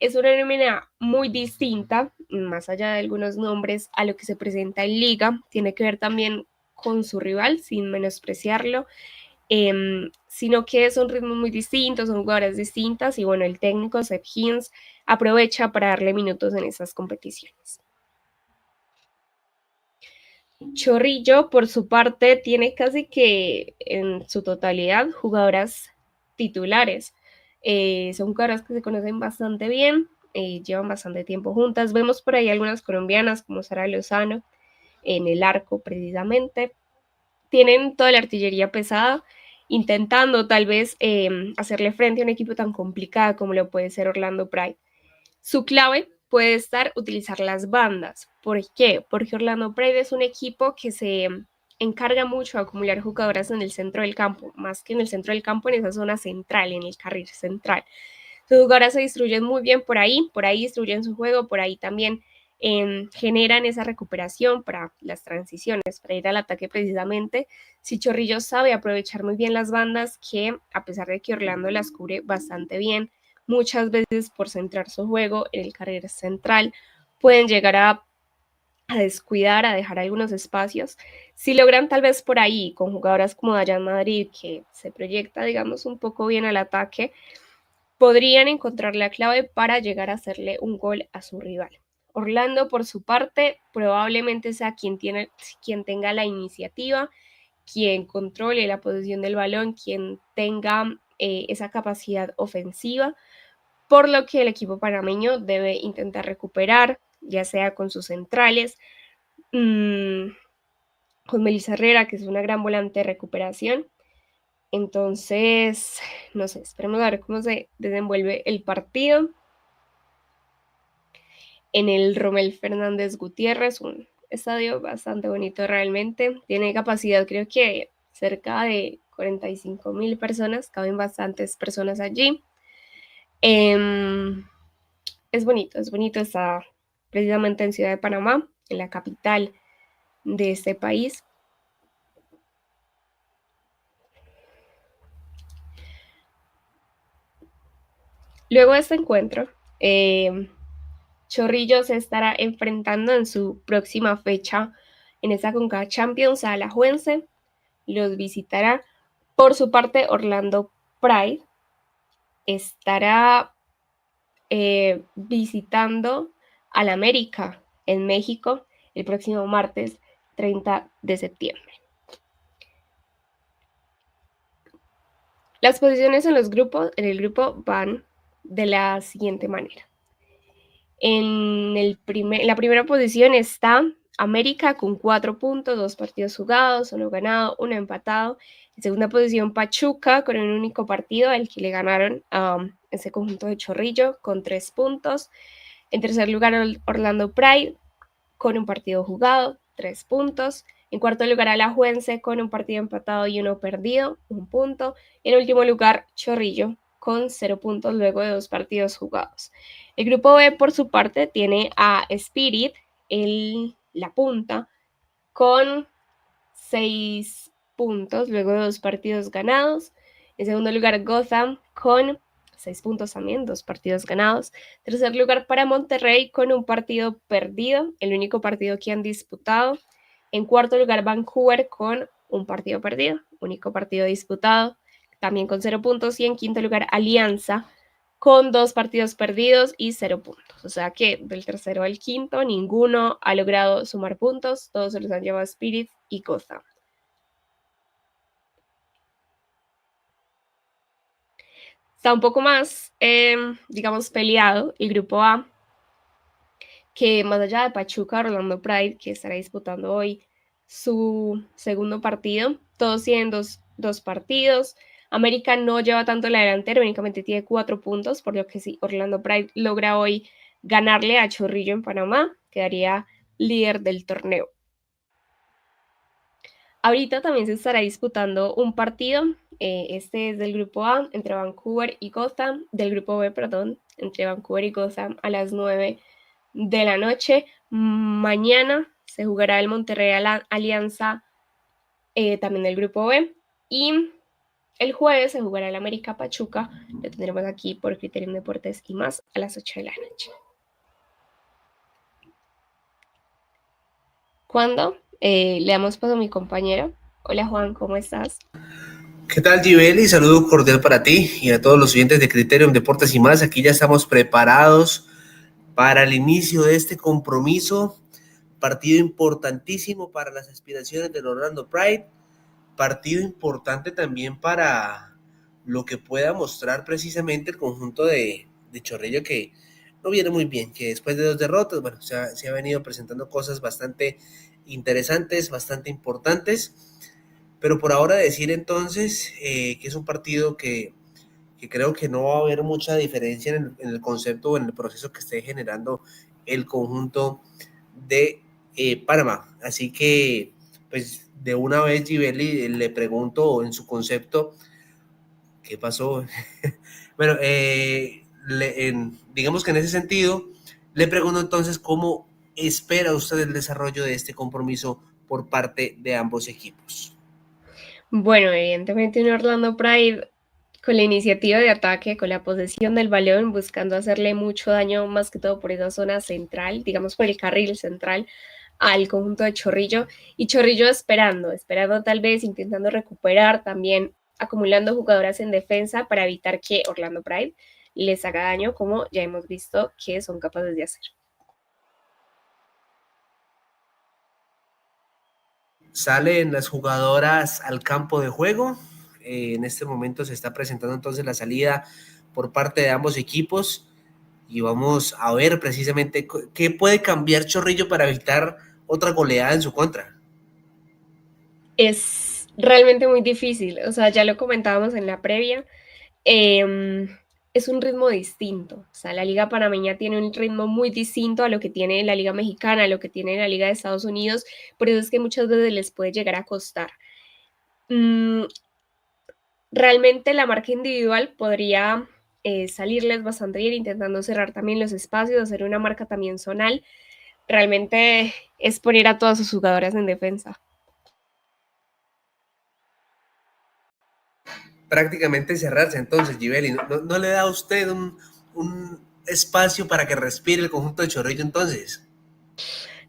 Es una nómina muy distinta, más allá de algunos nombres, a lo que se presenta en liga. Tiene que ver también con su rival, sin menospreciarlo, sino que son ritmos muy distintos, son jugadoras distintas y bueno, el técnico Seth Hines aprovecha para darle minutos en esas competiciones. Chorrillo, por su parte, tiene casi que en su totalidad jugadoras titulares. Son jugadoras que se conocen bastante bien, llevan bastante tiempo juntas. Vemos por ahí algunas colombianas como Sara Lozano en el arco precisamente. Tienen toda la artillería pesada, intentando tal vez hacerle frente a un equipo tan complicado como lo puede ser Orlando Pride. Su clave puede estar utilizar las bandas. ¿Por qué? Porque Orlando Pride es un equipo que se encarga mucho de acumular jugadoras en el centro del campo, más que en el centro del campo, en esa zona central, en el carril central. Sus jugadoras se distribuyen muy bien por ahí distribuyen su juego, por ahí también generan esa recuperación para las transiciones, para ir al ataque precisamente. Si Chorrillos sabe aprovechar muy bien las bandas, que a pesar de que Orlando las cubre bastante bien, muchas veces por centrar su juego en el carril central, pueden llegar a descuidar, a dejar algunos espacios. Si logran tal vez por ahí, con jugadoras como Dayan Madrid, que se proyecta, digamos, un poco bien al ataque, podrían encontrar la clave para llegar a hacerle un gol a su rival. Orlando, por su parte, probablemente sea quien tenga la iniciativa, quien controle la posición del balón, quien tenga esa capacidad ofensiva, por lo que el equipo panameño debe intentar recuperar, ya sea con sus centrales, con Melissa Herrera, que es una gran volante de recuperación. Entonces, no sé, esperemos a ver cómo se desenvuelve el partido. En el Rommel Fernández Gutiérrez, un estadio bastante bonito realmente. Tiene capacidad, creo que cerca de 45,000 personas, caben bastantes personas allí. Es bonito, está precisamente en Ciudad de Panamá, en la capital de este país. Luego de este encuentro, Chorrillos se estará enfrentando en su próxima fecha en esta CONCACAF Champions a Alajuelense. Los visitará. Por su parte, Orlando Pride estará visitando al América en México el próximo martes 30 de septiembre. Las posiciones en el grupo van de la siguiente manera. En la primera posición está América con 4 puntos, 2 partidos jugados, 1 ganado, 1 empatado. En segunda posición, Pachuca con un único partido, al que le ganaron a ese conjunto de Chorrillo con 3 puntos. En tercer lugar, Orlando Pride con un partido jugado, 3 puntos. En cuarto lugar, Alajuelense con un partido empatado y 1 perdido, 1 punto. En último lugar, Chorrillo con 0 puntos luego de 2 partidos jugados. El grupo B, por su parte, tiene a Spirit en la punta con 6 puntos luego de 2 partidos ganados. En segundo lugar, Gotham con 6 puntos también, 2 partidos ganados. Tercer lugar para Monterrey con un partido perdido, el único partido que han disputado. En cuarto lugar, Vancouver con un partido perdido, único partido disputado, también con 0 puntos. Y en quinto lugar, Alianza con 2 partidos perdidos y 0 puntos. O sea que del tercero al quinto, ninguno ha logrado sumar puntos, todos se los han llevado Spirit y Gotham. Está un poco más, digamos, peleado el grupo A, que más allá de Pachuca, Orlando Pride, que estará disputando hoy su segundo partido, todos tienen dos partidos. América no lleva tanto la delantera, únicamente tiene 4 puntos, por lo que si Orlando Pride logra hoy ganarle a Chorrillo en Panamá, quedaría líder del torneo. Ahorita también se estará disputando un partido, este es del grupo A, entre Vancouver y Gotham, del grupo B, perdón, entre Vancouver y Gotham a las 9 de la noche. Mañana se jugará el Monterrey Alianza, también del grupo B, y el jueves se jugará el América Pachuca, lo tendremos aquí por Criterium Deportes y más a las 8 de la noche. ¿Cuándo? Le damos paso a mi compañero. Hola Juan, ¿cómo estás? ¿Qué tal, Gibeli? Saludo cordial para ti y a todos los oyentes de Criterium Deportes y más. Aquí ya estamos preparados para el inicio de este compromiso. Partido importantísimo para las aspiraciones del Orlando Pride. Partido importante también para lo que pueda mostrar precisamente el conjunto de Chorrillo, que no viene muy bien, que después de 2 derrotas, bueno, se ha venido presentando cosas bastante interesantes, bastante importantes, pero por ahora decir entonces que es un partido que creo que no va a haber mucha diferencia en el concepto o en el proceso que esté generando el conjunto de Panamá. Así que, pues, de una vez, Gibeli, le pregunto en su concepto, ¿qué pasó? Bueno, digamos que en ese sentido, le pregunto entonces cómo espera usted el desarrollo de este compromiso por parte de ambos equipos? Bueno, evidentemente un Orlando Pride con la iniciativa de ataque, con la posesión del balón, buscando hacerle mucho daño, más que todo por esa zona central, digamos por el carril central, al conjunto de Chorrillo. Y Chorrillo esperando tal vez, intentando recuperar, también acumulando jugadoras en defensa para evitar que Orlando Pride les haga daño, como ya hemos visto que son capaces de hacer. Salen las jugadoras al campo de juego. En este momento se está presentando entonces la salida por parte de ambos equipos y vamos a ver precisamente qué puede cambiar Chorrillo para evitar otra goleada en su contra. Es realmente muy difícil, o sea, ya lo comentábamos en la previa, es un ritmo distinto, o sea, la Liga Panameña tiene un ritmo muy distinto a lo que tiene la Liga Mexicana, a lo que tiene la Liga de Estados Unidos, por eso es que muchas veces les puede llegar a costar. Realmente la marca individual podría salirles bastante bien, intentando cerrar también los espacios, hacer una marca también zonal. Realmente es poner a todas sus jugadoras en defensa. Prácticamente cerrarse entonces, Givelli. ¿No le da a usted un espacio para que respire el conjunto de Chorrillo entonces?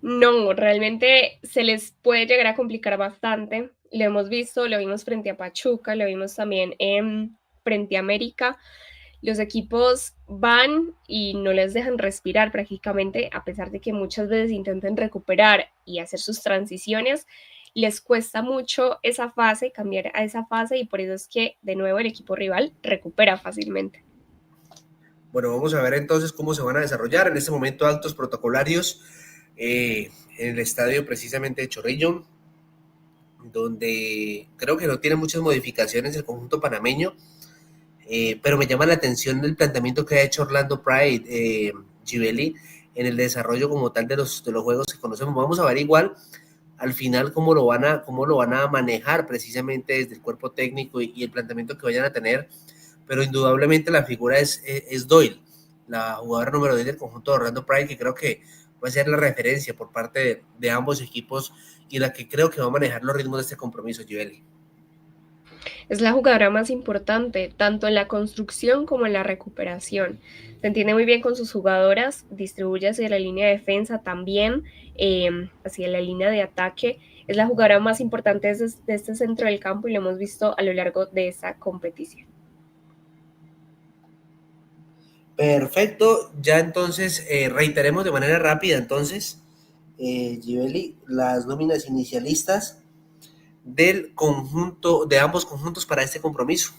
No, realmente se les puede llegar a complicar bastante. Lo hemos visto, lo vimos frente a Pachuca, lo vimos también frente a América. Los equipos van y no les dejan respirar prácticamente, a pesar de que muchas veces intenten recuperar y hacer sus transiciones, les cuesta mucho esa fase, cambiar a esa fase, y por eso es que de nuevo el equipo rival recupera fácilmente. Bueno, vamos a ver entonces cómo se van a desarrollar en este momento actos protocolarios en el estadio precisamente de Chorrillo, donde creo que no tiene muchas modificaciones el conjunto panameño, pero me llama la atención el planteamiento que ha hecho Orlando Pride, Givelli, en el desarrollo como tal de los juegos que conocemos. Vamos a ver igual al final cómo lo van a manejar precisamente desde el cuerpo técnico y el planteamiento que vayan a tener, pero indudablemente la figura es Doyle, la jugadora número 10 del conjunto de Orlando Pride, que creo que va a ser la referencia por parte de ambos equipos y la que creo que va a manejar los ritmos de este compromiso, Givelli. Es la jugadora más importante, tanto en la construcción como en la recuperación. Se entiende muy bien con sus jugadoras, distribuye hacia la línea de defensa también, hacia la línea de ataque. Es la jugadora más importante de este centro del campo y lo hemos visto a lo largo de esta competición. Perfecto, ya entonces reiteremos de manera rápida entonces, Givelli, las nóminas inicialistas del conjunto, de ambos conjuntos para este compromiso.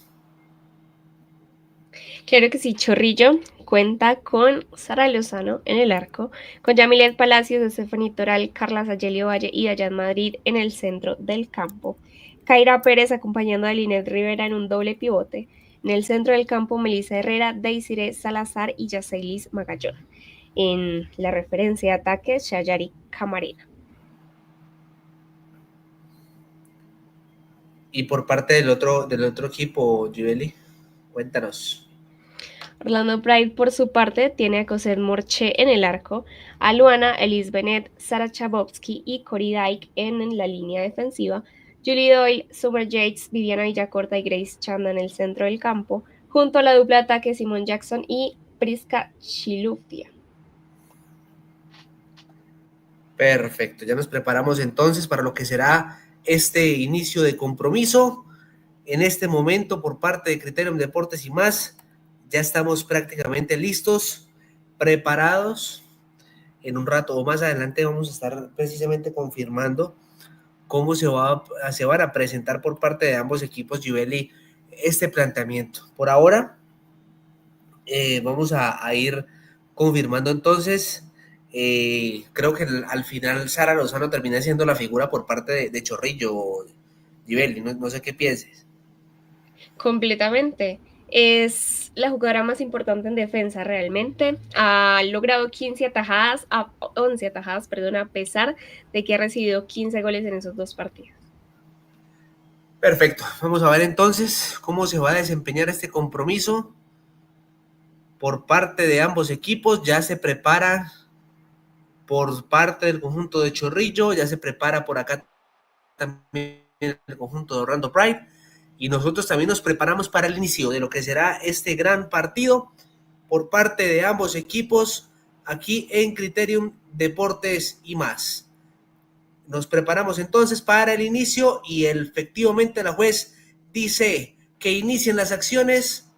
Claro que sí, Chorrillo cuenta con Sara Lozano en el arco, con Yamilet Palacios, Stephanie Toral, Carla Sayelio Valle y Dayan Madrid en el centro del campo. Kaira Pérez acompañando a Linet Rivera en un doble pivote. En el centro del campo, Melissa Herrera, Deisire Salazar y Yaceilis Magallón. En la referencia de ataque, Shayari Camarena. Y por parte del otro equipo, Givelli, cuéntanos. Orlando Pride, por su parte, tiene a Cosette Morche en el arco, a Luana, Elise Bennett, Sara Chabowski y Cori Dyke en la línea defensiva, Julie Doyle, Summer Yates, Viviana Villacorta y Grace Chanda en el centro del campo, junto a la dupla de ataque Simon Jackson y Priska Chiluftia. Perfecto, ya nos preparamos entonces para lo que será este inicio de compromiso. En este momento, por parte de Criterium Deportes y más, ya estamos prácticamente listos, preparados. En un rato o más adelante vamos a estar precisamente confirmando cómo se van a presentar por parte de ambos equipos, Givelli, este planteamiento. Por ahora, vamos a ir confirmando entonces. Creo que al final Sara Lozano termina siendo la figura por parte de Chorrillo, Givelli, no sé qué pienses. Completamente. Es la jugadora más importante en defensa realmente. Ha logrado 11 atajadas, a pesar de que ha recibido 15 goles en esos 2 partidos. Perfecto. Vamos a ver entonces cómo se va a desempeñar este compromiso por parte de ambos equipos. Ya se prepara por parte del conjunto de Chorrillo. Ya se prepara por acá también el conjunto de Orlando Pride. Y nosotros también nos preparamos para el inicio de lo que será este gran partido por parte de ambos equipos aquí en Criterium Deportes y más. Nos preparamos entonces para el inicio y efectivamente la juez dice que inicien las acciones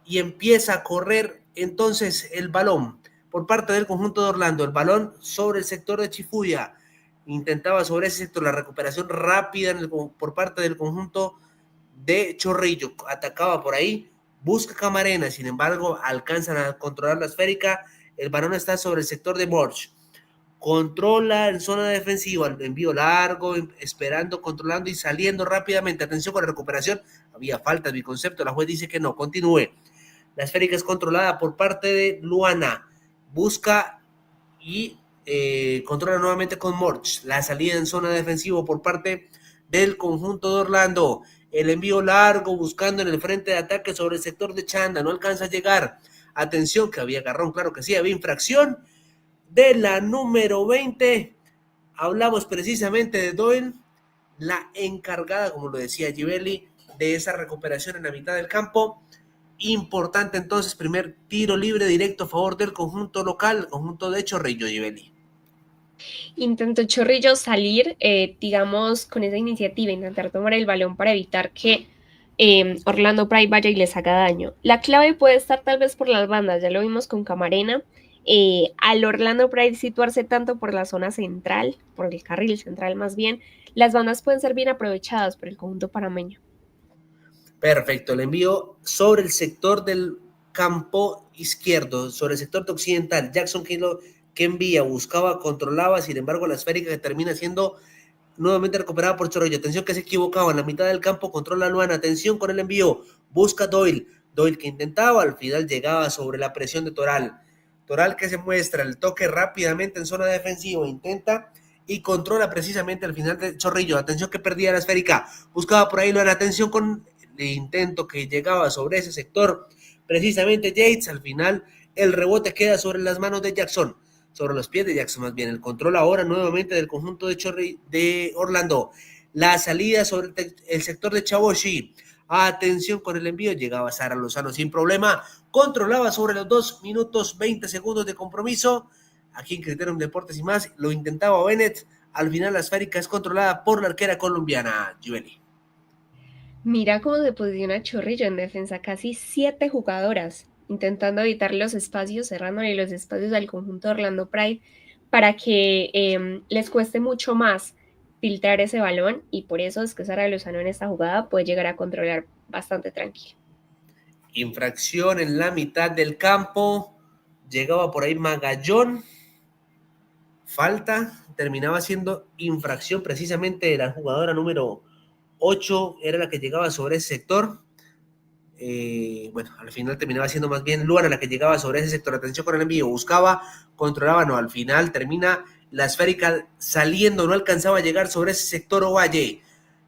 y empieza a correr entonces el balón por parte del conjunto de Orlando. El balón sobre el sector de Chifuya. Intentaba sobre ese sector la recuperación rápida por parte del conjunto de Chorrillo. Atacaba por ahí, busca Camarena, sin embargo alcanzan a controlar la esférica. El balón está sobre el sector de Morch. Controla en zona defensiva, el envío largo, esperando, controlando y saliendo rápidamente. Atención con la recuperación. Había falta, mi concepto. La juez dice que no, continúe. La esférica es controlada por parte de Luana. Busca y controla nuevamente con Morch. La salida en zona defensiva por parte del conjunto de Orlando. El envío largo buscando en el frente de ataque sobre el sector de Chanda. No alcanza a llegar. Atención que había agarrón, claro que sí, había infracción de la número 20. Hablamos precisamente de Doyle, la encargada, como lo decía Givelli, de esa recuperación en la mitad del campo. Importante entonces, primer tiro libre directo a favor del conjunto local, el conjunto de Chorrillo, Givelli. Intentó Chorrillo salir, digamos, con esa iniciativa, intentar tomar el balón para evitar que Orlando Pride vaya y les haga daño. La clave puede estar tal vez por las bandas, ya lo vimos con Camarena. Al Orlando Pride situarse tanto por la zona central, por el carril central más bien, las bandas pueden ser bien aprovechadas por el conjunto panameño. Perfecto, el envío sobre el sector del campo izquierdo, sobre el sector de occidental. Jackson que envía, buscaba, controlaba, sin embargo la esférica que termina siendo nuevamente recuperada por Chorrillo. Atención que se equivocaba en la mitad del campo, controla Luana. Atención con el envío, busca Doyle que intentaba, al final llegaba sobre la presión de Toral que se muestra, el toque rápidamente en zona defensiva, intenta y controla precisamente al final de Chorrillo. Atención que perdía la esférica, buscaba por ahí Luana. Atención con el intento que llegaba sobre ese sector, precisamente Yates. Al final el rebote queda sobre las manos de Jackson, sobre los pies de Jackson más bien. El control ahora nuevamente del conjunto de Orlando. La salida sobre el sector de Chaboshi. Atención con el envío, llegaba Sara Lozano sin problema, controlaba sobre los 2 minutos 20 segundos de compromiso. Aquí en Criterium Deportes y más, lo intentaba Bennett. Al final la esférica es controlada por la arquera colombiana, Givelli. Mira cómo se posiciona Chorrillo en defensa, casi 7 jugadoras, intentando evitar los espacios, cerrándole los espacios al conjunto de Orlando Pride para que les cueste mucho más filtrar ese balón, y por eso es que Sara Lozano en esta jugada puede llegar a controlar bastante tranquilo. Infracción en la mitad del campo, llegaba por ahí Magallón, falta, terminaba siendo infracción precisamente de la jugadora número 8, era la que llegaba sobre ese sector. Bueno, al final terminaba siendo más bien Luana la que llegaba sobre ese sector. Atención con el envío, buscaba, controlaba, no, al final termina la esférica saliendo, no alcanzaba a llegar sobre ese sector Ovalle.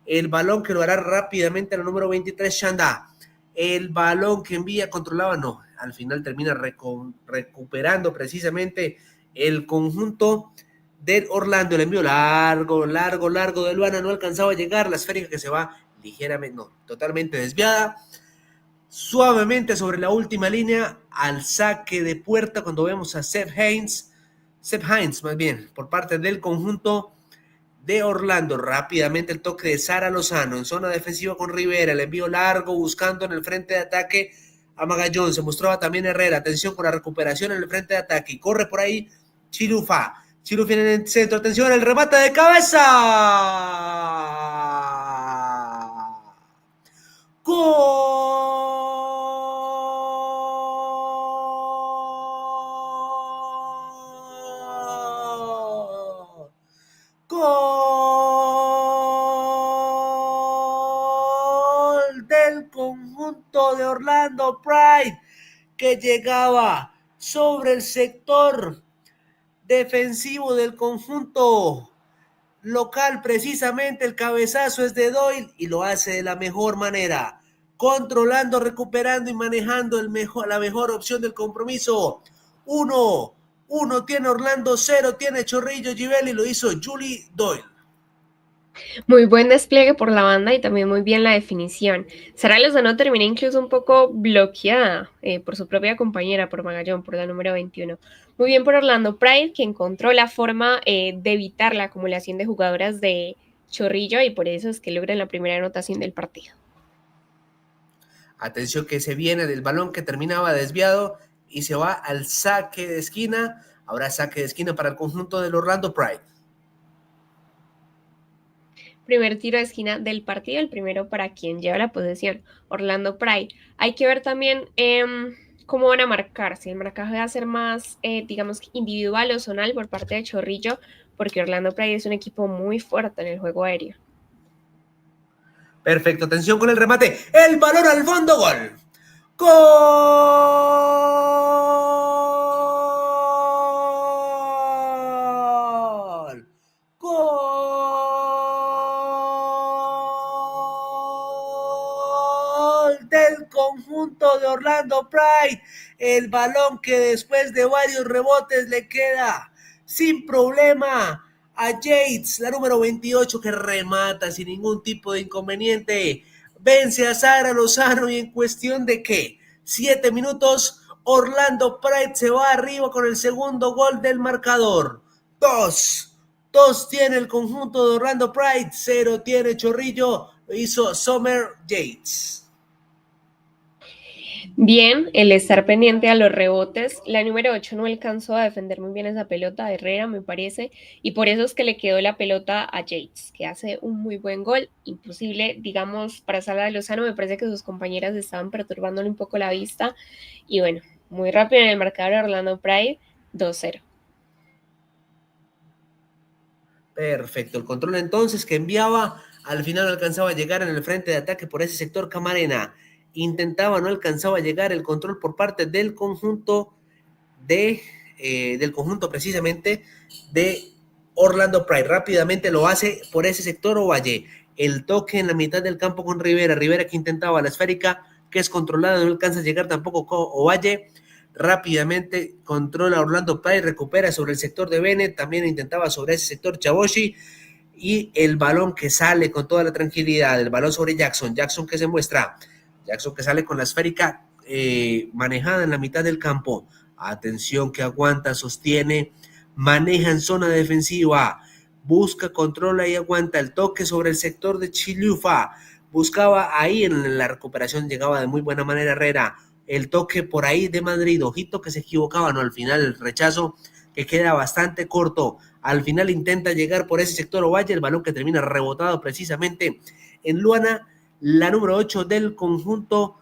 El balón que lo hará rápidamente a la número 23, Shanda. El balón que envía, controlaba, no, al final termina recuperando precisamente el conjunto del Orlando. El envío largo de Luana, no alcanzaba a llegar, la esférica que se va ligeramente, no, totalmente desviada, suavemente sobre la última línea, al saque de puerta cuando vemos a Seth Hines más bien, por parte del conjunto de Orlando. Rápidamente el toque de Sara Lozano en zona defensiva con Rivera, el envío largo buscando en el frente de ataque a Magallón. Se mostraba también Herrera. Atención con la recuperación en el frente de ataque, y corre por ahí Chilufa en el centro. Atención, el remate de cabeza. ¡Gol! Gol del conjunto de Orlando Pride, que llegaba sobre el sector defensivo del conjunto local. Precisamente el cabezazo es de Doyle y lo hace de la mejor manera, controlando, recuperando y manejando la mejor opción del compromiso. 1 1 tiene Orlando, 0 tiene Chorrillo. Givelli, lo hizo Julie Doyle. Muy buen despliegue por la banda y también muy bien la definición. Sara Lozano termina incluso un poco bloqueada por su propia compañera, por Magallón, por la número 21. Muy bien por Orlando Pride, que encontró la forma de evitar la acumulación de jugadoras de Chorrillo y por eso es que logran la primera anotación del partido. Atención que se viene del balón que terminaba desviado y se va al saque de esquina. Ahora saque de esquina para el conjunto del Orlando Pride. Primer tiro de esquina del partido, el primero para quien lleva la posesión, Orlando Pride. Hay que ver también cómo van a marcar, si el marcaje va a ser más, digamos, individual o zonal por parte de Chorrillo, porque Orlando Pride es un equipo muy fuerte en el juego aéreo. Perfecto, atención con el remate. El balón al fondo, gol. ¡Gol! ¡Gol del conjunto de Orlando Pride! El balón que después de varios rebotes le queda sin problema a Yates, la número 28, que remata sin ningún tipo de inconveniente. Vence a Sara Lozano y en cuestión de ¿qué? 7 minutos, Orlando Pride se va arriba con el segundo gol del marcador. 2 tiene el conjunto de Orlando Pride, 0 tiene Chorrillo, lo hizo Summer Yates. Bien, el estar pendiente a los rebotes. La número 8 no alcanzó a defender muy bien esa pelota, Herrera me parece, y por eso es que le quedó la pelota a Yates, que hace un muy buen gol. Imposible, digamos, para Sara Lozano, me parece que sus compañeras estaban perturbándole un poco la vista. Y bueno, muy rápido en el marcador de Orlando Pride, 2-0. Perfecto, el control entonces que enviaba, al final no alcanzaba a llegar en el frente de ataque por ese sector Camarena. Intentaba, no alcanzaba a llegar el control por parte del conjunto del conjunto precisamente de Orlando Pride. Rápidamente lo hace por ese sector Ovalle. El toque en la mitad del campo con Rivera. Rivera que intentaba la esférica, que es controlada, no alcanza a llegar tampoco con Ovalle. Rápidamente controla Orlando Pride, recupera sobre el sector de Bennett, también intentaba sobre ese sector Chaboshi, y el balón que sale con toda la tranquilidad, el balón sobre Jackson que se muestra, Jackson que sale con la esférica manejada en la mitad del campo. Atención que aguanta, sostiene, maneja en zona defensiva, busca, controla y aguanta el toque sobre el sector de Chilufa. Buscaba ahí en la recuperación, llegaba de muy buena manera Herrera. El toque por ahí de Madrid, ojito que se equivocaba, no, al final el rechazo que queda bastante corto. Al final intenta llegar por ese sector Ovalle, el balón que termina rebotado precisamente en Luana, la número 8 del conjunto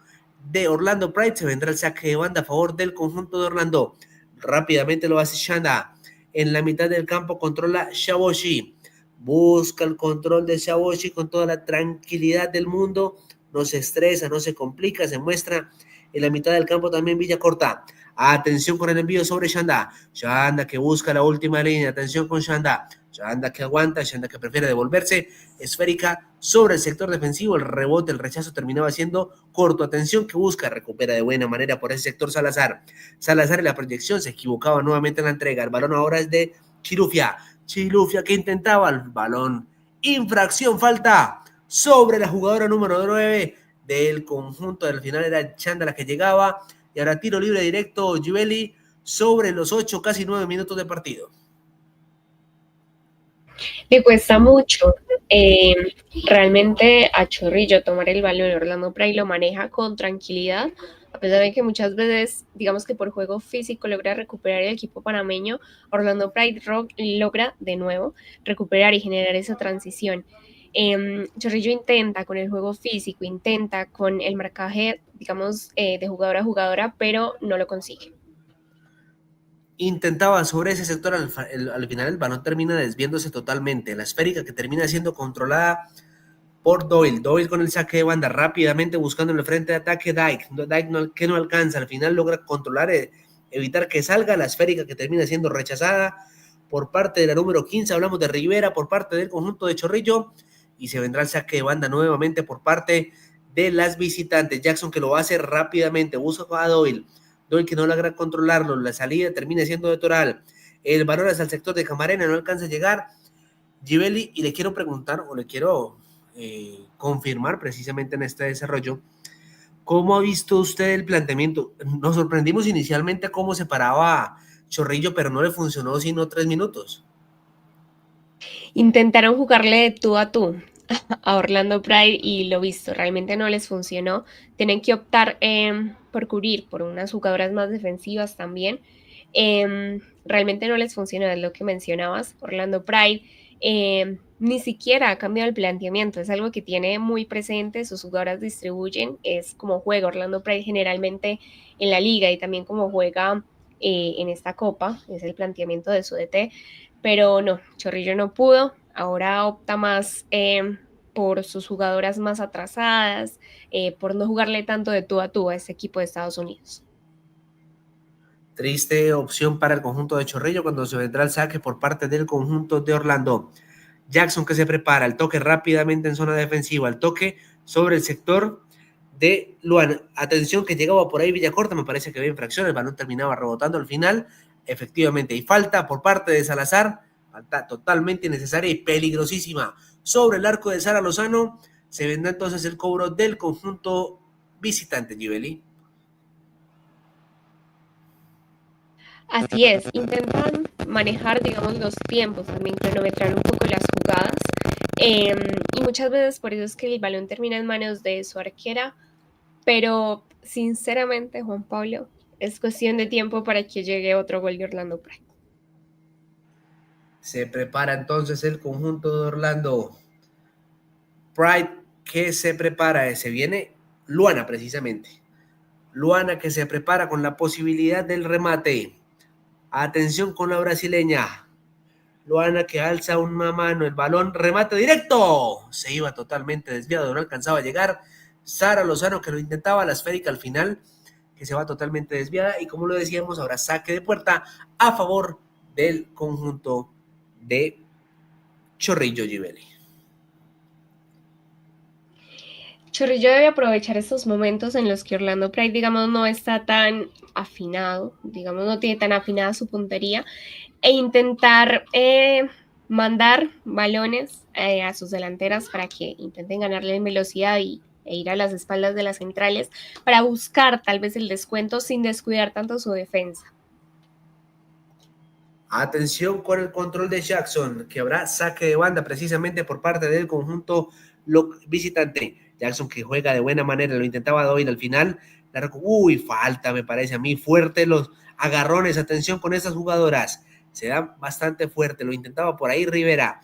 de Orlando Pride. Se vendrá el saque de banda a favor del conjunto de Orlando. Rápidamente lo hace Shanda. En la mitad del campo controla Chaboshi. Busca el control de Chaboshi con toda la tranquilidad del mundo. No se estresa, no se complica, se muestra en la mitad del campo también Villacorta. Atención con el envío sobre Shanda. Shanda que busca la última línea. Atención con Shanda. Shanda que aguanta, Shanda que prefiere devolverse. Esférica sobre el sector defensivo. El rebote, el rechazo terminaba siendo corto. Atención que busca, recupera de buena manera por ese sector Salazar. Salazar en la proyección se equivocaba nuevamente en la entrega. El balón ahora es de Chilufia. Chilufia que intentaba el balón. Infracción, falta sobre la jugadora número 9 del conjunto. Del final era Shanda la que llegaba. Y ahora tiro libre directo Givelli sobre los 8, casi 9 minutos de partido. Le cuesta mucho realmente a Chorrillo tomar el balón. Orlando Pride lo maneja con tranquilidad, a pesar de que muchas veces, digamos que por juego físico logra recuperar el equipo panameño. Orlando Pride logra de nuevo recuperar y generar esa transición. Chorrillo intenta con el juego físico, intenta con el marcaje, digamos, de jugadora a jugadora, pero no lo consigue. Intentaba sobre ese sector, al final el balón termina desviándose totalmente. La esférica que termina siendo controlada por Doyle. Doyle con el saque de banda rápidamente buscando en el frente de ataque Dyke. Dyke que no alcanza, al final logra controlar, evitar que salga la esférica que termina siendo rechazada por parte de la número 15. Hablamos de Rivera por parte del conjunto de Chorrillo. Y se vendrá el saque de banda nuevamente por parte de las visitantes. Jackson que lo hace rápidamente, busca a Doyle. Doy que no logra controlarlo, la salida termina siendo de Toral, el balón hacia el sector de Camarena, no alcanza a llegar Givelli, y le quiero preguntar, o le quiero confirmar precisamente en este desarrollo, ¿cómo ha visto usted el planteamiento? Nos sorprendimos inicialmente cómo se paraba Chorrillo, pero no le funcionó sino 3 minutos. Intentaron jugarle de tú a tú a Orlando Pride y lo visto, realmente no les funcionó. Tienen que optar por cubrir por unas jugadoras más defensivas también. Realmente no les funcionó, es lo que mencionabas. Orlando Pride ni siquiera ha cambiado el planteamiento, es algo que tiene muy presente, sus jugadoras distribuyen, es como juega Orlando Pride generalmente en la liga y también como juega en esta copa, es el planteamiento de su DT, pero no, Chorrillo no pudo, ahora opta más por sus jugadoras más atrasadas, por no jugarle tanto de tú a este equipo de Estados Unidos. Triste opción para el conjunto de Chorrillo cuando se vendrá el saque por parte del conjunto de Orlando. Jackson que se prepara, el toque rápidamente en zona defensiva, el toque sobre el sector de Luan. Atención que llegaba por ahí Villacorta, me parece que había infracción, el balón terminaba rebotando al final, efectivamente, y falta por parte de Salazar, falta totalmente innecesaria y peligrosísima sobre el arco de Sara Lozano. Se vendrá entonces el cobro del conjunto visitante, Givelli. Así es, intentan manejar, digamos, los tiempos, también cronometrar un poco las jugadas. Y muchas veces por eso es que el balón termina en manos de su arquera, pero sinceramente, Juan Pablo, es cuestión de tiempo para que llegue otro gol de Orlando Pride. Se prepara entonces el conjunto de Orlando Pride que se prepara, se viene Luana precisamente. Luana que se prepara con la posibilidad del remate. Atención con la brasileña. Luana que alza una mano, el balón, remate directo. Se iba totalmente desviado, no alcanzaba a llegar. Sara Lozano que lo intentaba, la esférica al final, que se va totalmente desviada. Y como lo decíamos, ahora saque de puerta a favor del conjunto de Chorrillo Givelli. Chorrillo debe aprovechar estos momentos en los que Orlando Pride, digamos, no está tan afinado, digamos, no tiene tan afinada su puntería, e intentar mandar balones a sus delanteras para que intenten ganarle en velocidad e ir a las espaldas de las centrales para buscar tal vez el descuento sin descuidar tanto su defensa. Atención con el control de Jackson, que habrá saque de banda precisamente por parte del conjunto visitante. Jackson que juega de buena manera, lo intentaba Doyle al final. Uy, falta me parece a mí, fuerte los agarrones, atención con estas jugadoras. Se da bastante fuerte, lo intentaba por ahí Rivera.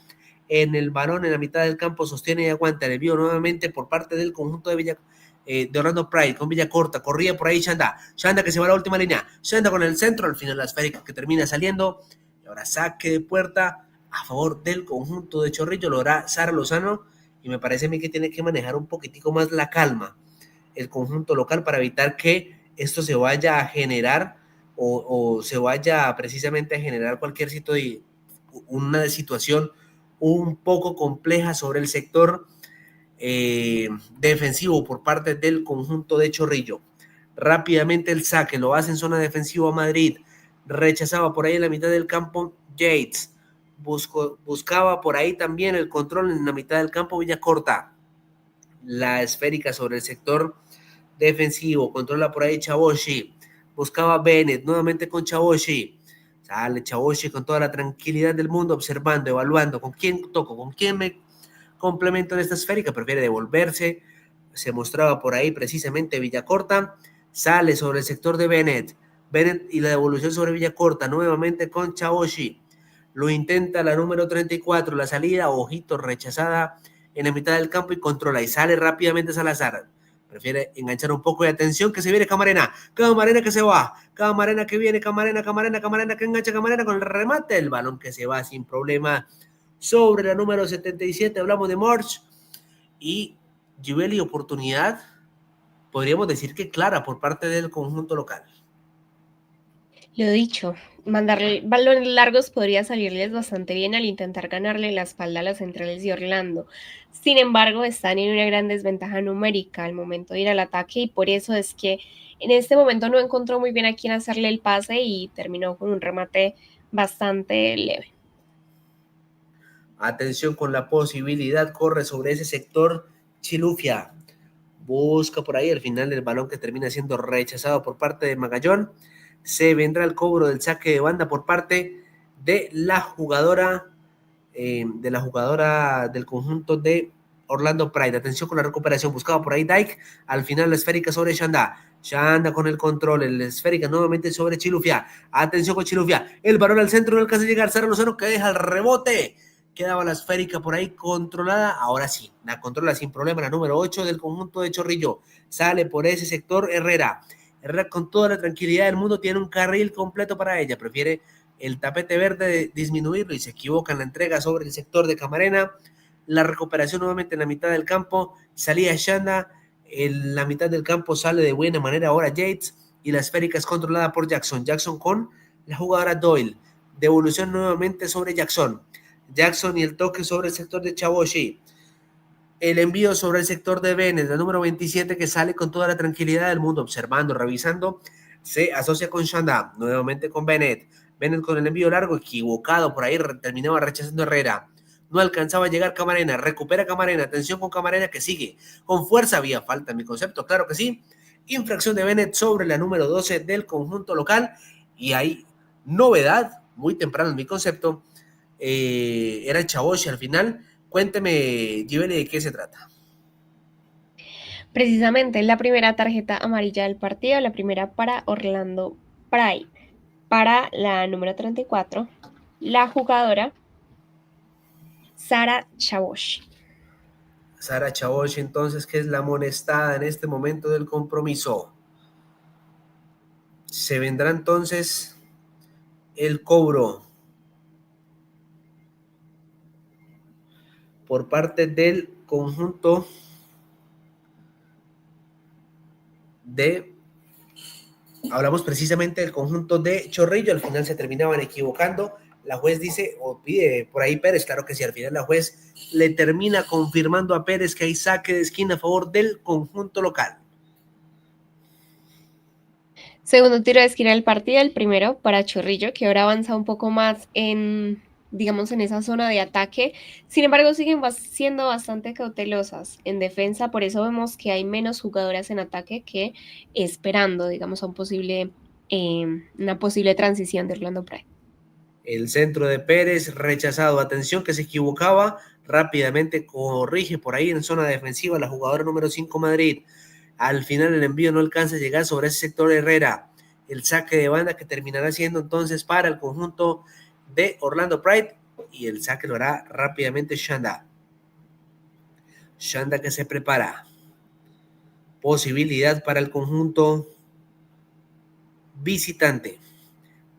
En el balón en la mitad del campo sostiene y aguanta, el envío nuevamente por parte del conjunto de Orlando Pride con Villacorta, corría por ahí Shanda que se va a la última línea, Shanda con el centro, al final la esférica que termina saliendo, y ahora saque de puerta a favor del conjunto de Chorrillo, lo hará Sara Lozano, y me parece a mí que tiene que manejar un poquitico más la calma el conjunto local para evitar que esto se vaya a generar o se vaya precisamente a generar cualquier una situación un poco compleja sobre el sector defensivo por parte del conjunto de Chorrillo. Rápidamente el saque, lo hace en zona defensiva Madrid, rechazaba por ahí en la mitad del campo Yates, buscaba por ahí también el control en la mitad del campo Villacorta, la esférica sobre el sector defensivo, controla por ahí Chaboshi, buscaba Bennett, nuevamente con Chaboshi, sale Chaboshi con toda la tranquilidad del mundo, observando, evaluando, con quién toco, con quién me complemento en esta esférica, prefiere devolverse, se mostraba por ahí precisamente Villacorta, sale sobre el sector de Bennett y la devolución sobre Villacorta, nuevamente con Chaboshi, lo intenta la número 34, la salida, ojito, rechazada en la mitad del campo y controla y sale rápidamente Salazar, prefiere enganchar un poco de atención, que se viene Camarena que se va, Camarena que viene, Camarena que engancha, Camarena con el remate, el balón que se va sin problema sobre la número 77, hablamos de March, y Givelli, oportunidad, podríamos decir que clara por parte del conjunto local. Lo dicho, mandar balones largos podría salirles bastante bien al intentar ganarle la espalda a las centrales de Orlando. Sin embargo, están en una gran desventaja numérica al momento de ir al ataque y por eso es que en este momento no encontró muy bien a quién hacerle el pase y terminó con un remate bastante leve. Atención con la posibilidad, corre sobre ese sector Chilufya. Busca por ahí al final del balón que termina siendo rechazado por parte de Magallón. Se vendrá el cobro del saque de banda por parte de la jugadora del conjunto de Orlando Pride. Atención con la recuperación, buscaba por ahí Dyke. Al final la esférica sobre Shanda. Shanda con el control, el esférica nuevamente sobre Chilufya. Atención con Chilufya. El balón al centro, no alcanza a llegar. Sara Lozano que deja el rebote. Quedaba la esférica por ahí controlada. Ahora sí, la controla sin problema la número 8 del conjunto de Chorrillo. Sale por ese sector Herrera. Herrera con toda la tranquilidad del mundo tiene un carril completo para ella. Prefiere el tapete verde disminuirlo y se equivoca en la entrega sobre el sector de Camarena. La recuperación nuevamente en la mitad del campo. Salía Shanda. En la mitad del campo sale de buena manera ahora Yates. Y la esférica es controlada por Jackson. Jackson con la jugadora Doyle. Devolución nuevamente sobre Jackson. Jackson y el toque sobre el sector de Chaboshi. El envío sobre el sector de Bennett, la número 27 que sale con toda la tranquilidad del mundo, observando, revisando. Se asocia con Shanda, nuevamente con Bennett. Bennett con el envío largo, equivocado, por ahí terminaba rechazando Herrera. No alcanzaba a llegar Camarena, recupera Camarena, atención con Camarena que sigue. Con fuerza, había falta en mi concepto, claro que sí. Infracción de Bennett sobre la número 12 del conjunto local. Y hay novedad, muy temprano en mi concepto. Era Chaboshi al final. Cuénteme, Gibeli, ¿de qué se trata? Precisamente la primera tarjeta amarilla del partido, la primera para Orlando Pride. Para la número 34, la jugadora Sara Chaboshi. Sara Chaboshi, entonces, que es la amonestada en este momento del compromiso. Se vendrá entonces el cobro por parte del conjunto hablamos precisamente del conjunto de Chorrillo. Al final se terminaban equivocando. La juez dice, o pide por ahí Pérez, claro que sí, al final la juez le termina confirmando a Pérez que hay saque de esquina a favor del conjunto local. Segundo tiro de esquina del partido, el primero para Chorrillo, que ahora avanza un poco más en esa zona de ataque. Sin embargo, siguen siendo bastante cautelosas en defensa, por eso vemos que hay menos jugadoras en ataque que esperando, a una posible transición de Orlando Pride. El centro de Pérez rechazado. Atención que se equivocaba. Rápidamente corrige por ahí en zona defensiva la jugadora número 5 Madrid. Al final el envío no alcanza a llegar sobre ese sector Herrera. El saque de banda que terminará siendo entonces para el conjunto de Orlando Pride. Y el saque lo hará rápidamente Shanda. Shanda que se prepara. Posibilidad para el conjunto visitante.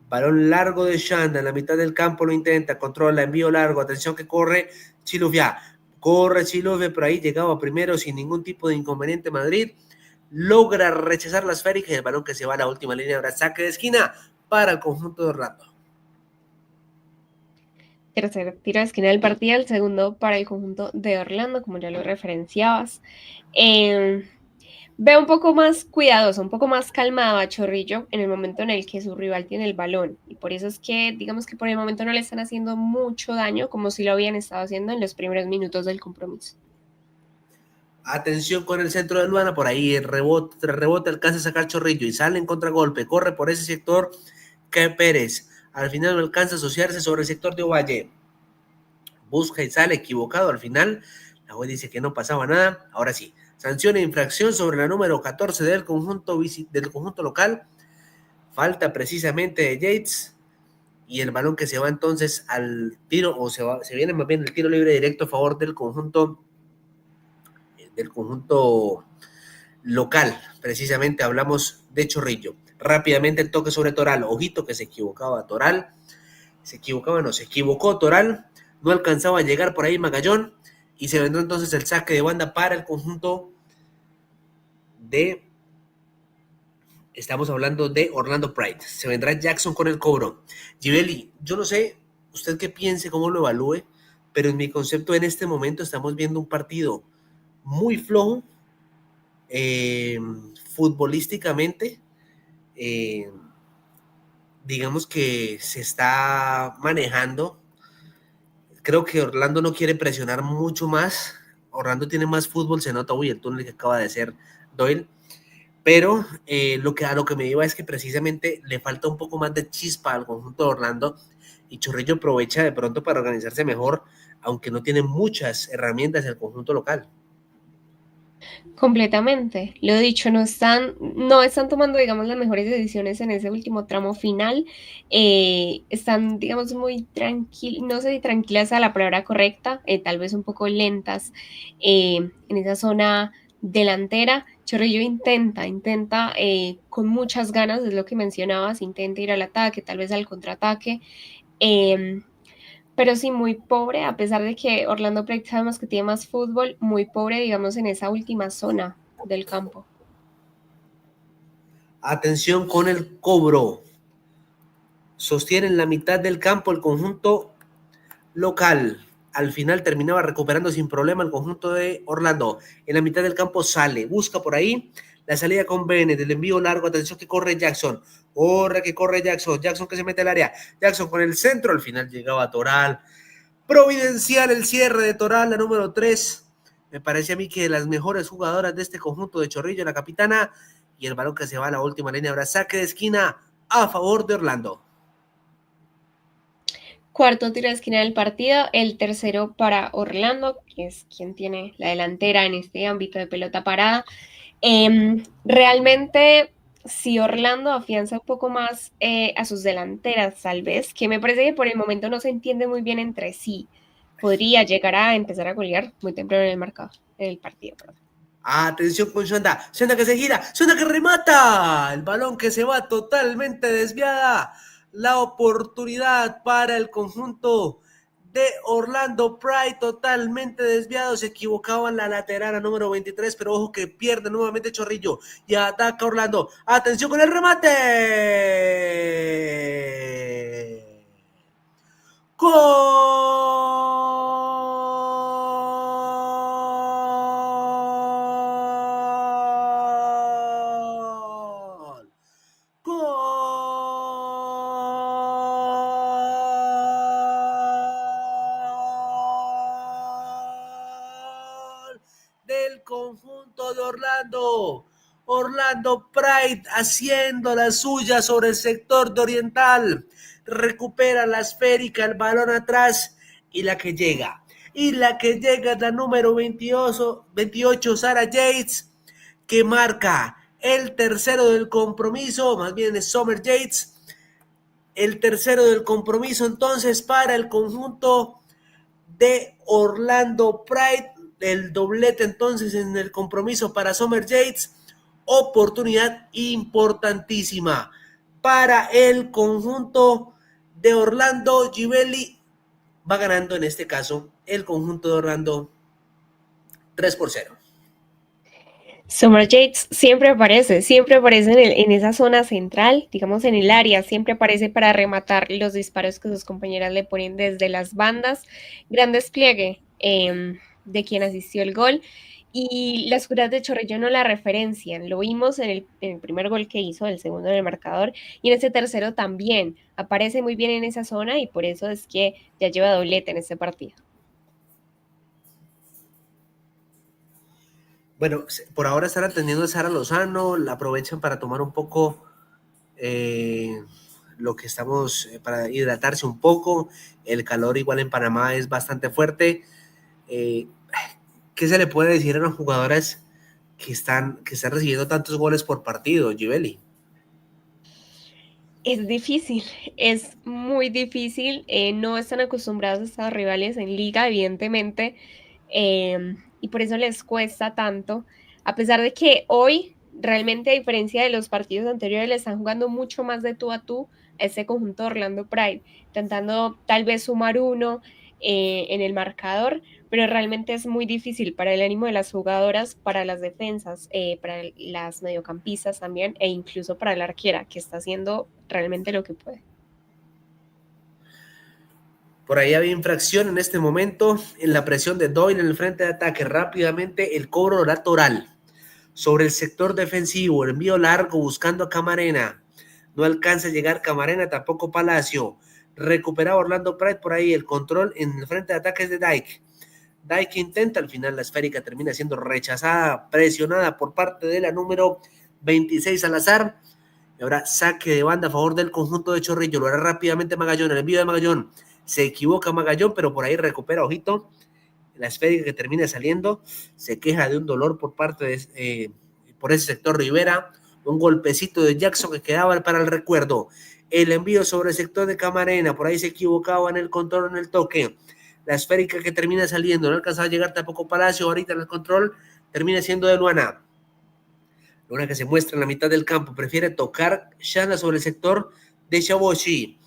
Balón largo de Shanda en la mitad del campo, lo intenta, controla, envío largo, atención que corre Chilufya. Corre Chilufya, por ahí llegaba primero sin ningún tipo de inconveniente Madrid. Logra rechazar la esférica y el balón que se va a la última línea. Ahora saque de esquina para el conjunto de Orlando. Tercer tiro de esquina del partido, el segundo para el conjunto de Orlando, como ya lo referenciabas. Veo un poco más cuidadoso, un poco más calmado a Chorrillo en el momento en el que su rival tiene el balón. Y por eso es que, digamos que por el momento no le están haciendo mucho daño, como si lo habían estado haciendo en los primeros minutos del compromiso. Atención con el centro de Luana, por ahí el rebote alcanza a sacar Chorrillo y sale en contragolpe, corre por ese sector que Pérez. Al final no alcanza a asociarse sobre el sector de Ovalle. Busca y sale equivocado al final. La juez dice que no pasaba nada. Ahora sí. Sanción e infracción sobre la número 14 del conjunto local. Falta precisamente de Yates. Y el balón que se va entonces al tiro, o se viene más bien el tiro libre directo a favor del conjunto local. Precisamente hablamos de Chorrillo. Rápidamente el toque sobre Toral. Ojito que se equivocaba Toral. Se equivocó Toral. No alcanzaba a llegar por ahí Magallón. Y se vendrá entonces el saque de banda para el conjunto de Estamos hablando de Orlando Pride. Se vendrá Jackson con el cobro. Givelli, yo no sé usted qué piense, cómo lo evalúe, pero en mi concepto en este momento estamos viendo un partido muy flojo, futbolísticamente. Digamos que se está manejando. Creo que Orlando no quiere presionar mucho más. Orlando tiene más fútbol, se nota, uy, el túnel que acaba de hacer Doyle. Pero a lo que me iba es que precisamente le falta un poco más de chispa al conjunto de Orlando y Chorrillo aprovecha de pronto para organizarse mejor, aunque no tiene muchas herramientas el conjunto local. Completamente, lo dicho, no están tomando, digamos, las mejores decisiones en ese último tramo final. Están, digamos, muy tranquilas, no sé si tranquilas a la palabra correcta, tal vez un poco lentas en esa zona delantera. Chorrillo intenta con muchas ganas, es lo que mencionabas, intenta ir al ataque, tal vez al contraataque. Pero sí, muy pobre, a pesar de que Orlando Pride sabemos que tiene más fútbol, muy pobre, digamos, en esa última zona del campo. Atención con el cobro. Sostiene en la mitad del campo el conjunto local. Al final terminaba recuperando sin problema el conjunto de Orlando. En la mitad del campo sale, busca por ahí la salida con Bennett, el envío largo, atención que corre Jackson. Que corre Jackson, Jackson que se mete al área. Jackson con el centro, al final llegaba Toral. Providencial el cierre de Toral, la número 3. Me parece a mí que de las mejores jugadoras de este conjunto de Chorrillo, la capitana, y el balón que se va a la última línea, ahora saque de esquina a favor de Orlando. Cuarto tiro de esquina del partido, el tercero para Orlando, que es quien tiene la delantera en este ámbito de pelota parada. Realmente, si Orlando afianza un poco más a sus delanteras, tal vez, que me parece que por el momento no se entiende muy bien entre sí, podría llegar a empezar a golear muy temprano en el partido. Perdón. Atención con Sonda, Sonda que se gira, Sonda que remata, el balón que se va totalmente desviada, la oportunidad para el conjunto de Orlando Pride totalmente desviado, se equivocaba en la lateral a número 23, pero ojo que pierde nuevamente Chorrillo y ataca Orlando, atención con el remate, ¡gol! Del conjunto de Orlando Pride haciendo la suya sobre el sector de Oriental, recupera la esférica, el balón atrás y la que llega es la número 28 Sarah Yates, que marca el tercero del compromiso, más bien es Summer Yates, el tercero del compromiso entonces para el conjunto de Orlando Pride, el doblete entonces en el compromiso para Summer Yates, oportunidad importantísima para el conjunto de Orlando. Givelli va ganando en este caso el conjunto de Orlando 3-0. Summer Yates siempre aparece en esa zona central, digamos en el área, siempre aparece para rematar los disparos que sus compañeras le ponen desde las bandas. Gran despliegue de quien asistió el gol. Y las jugadas de Chorrillo no la referencian. Lo vimos en el primer gol que hizo, el segundo en el marcador, y en ese tercero también. Aparece muy bien en esa zona y por eso es que ya lleva doblete en este partido. Bueno, por ahora están atendiendo a Sara Lozano, la aprovechan para tomar un poco lo que estamos, para hidratarse un poco. El calor igual en Panamá es bastante fuerte. ¿Qué se le puede decir a las jugadoras que están recibiendo tantos goles por partido, Givelli? Es difícil, es muy difícil. No están acostumbrados a estar rivales en liga, evidentemente, y por eso les cuesta tanto. A pesar de que hoy, realmente, a diferencia de los partidos anteriores, le están jugando mucho más de tú a tú a ese conjunto de Orlando Pride, intentando tal vez sumar uno, en el marcador, pero realmente es muy difícil para el ánimo de las jugadoras, para las defensas, para las mediocampistas también, e incluso para la arquera, que está haciendo realmente lo que puede. Por ahí había infracción en este momento en la presión de Doyle en el frente de ataque. Rápidamente el cobro lateral sobre el sector defensivo, el envío largo buscando a Camarena. No alcanza a llegar Camarena, tampoco Palacio. Recuperaba Orlando Pride por ahí, el control en el frente de ataques de Dyke. Dyke intenta, al final la esférica termina siendo rechazada, presionada por parte de la número 26 Salazar. Y ahora saque de banda a favor del conjunto de Chorrillo. Lo hará rápidamente Magallón, el envío de Magallón. Se equivoca Magallón, pero por ahí recupera, ojito, la esférica que termina saliendo. Se queja de un dolor por parte de por ese sector Rivera. Un golpecito de Jackson que quedaba para el recuerdo. El envío sobre el sector de Camarena. Por ahí se equivocaba en el control, en el toque. La esférica que termina saliendo. No alcanzaba a llegar tampoco Palacio. Ahorita en el control termina siendo de Luana. Luana que se muestra en la mitad del campo. Prefiere tocar Shana sobre el sector de Chaboshi.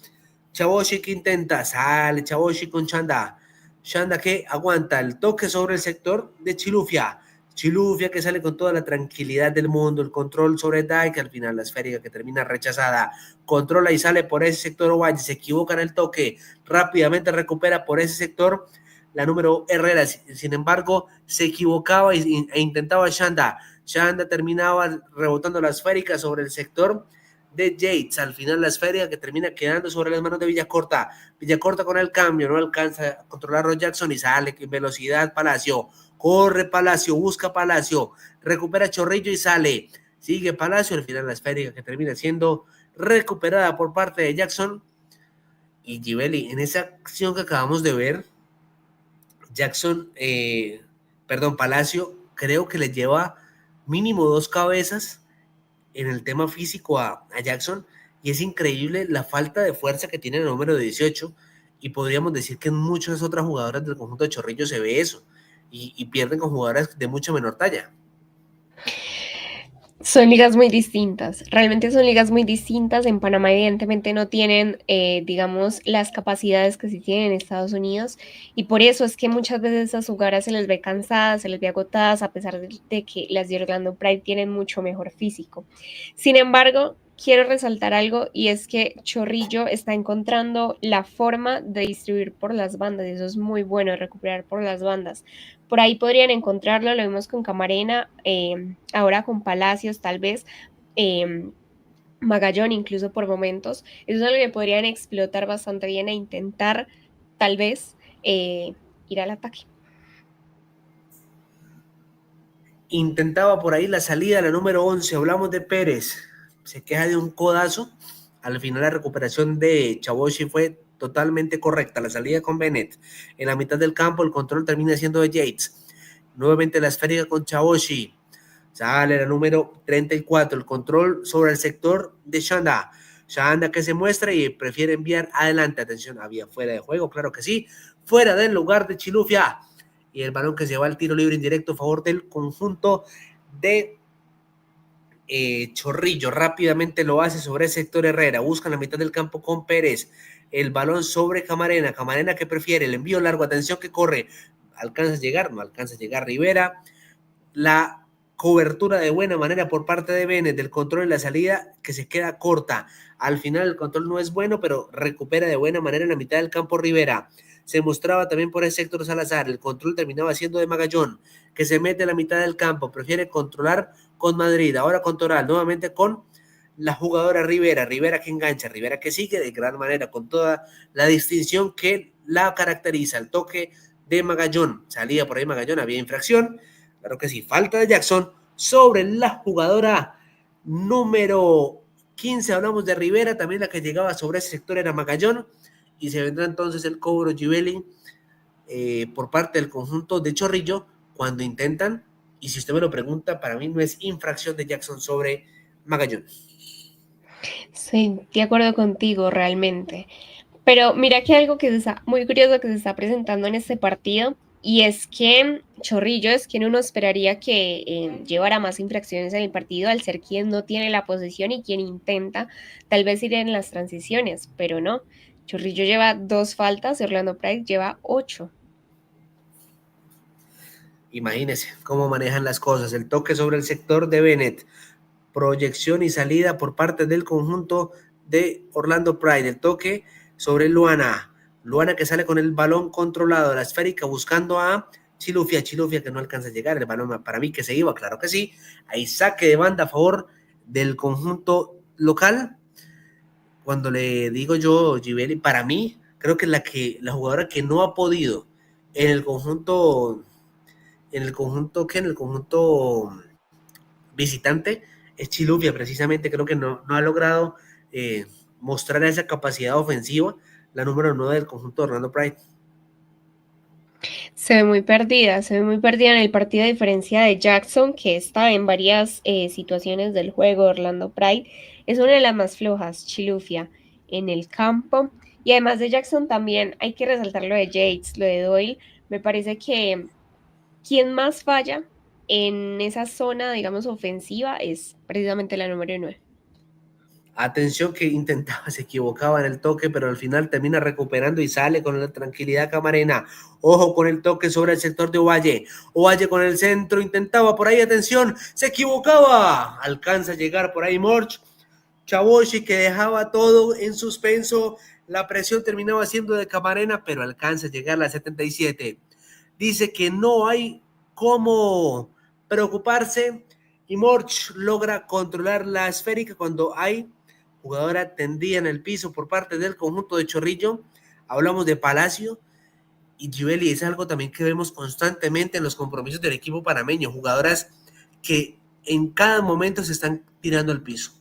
Chaboshi que intenta, sale Chaboshi con Chanda. Chanda que aguanta el toque sobre el sector de Chilufia. Chilufia que sale con toda la tranquilidad del mundo. El control sobre Dyke. Al final la esférica que termina rechazada. Controla y sale por ese sector Ovalle. Se equivoca en el toque. Rápidamente recupera por ese sector la número Herrera. Sin embargo, se equivocaba e intentaba Chanda. Chanda terminaba rebotando la esférica sobre el sector de Yates. Al final la esférica que termina quedando sobre las manos de Villacorta. Villacorta con el cambio, no alcanza a controlar a Jackson y sale en velocidad Palacio. Corre Palacio, busca Palacio, recupera Chorrillo y sale. Sigue Palacio, al final la esférica que termina siendo recuperada por parte de Jackson. Y Givelli, en esa acción que acabamos de ver, Palacio, creo que le lleva mínimo 2 cabezas en el tema físico a Jackson, y es increíble la falta de fuerza que tiene el número 18, y podríamos decir que en muchas otras jugadoras del conjunto de Chorrillo se ve eso, y pierden con jugadoras de mucha menor talla. Son ligas muy distintas, realmente son ligas muy distintas. En Panamá evidentemente no tienen, digamos, las capacidades que sí tienen en Estados Unidos, y por eso es que muchas veces a jugadoras se les ve cansadas, se les ve agotadas, a pesar de que las de Orlando Pride tienen mucho mejor físico. Sin embargo, quiero resaltar algo, y es que Chorrillo está encontrando la forma de distribuir por las bandas, y eso es muy bueno, recuperar por las bandas. Por ahí podrían encontrarlo, lo vimos con Camarena, ahora con Palacios tal vez, Magallón incluso por momentos. Eso es algo que podrían explotar bastante bien e intentar tal vez ir al ataque. Intentaba por ahí la salida, la número 11, hablamos de Pérez, se queja de un codazo. Al final la recuperación de Chaboshi fue totalmente correcta, la salida con Bennett. En la mitad del campo el control termina siendo de Yates. Nuevamente la esférica con Chaboshi. Sale la número 34, el control sobre el sector de Shanda. Shanda que se muestra y prefiere enviar adelante. Atención, había fuera de juego, claro que sí. Fuera del lugar de Chilufia. Y el balón que se va al tiro libre indirecto a favor del conjunto de Chorrillo. Rápidamente lo hace sobre el sector Herrera. Busca en la mitad del campo con Pérez. El balón sobre Camarena. Camarena que prefiere el envío largo. Atención que corre. ¿Alcanza a llegar? No alcanza a llegar Rivera. La cobertura de buena manera por parte de Bennett, del control y la salida que se queda corta. Al final el control no es bueno, pero recupera de buena manera en la mitad del campo Rivera. Se mostraba también por el sector Salazar. El control terminaba siendo de Magallón, que se mete en la mitad del campo. Prefiere controlar con Madrid. Ahora con Toral. Nuevamente con la jugadora Rivera. Rivera que engancha. Rivera que sigue de gran manera con toda la distinción que la caracteriza. El toque de Magallón. Salía por ahí Magallón. Había infracción. Claro que sí, falta de Jackson sobre la jugadora número 15. Hablamos de Rivera, también la que llegaba sobre ese sector era Magallón, y se vendrá entonces el cobro Givelli por parte del conjunto de Chorrillo cuando intentan, y si usted me lo pregunta, para mí no es infracción de Jackson sobre Magallón. Sí, de acuerdo contigo realmente. Pero mira que algo que está muy curioso que se está presentando en este partido, y es que Chorrillo es quien uno esperaría que llevara más infracciones en el partido, al ser quien no tiene la posesión y quien intenta tal vez ir en las transiciones, pero no. Chorrillo lleva 2 faltas y Orlando Pride lleva 8. Imagínense cómo manejan las cosas. El toque sobre el sector de Bennett. Proyección y salida por parte del conjunto de Orlando Pride. El toque sobre Luana. Luana que sale con el balón controlado, la esférica buscando a Chilufya. Chilufya que no alcanza a llegar. El balón para mí que se iba, claro que sí. Ahí saque de banda a favor del conjunto local. Cuando le digo yo, Givelli, para mí, creo que la jugadora que no ha podido en el conjunto visitante es Chilufya, precisamente. Creo que no ha logrado mostrar esa capacidad ofensiva, la número 9 del conjunto de Orlando Pride. Se ve muy perdida en el partido, a diferencia de Jackson, que está en varias situaciones del juego. Orlando Pride es una de las más flojas, Chilufya, en el campo. Y además de Jackson también hay que resaltar lo de Yates, lo de Doyle. Me parece que quien más falla en esa zona, digamos, ofensiva es precisamente la número 9. Atención que intentaba, se equivocaba en el toque, pero al final termina recuperando y sale con la tranquilidad Camarena. Ojo con el toque sobre el sector de Ovalle. Ovalle con el centro, intentaba por ahí, atención, se equivocaba. Alcanza a llegar por ahí Morch. Chaboshi que dejaba todo en suspenso. La presión terminaba siendo de Camarena, pero alcanza a llegar a la 77. Dice que no hay cómo preocuparse y Morch logra controlar la esférica cuando hay jugadora tendida en el piso por parte del conjunto de Chorrillo. Hablamos de Palacio y Givelli, es algo también que vemos constantemente en los compromisos del equipo panameño, jugadoras que en cada momento se están tirando al piso.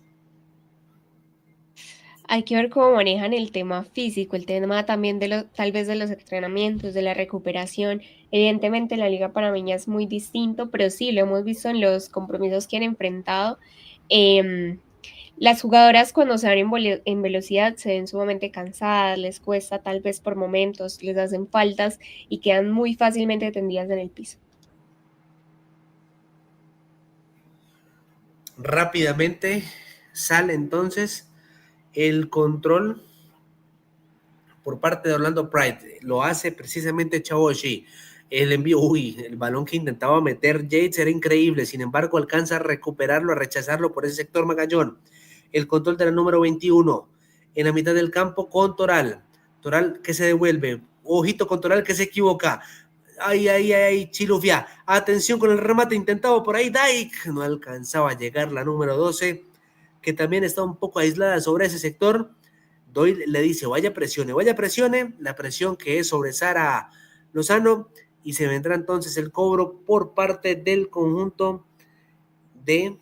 Hay que ver cómo manejan el tema físico, el tema también tal vez de los entrenamientos, de la recuperación. Evidentemente la Liga Panameña es muy distinto, pero sí, lo hemos visto en los compromisos que han enfrentado. Las jugadoras cuando se van en velocidad se ven sumamente cansadas, les cuesta tal vez por momentos, les hacen faltas y quedan muy fácilmente tendidas en el piso. Rápidamente sale entonces el control por parte de Orlando Pride. Lo hace precisamente Chaboshi. El envío, el balón que intentaba meter Yates era increíble. Sin embargo, alcanza a recuperarlo, a rechazarlo por ese sector Magallón. El control de la número 21 en la mitad del campo con Toral. Toral que se devuelve. Ojito con Toral que se equivoca. Ay, Chilufya. Atención con el remate intentado por ahí. Dyke. No alcanzaba a llegar la número 12, que también está un poco aislada sobre ese sector. Doyle le dice, vaya presione. La presión que es sobre Sara Lozano. Y se vendrá entonces el cobro por parte del conjunto de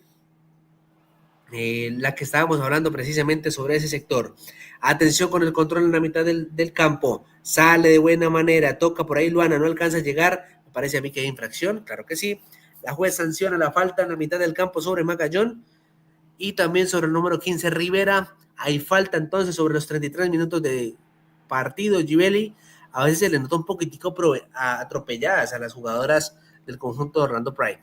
la que estábamos hablando precisamente sobre ese sector. Atención con el control en la mitad del campo. Sale de buena manera, toca por ahí Luana, no alcanza a llegar. Me parece a mí que hay infracción, claro que sí. La juez sanciona la falta en la mitad del campo sobre Magallón y también sobre el número 15 Rivera. Hay falta entonces sobre los 33 minutos de partido, Givelli. A veces se le nota un poquitico atropelladas a las jugadoras del conjunto de Orlando Pride.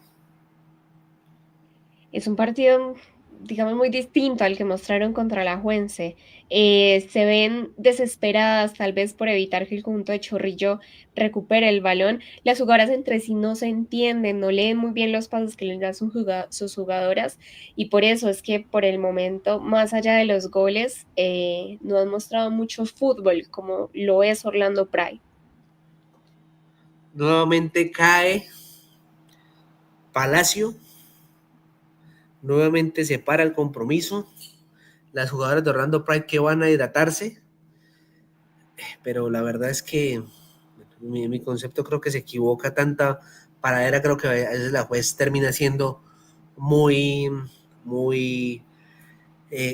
Es un partido, digamos, muy distinto al que mostraron contra la Juense. Se ven desesperadas tal vez por evitar que el conjunto de Chorrillo recupere el balón. Las jugadoras entre sí no se entienden, no leen muy bien los pasos que les dan sus jugadoras y por eso es que por el momento, más allá de los goles, no han mostrado mucho fútbol como lo es Orlando Pride. Nuevamente cae Palacio. Nuevamente se para el compromiso. Las jugadoras de Orlando Pride que van a hidratarse. Pero la verdad es que mi concepto creo que se equivoca. Tanta paradera, creo que a veces la juez termina siendo muy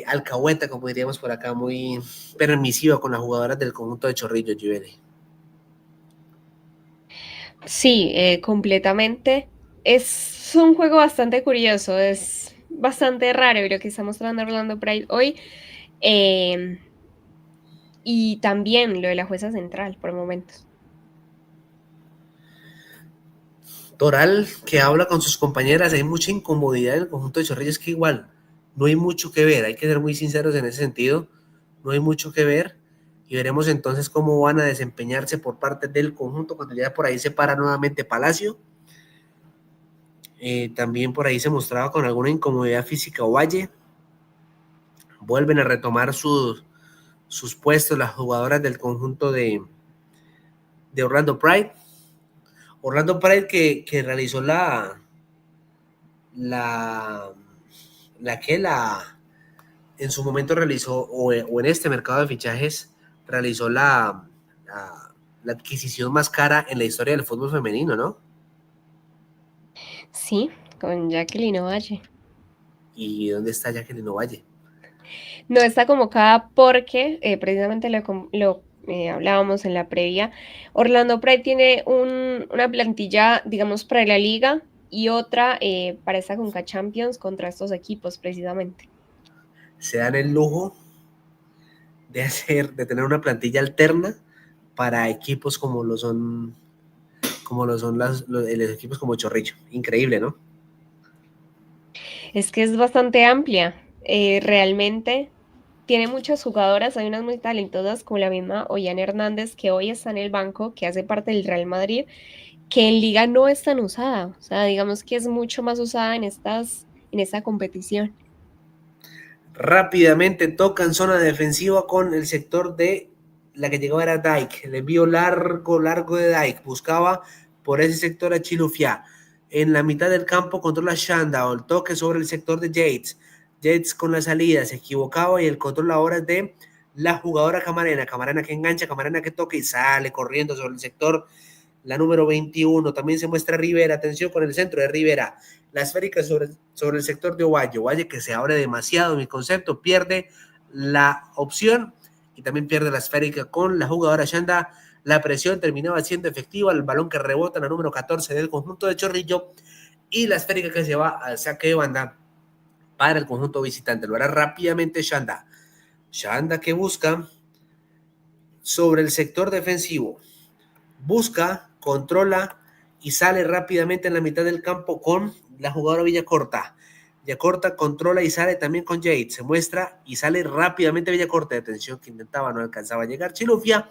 alcahueta, como diríamos por acá, muy permisiva con las jugadoras del conjunto de Chorrillo, Givelli. Sí, completamente. Es un juego bastante curioso, es bastante raro lo que está mostrando Orlando Pride hoy. Y también lo de la jueza central por momentos. Toral, que habla con sus compañeras, hay mucha incomodidad en el conjunto de Chorrillo, es que igual no hay mucho que ver, hay que ser muy sinceros en ese sentido, no hay mucho que ver. y veremos entonces cómo van a desempeñarse por parte del conjunto cuando ya por ahí se para nuevamente Palacio. También por ahí se mostraba con alguna incomodidad física Ovalle. Vuelven a retomar sus puestos las jugadoras del conjunto de Orlando Pride. Orlando Pride que realizó en su momento realizó, o en este mercado de fichajes, realizó la adquisición más cara en la historia del fútbol femenino, ¿no? Sí, con Jacqueline Ovalle. ¿Y dónde está Jacqueline Ovalle? No está convocada porque precisamente lo hablábamos en la previa. Orlando Pride tiene una plantilla, digamos, para la liga y otra para esta Conca Champions contra estos equipos, precisamente. Se dan el lujo de tener una plantilla alterna para equipos como lo son los equipos como Chorrillo. Increíble, ¿no? Es que es bastante amplia. Realmente tiene muchas jugadoras, hay unas muy talentosas como la misma Ollana Hernández, que hoy está en el banco, que hace parte del Real Madrid, que en liga no es tan usada. O sea, digamos que es mucho más usada en esta competición. Rápidamente tocan zona defensiva con el sector de la que llegaba era Dyke. El envío largo de Dyke. Buscaba por ese sector a Chilufya. En la mitad del campo controla Shanda. El toque sobre el sector de Yates. Yates con la salida. Se equivocaba y el control ahora es de la jugadora Camarena. Camarena que engancha, Camarena que toca y sale corriendo sobre el sector. La número 21. También se muestra Rivera. Atención con el centro de Rivera. La esférica sobre el sector de Ovalle. Ovalle que se abre demasiado, en mi concepto, pierde la opción y también pierde la esférica con la jugadora Shanda. La presión terminaba siendo efectiva, el balón que rebota en la número 14 del conjunto de Chorrillo y la esférica que se va al saque de banda para el conjunto visitante. Lo hará rápidamente Shanda. Shanda que busca sobre el sector defensivo. Busca, controla y sale rápidamente en la mitad del campo con la jugadora Villacorta. Villacorta controla y sale también con Jade. Se muestra y sale rápidamente Villacorta. De atención que intentaba, no alcanzaba a llegar. Chilufya,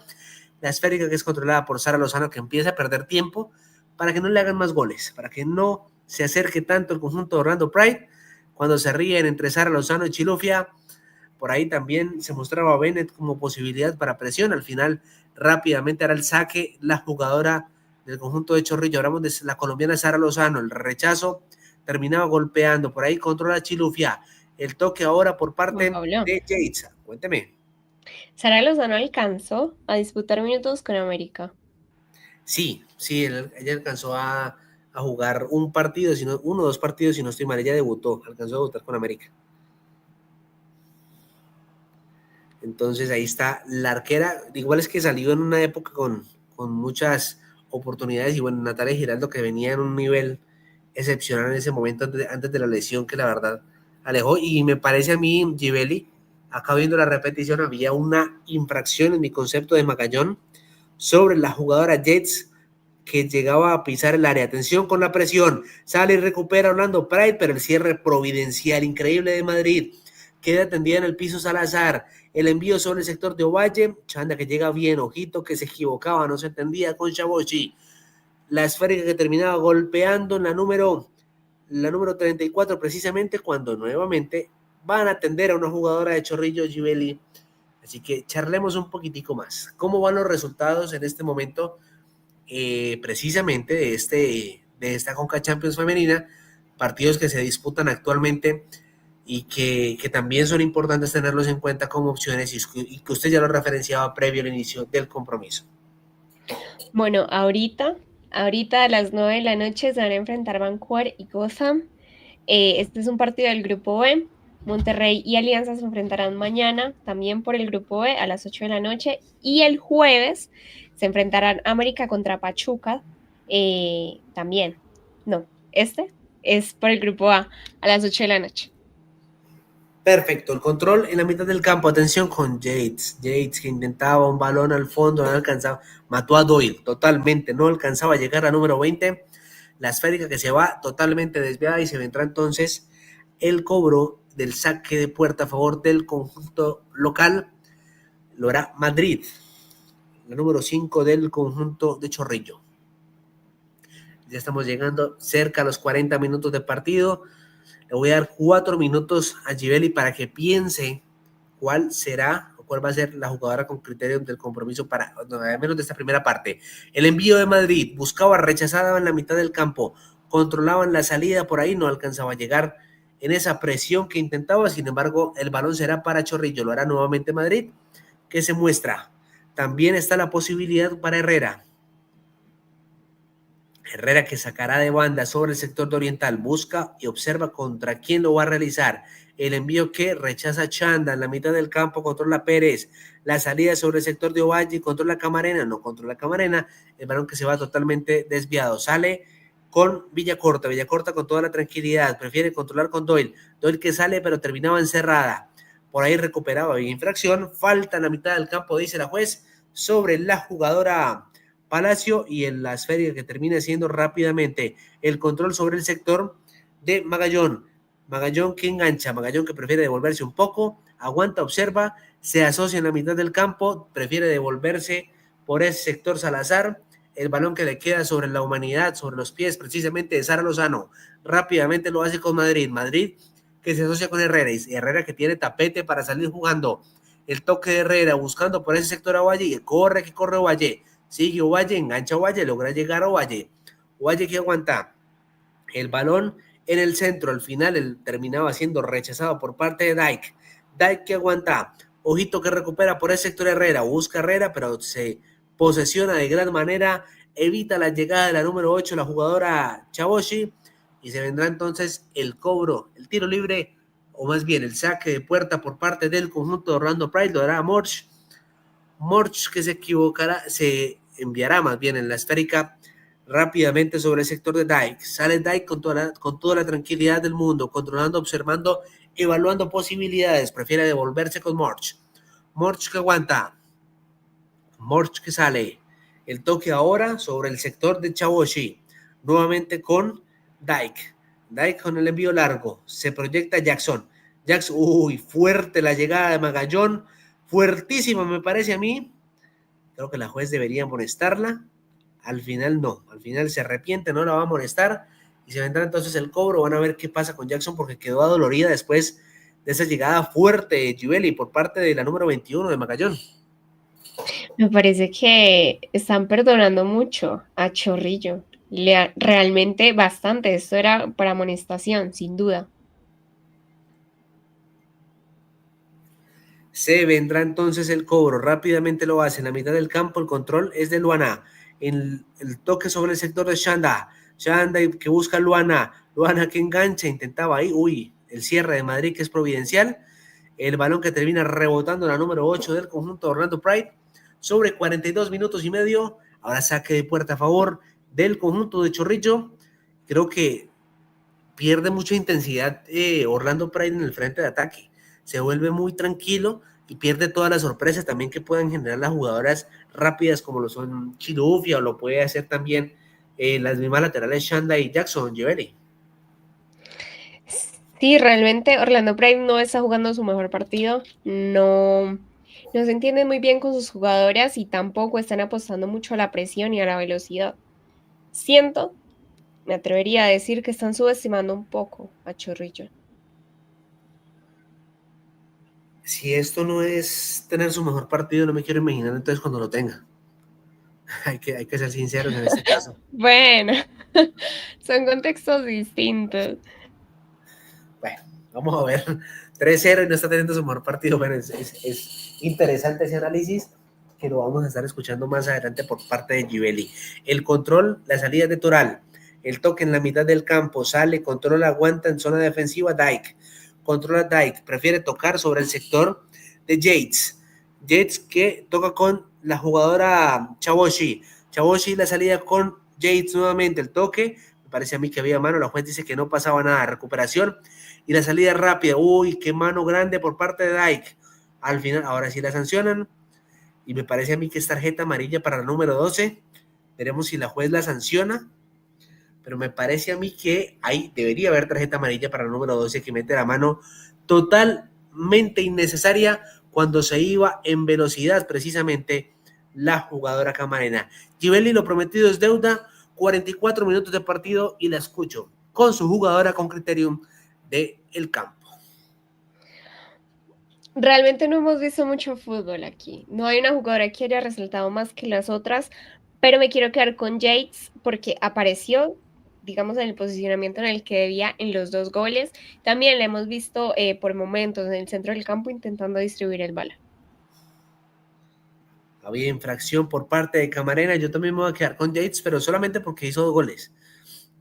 la esférica que es controlada por Sara Lozano, que empieza a perder tiempo para que no le hagan más goles, para que no se acerque tanto el conjunto de Orlando Pride. Cuando se ríen entre Sara Lozano y Chilufya, por ahí también se mostraba a Bennett como posibilidad para presión. Al final, rápidamente hará el saque la jugadora del conjunto de Chorrillo. Hablamos de la colombiana Sara Lozano. El rechazo terminaba golpeando. Por ahí controla Chilufya. El toque ahora por parte de Yates. Cuénteme. Sara Lozano alcanzó a disputar minutos con América. Sí, ella alcanzó a jugar uno o dos partidos, si no estoy mal. Ella debutó, alcanzó a debutar con América. Entonces ahí está la arquera. Igual es que salió en una época con muchas oportunidades y bueno, Natalia Giraldo que venía en un nivel excepcional en ese momento antes de la lesión que la verdad alejó. Y me parece a mí, Givelli, acá viendo la repetición, había una infracción en mi concepto de Magallón sobre la jugadora Jets que llegaba a pisar el área. Atención con la presión, sale y recupera Orlando Pride, pero el cierre providencial, increíble de Madrid. Queda tendida en el piso Salazar. El envío sobre el sector de Ovalle. Chanda que llega bien, ojito que se equivocaba, no se entendía con Chabochi. La esférica que terminaba golpeando en la número 34, precisamente cuando nuevamente van a atender a una jugadora de Chorrillo, Givelli. Así que charlemos un poquitico más. ¿Cómo van los resultados en este momento? Precisamente de esta Conca Champions femenina, partidos que se disputan actualmente y que también son importantes tenerlos en cuenta como opciones y que usted ya lo referenciaba previo al inicio del compromiso. Bueno, ahorita a las 9 de la noche se van a enfrentar Vancouver y Gotham. Este es un partido del Grupo B. Monterrey y Alianza se enfrentarán mañana también por el Grupo B a las 8 de la noche y el jueves se enfrentarán América contra Pachuca también. No, este es por el Grupo A las 8 de la noche. Perfecto, el control en la mitad del campo, atención con Yates que intentaba un balón al fondo, no alcanzaba, mató a Doyle totalmente, no alcanzaba a llegar a número 20, la esférica que se va totalmente desviada y se vendrá entonces el cobro del saque de puerta a favor del conjunto local. lo hará Madrid, la número 5 del conjunto de Chorrillo. Ya estamos llegando cerca a los 40 minutos de partido. Le voy a dar 4 minutos a Givelli para que piense cuál será o cuál va a ser la jugadora con criterio del compromiso para, no, al menos de esta primera parte. El envío de Madrid buscaba, rechazada en la mitad del campo, controlaban la salida por ahí, no alcanzaba a llegar en esa presión que intentaba. Sin embargo, el balón será para Chorrillo, lo hará nuevamente Madrid, que se muestra. También está la posibilidad para Herrera. Herrera, que sacará de banda sobre el sector de Oriental, busca y observa contra quién lo va a realizar. El envío que rechaza Chanda en la mitad del campo, controla Pérez. La salida sobre el sector de Ovalle, controla Camarena, no controla Camarena. El balón que se va totalmente desviado. Sale con Villacorta. Villacorta con toda la tranquilidad. Prefiere controlar con Doyle. Doyle que sale, pero terminaba encerrada. Por ahí recuperaba infracción. Falta en la mitad del campo, dice la juez, sobre la jugadora Palacio, y en la esfera que termina siendo rápidamente el control sobre el sector de Magallón. Magallón que engancha, Magallón que prefiere devolverse un poco, aguanta, observa, se asocia en la mitad del campo, prefiere devolverse por ese sector Salazar. El balón que le queda sobre la humanidad, sobre los pies precisamente de Sara Lozano, rápidamente lo hace con Madrid. Madrid que se asocia con Herrera, y Herrera que tiene tapete para salir jugando. El toque de Herrera buscando por ese sector a Ovalle, que corre Ovalle. Sigue Ovalle, engancha Ovalle, logra llegar a Ovalle. Ovalle que aguanta el balón en el centro. Al final él terminaba siendo rechazado por parte de Dyke. Dyke que aguanta. Ojito que recupera por ese sector Herrera. Busca Herrera, pero se posesiona de gran manera. Evita la llegada de la número 8, la jugadora Chaboshi. Y se vendrá entonces el cobro, el tiro libre, o más bien el saque de puerta por parte del conjunto de Orlando Pride. Lo hará Morch. Morch que se equivocará, se enviará más bien en la esférica rápidamente sobre el sector de Dyke. Sale Dyke con toda la tranquilidad del mundo, controlando, observando, evaluando posibilidades. Prefiere devolverse con Morch. Morch que aguanta. Morch que sale. El toque ahora sobre el sector de Chaboshi. Nuevamente con Dyke. Dyke con el envío largo. Se proyecta Jackson. Jackson, fuerte la llegada de Magallón. Fuertísima me parece a mí. Creo que la juez debería amonestarla. Al final no. Al final se arrepiente, no la va a amonestar. Y se vendrá entonces el cobro. Van a ver qué pasa con Jackson, porque quedó adolorida después de esa llegada fuerte de Givelli por parte de la número 21 de Magallón. Me parece que están perdonando mucho a Chorrillo. Realmente bastante. Esto era para amonestación, sin duda. Se vendrá entonces el cobro. Rápidamente lo hace en la mitad del campo. El control es de Luana. El toque sobre el sector de Shanda. Shanda que busca a Luana. Luana que engancha. Intentaba ahí. El cierre de Madrid que es providencial. El balón que termina rebotando en la número 8 del conjunto de Orlando Pride. Sobre 42 minutos y medio. Ahora saque de puerta a favor del conjunto de Chorrillo. Creo que pierde mucha intensidad Orlando Pride en el frente de ataque. Se vuelve muy tranquilo y pierde todas las sorpresas también que puedan generar las jugadoras rápidas como lo son Chilufia, o lo puede hacer también las mismas laterales Shanda y Jackson Givelli. Sí, realmente Orlando Pride no está jugando su mejor partido. No se entienden muy bien con sus jugadoras y tampoco están apostando mucho a la presión y a la velocidad. Me atrevería a decir que están subestimando un poco a Chorrillo. Si esto no es tener su mejor partido, no me quiero imaginar entonces cuando lo tenga. Hay que ser sinceros en este caso. Bueno, son contextos distintos. Bueno, vamos a ver. 3-0 y no está teniendo su mejor partido. Bueno, es interesante ese análisis que lo vamos a estar escuchando más adelante por parte de Givelli. El control, la salida de Toral, el toque en la mitad del campo, sale, controla, aguanta en zona defensiva Dyke. Controla Dyke, prefiere tocar sobre el sector de Yates. Yates que toca con la jugadora Chaboshi. Chaboshi la salida con Yates nuevamente. El toque, me parece a mí que había mano. La juez dice que no pasaba nada. Recuperación y la salida rápida. Qué mano grande por parte de Dyke. Al final, ahora sí la sancionan. Y me parece a mí que es tarjeta amarilla para el número 12. Veremos si la juez la sanciona. Pero me parece a mí que ahí debería haber tarjeta amarilla para el número 12, que mete la mano totalmente innecesaria cuando se iba en velocidad precisamente la jugadora camarena. Givelli, lo prometido es deuda, 44 minutos de partido y la escucho con su jugadora con Criterium del campo. Realmente no hemos visto mucho fútbol aquí. No hay una jugadora que haya resaltado más que las otras, pero me quiero quedar con Yates porque apareció, digamos, en el posicionamiento en el que debía en los 2 goles. También la hemos visto por momentos en el centro del campo intentando distribuir el balón. Había infracción por parte de Camarena. Yo también me voy a quedar con Yates, pero solamente porque hizo 2 goles.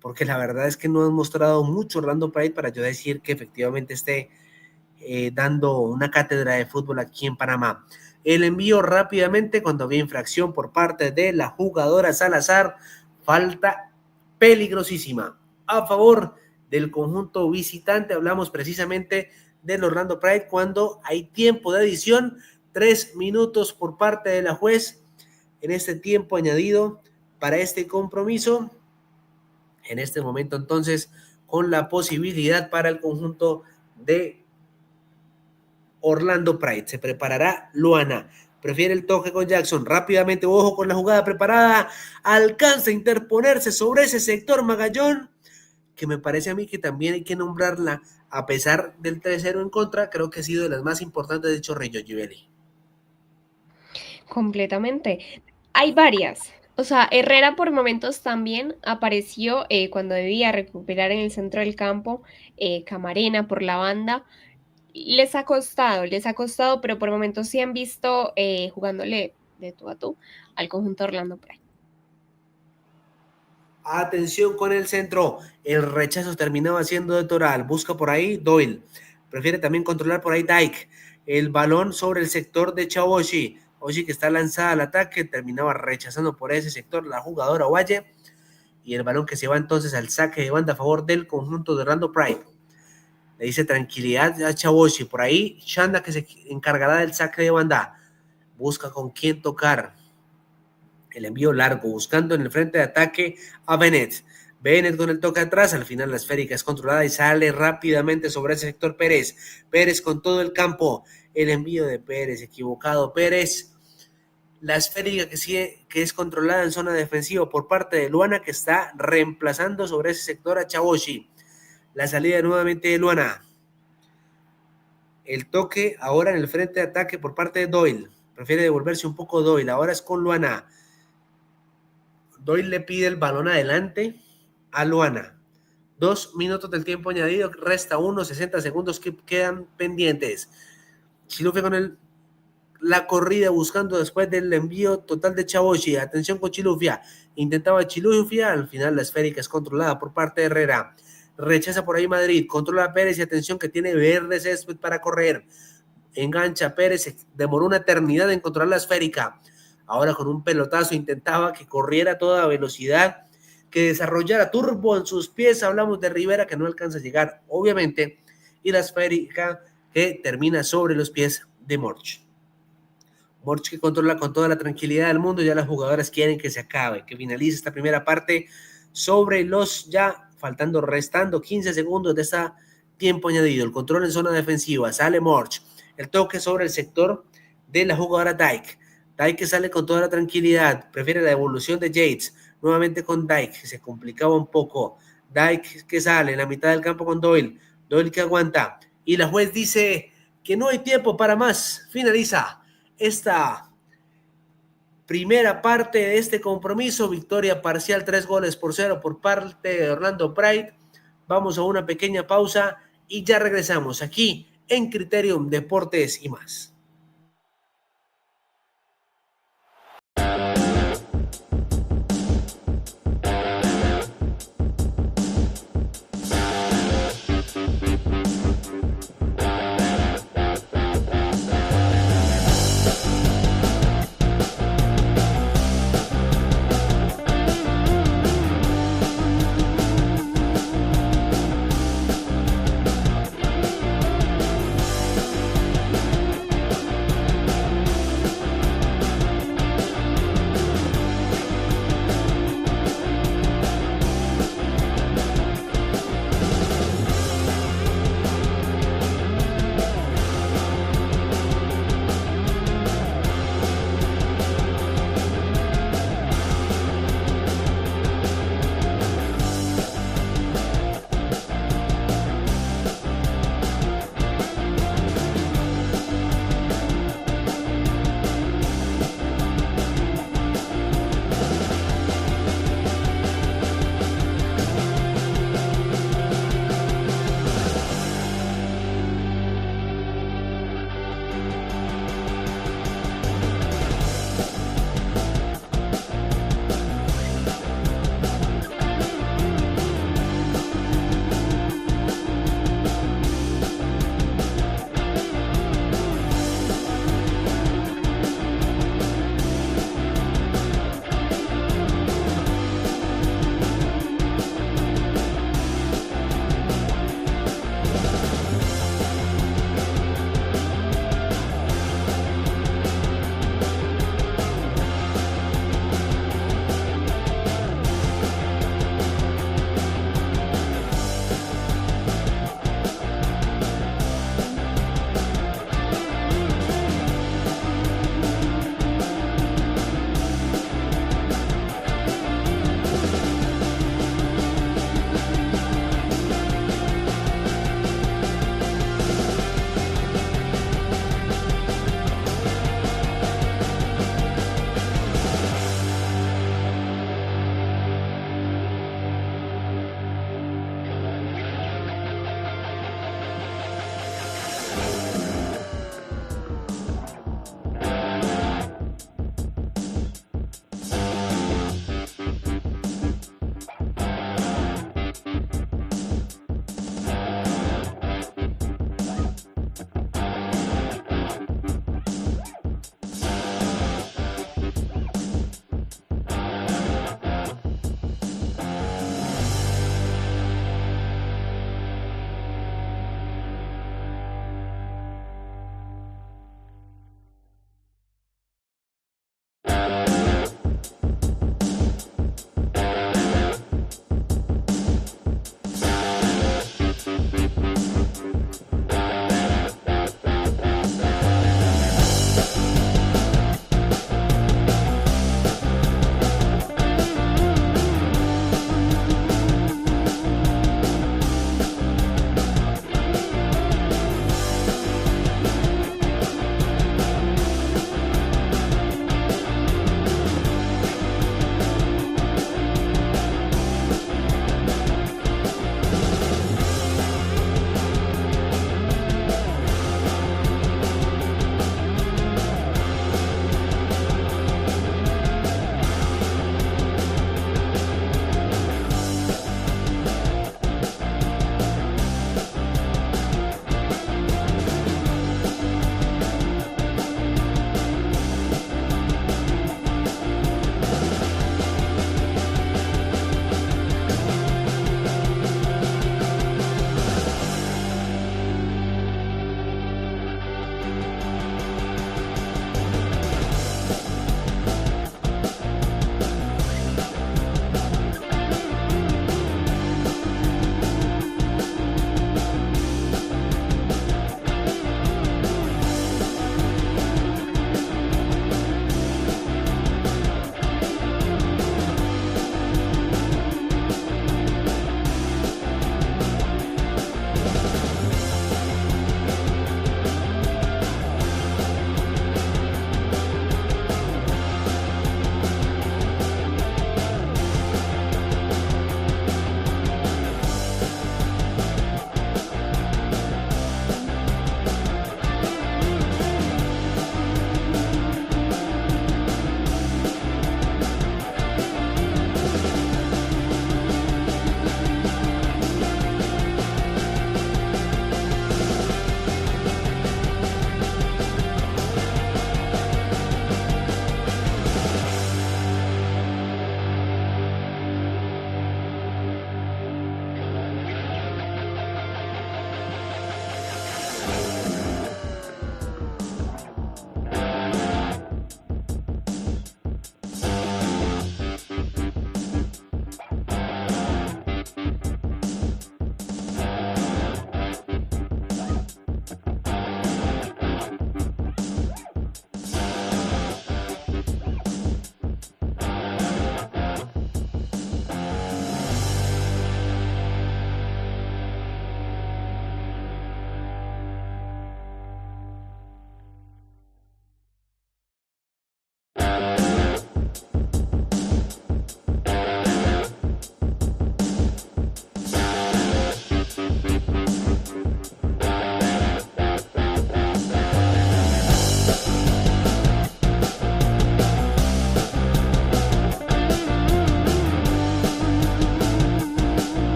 Porque la verdad es que no han mostrado mucho Orlando Pride para yo decir que efectivamente esté dando una cátedra de fútbol aquí en Panamá. El envío rápidamente cuando había infracción por parte de la jugadora Salazar. Falta peligrosísima a favor del conjunto visitante. Hablamos precisamente del Orlando Pride cuando hay tiempo de adición. 3 minutos por parte de la juez en este tiempo añadido para este compromiso. En este momento entonces con la posibilidad para el conjunto de Orlando Pride. Se preparará Luana. Prefiere el toque con Jackson. Rápidamente, ojo con la jugada preparada. Alcanza a interponerse sobre ese sector Magallón, que me parece a mí que también hay que nombrarla, a pesar del 3-0 en contra, creo que ha sido de las más importantes de Chorrillo, Givelli. Completamente. Hay varias. O sea, Herrera por momentos también apareció cuando debía recuperar en el centro del campo. Camarena por la banda. Les ha costado, pero por momentos sí han visto jugándole de tú a tú al conjunto Orlando Pride. Atención con el centro. El rechazo terminaba siendo de Toral. Busca por ahí Doyle. Prefiere también controlar por ahí Dyke. El balón sobre el sector de Chaboshi. Oshi que está lanzada al ataque. Terminaba rechazando por ese sector la jugadora Ovalle. Y el balón que se va entonces al saque de banda a favor del conjunto de Orlando Pride. Le dice tranquilidad a Chaboshi. Por ahí Shanda que se encargará del saque de banda. Busca con quién tocar. El envío largo, buscando en el frente de ataque a Bennett. Bennett con el toque atrás. Al final la esférica es controlada y sale rápidamente sobre ese sector Pérez. Pérez con todo el campo. El envío de Pérez, equivocado Pérez. La esférica que es controlada en zona defensiva por parte de Luana, que está reemplazando sobre ese sector a Chaboshi. La salida nuevamente de Luana. El toque ahora en el frente de ataque por parte de Doyle. Prefiere devolverse un poco Doyle. Ahora es con Luana. Doyle le pide el balón adelante a Luana. 2 minutos del tiempo añadido. Resta 60 segundos que quedan pendientes. Chilufia con la corrida buscando después del envío total de Chaboshi. Atención con Chilufia. Intentaba Chilufia. Al final la esférica es controlada por parte de Herrera. Rechaza por ahí Madrid, controla a Pérez y atención que tiene verde césped para correr. Engancha Pérez, demoró una eternidad en controlar la esférica. Ahora con un pelotazo intentaba que corriera a toda velocidad, que desarrollara turbo en sus pies. Hablamos de Rivera que no alcanza a llegar, obviamente, y la esférica que termina sobre los pies de Morch. Morch que controla con toda la tranquilidad del mundo. Ya las jugadoras quieren que se acabe, que finalice esta primera parte sobre los ya restando 15 segundos de este tiempo añadido. El control en zona defensiva. Sale Morch. El toque sobre el sector de la jugadora Dyke. Dyke que sale con toda la tranquilidad. Prefiere la evolución de Yates. Nuevamente con Dyke. Se complicaba un poco. Dyke que sale en la mitad del campo con Doyle. Doyle que aguanta. Y la juez dice que no hay tiempo para más. Finaliza esta primera parte de este compromiso. Victoria parcial 3-0 por parte de Orlando Pride. Vamos a una pequeña pausa y ya regresamos aquí en Criterium Deportes y más.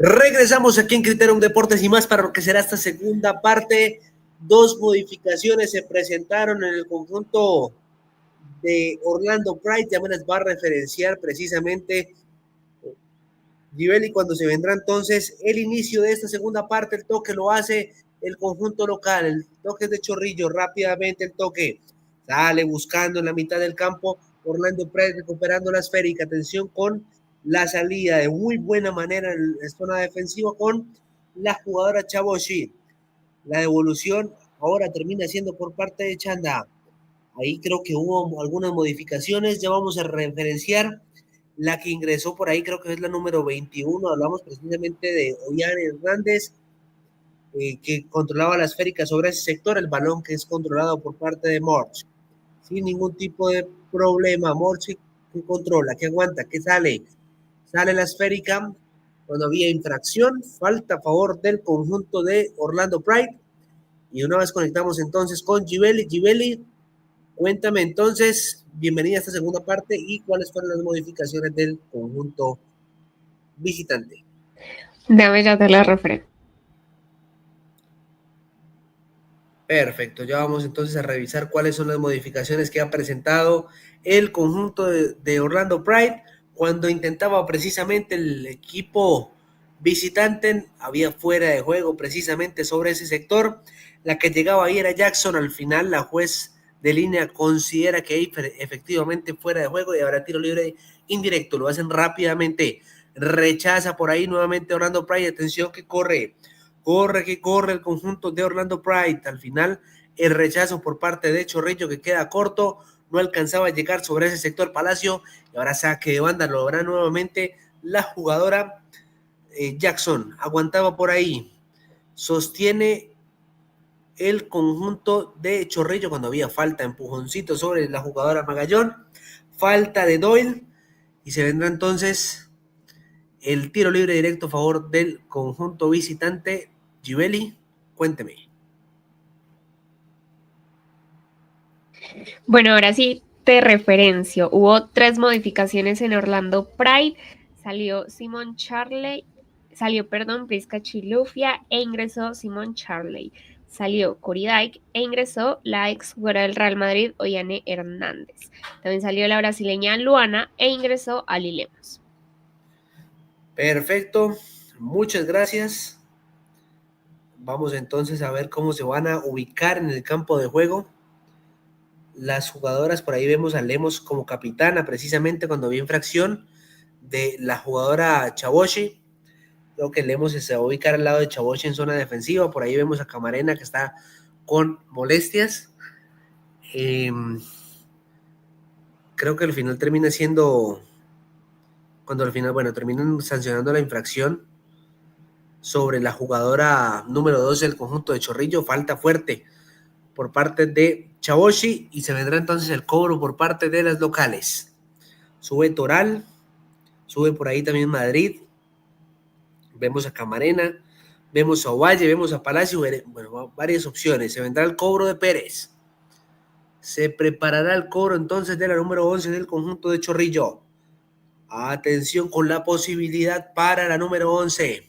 Regresamos aquí en Criterium Deportes y más para lo que será esta segunda parte. 2 modificaciones se presentaron en el conjunto de Orlando Pride. Ya me las va a referenciar precisamente Givelli cuando se vendrá entonces el inicio de esta segunda parte. El toque lo hace el conjunto local, el toque es de Chorrillo, rápidamente el toque sale buscando en la mitad del campo. Orlando Pride recuperando la esférica, atención con la salida de muy buena manera en la zona defensiva con la jugadora Chaboshi. La devolución ahora termina siendo por parte de Chanda. Ahí creo que hubo algunas modificaciones, ya vamos a referenciar la que ingresó por ahí, creo que es la número 21, hablamos precisamente de Ollane Hernández, que controlaba la esférica sobre ese sector, el balón que es controlado por parte de Morch, sin ningún tipo de problema. Morch que controla, que aguanta, que sale la esférica cuando había infracción, falta a favor del conjunto de Orlando Pride, y una vez conectamos entonces con Givelli, cuéntame entonces, bienvenida a esta segunda parte y cuáles fueron las modificaciones del conjunto visitante. Dame ya te la refresco. Perfecto, ya vamos entonces a revisar cuáles son las modificaciones que ha presentado el conjunto de Orlando Pride. Cuando intentaba precisamente el equipo visitante, había fuera de juego precisamente sobre ese sector. La que llegaba ahí era Jackson. Al final la juez de línea considera que hay efectivamente fuera de juego y habrá tiro libre indirecto. Lo hacen rápidamente. Rechaza por ahí nuevamente Orlando Pride. Atención que corre el conjunto de Orlando Pride. Al final el rechazo por parte de Chorrillo que queda corto, no alcanzaba a llegar sobre ese sector Palacio, y ahora saque de banda lo hará nuevamente la jugadora Jackson. Aguantaba por ahí, sostiene el conjunto de Chorrillo cuando había falta, empujoncito sobre la jugadora Magallón, falta de Doyle, y se vendrá entonces el tiro libre directo a favor del conjunto visitante. Givelli, cuénteme. Bueno, ahora sí te referencio. Hubo 3 modificaciones en Orlando Pride. Salió Prisca Chilufia e ingresó Simón Charley. Salió Cori Dyke e ingresó la ex jugadora del Real Madrid, Ollane Hernández. También salió la brasileña Luana e ingresó Ali Lemos. Perfecto, muchas gracias. Vamos entonces a ver cómo se van a ubicar en el campo de juego las jugadoras. Por ahí vemos a Lemos como capitana, precisamente cuando había infracción de la jugadora Chaboshi. Creo que Lemos se va a ubicar al lado de Chaboshi en zona defensiva. Por ahí vemos a Camarena que está con molestias. Creo que al final termina siendo, terminan sancionando la infracción sobre la jugadora número 2 del conjunto de Chorrillo. Falta fuerte por parte de Chaboshi y se vendrá entonces el cobro por parte de las locales. Sube Toral, sube por ahí también Madrid, vemos a Camarena, vemos a Ovalle, vemos a Palacio, bueno, varias opciones. Se vendrá el cobro de Pérez. Se preparará el cobro entonces de la número 11 del conjunto de Chorrillo. Atención con la posibilidad para la número 11.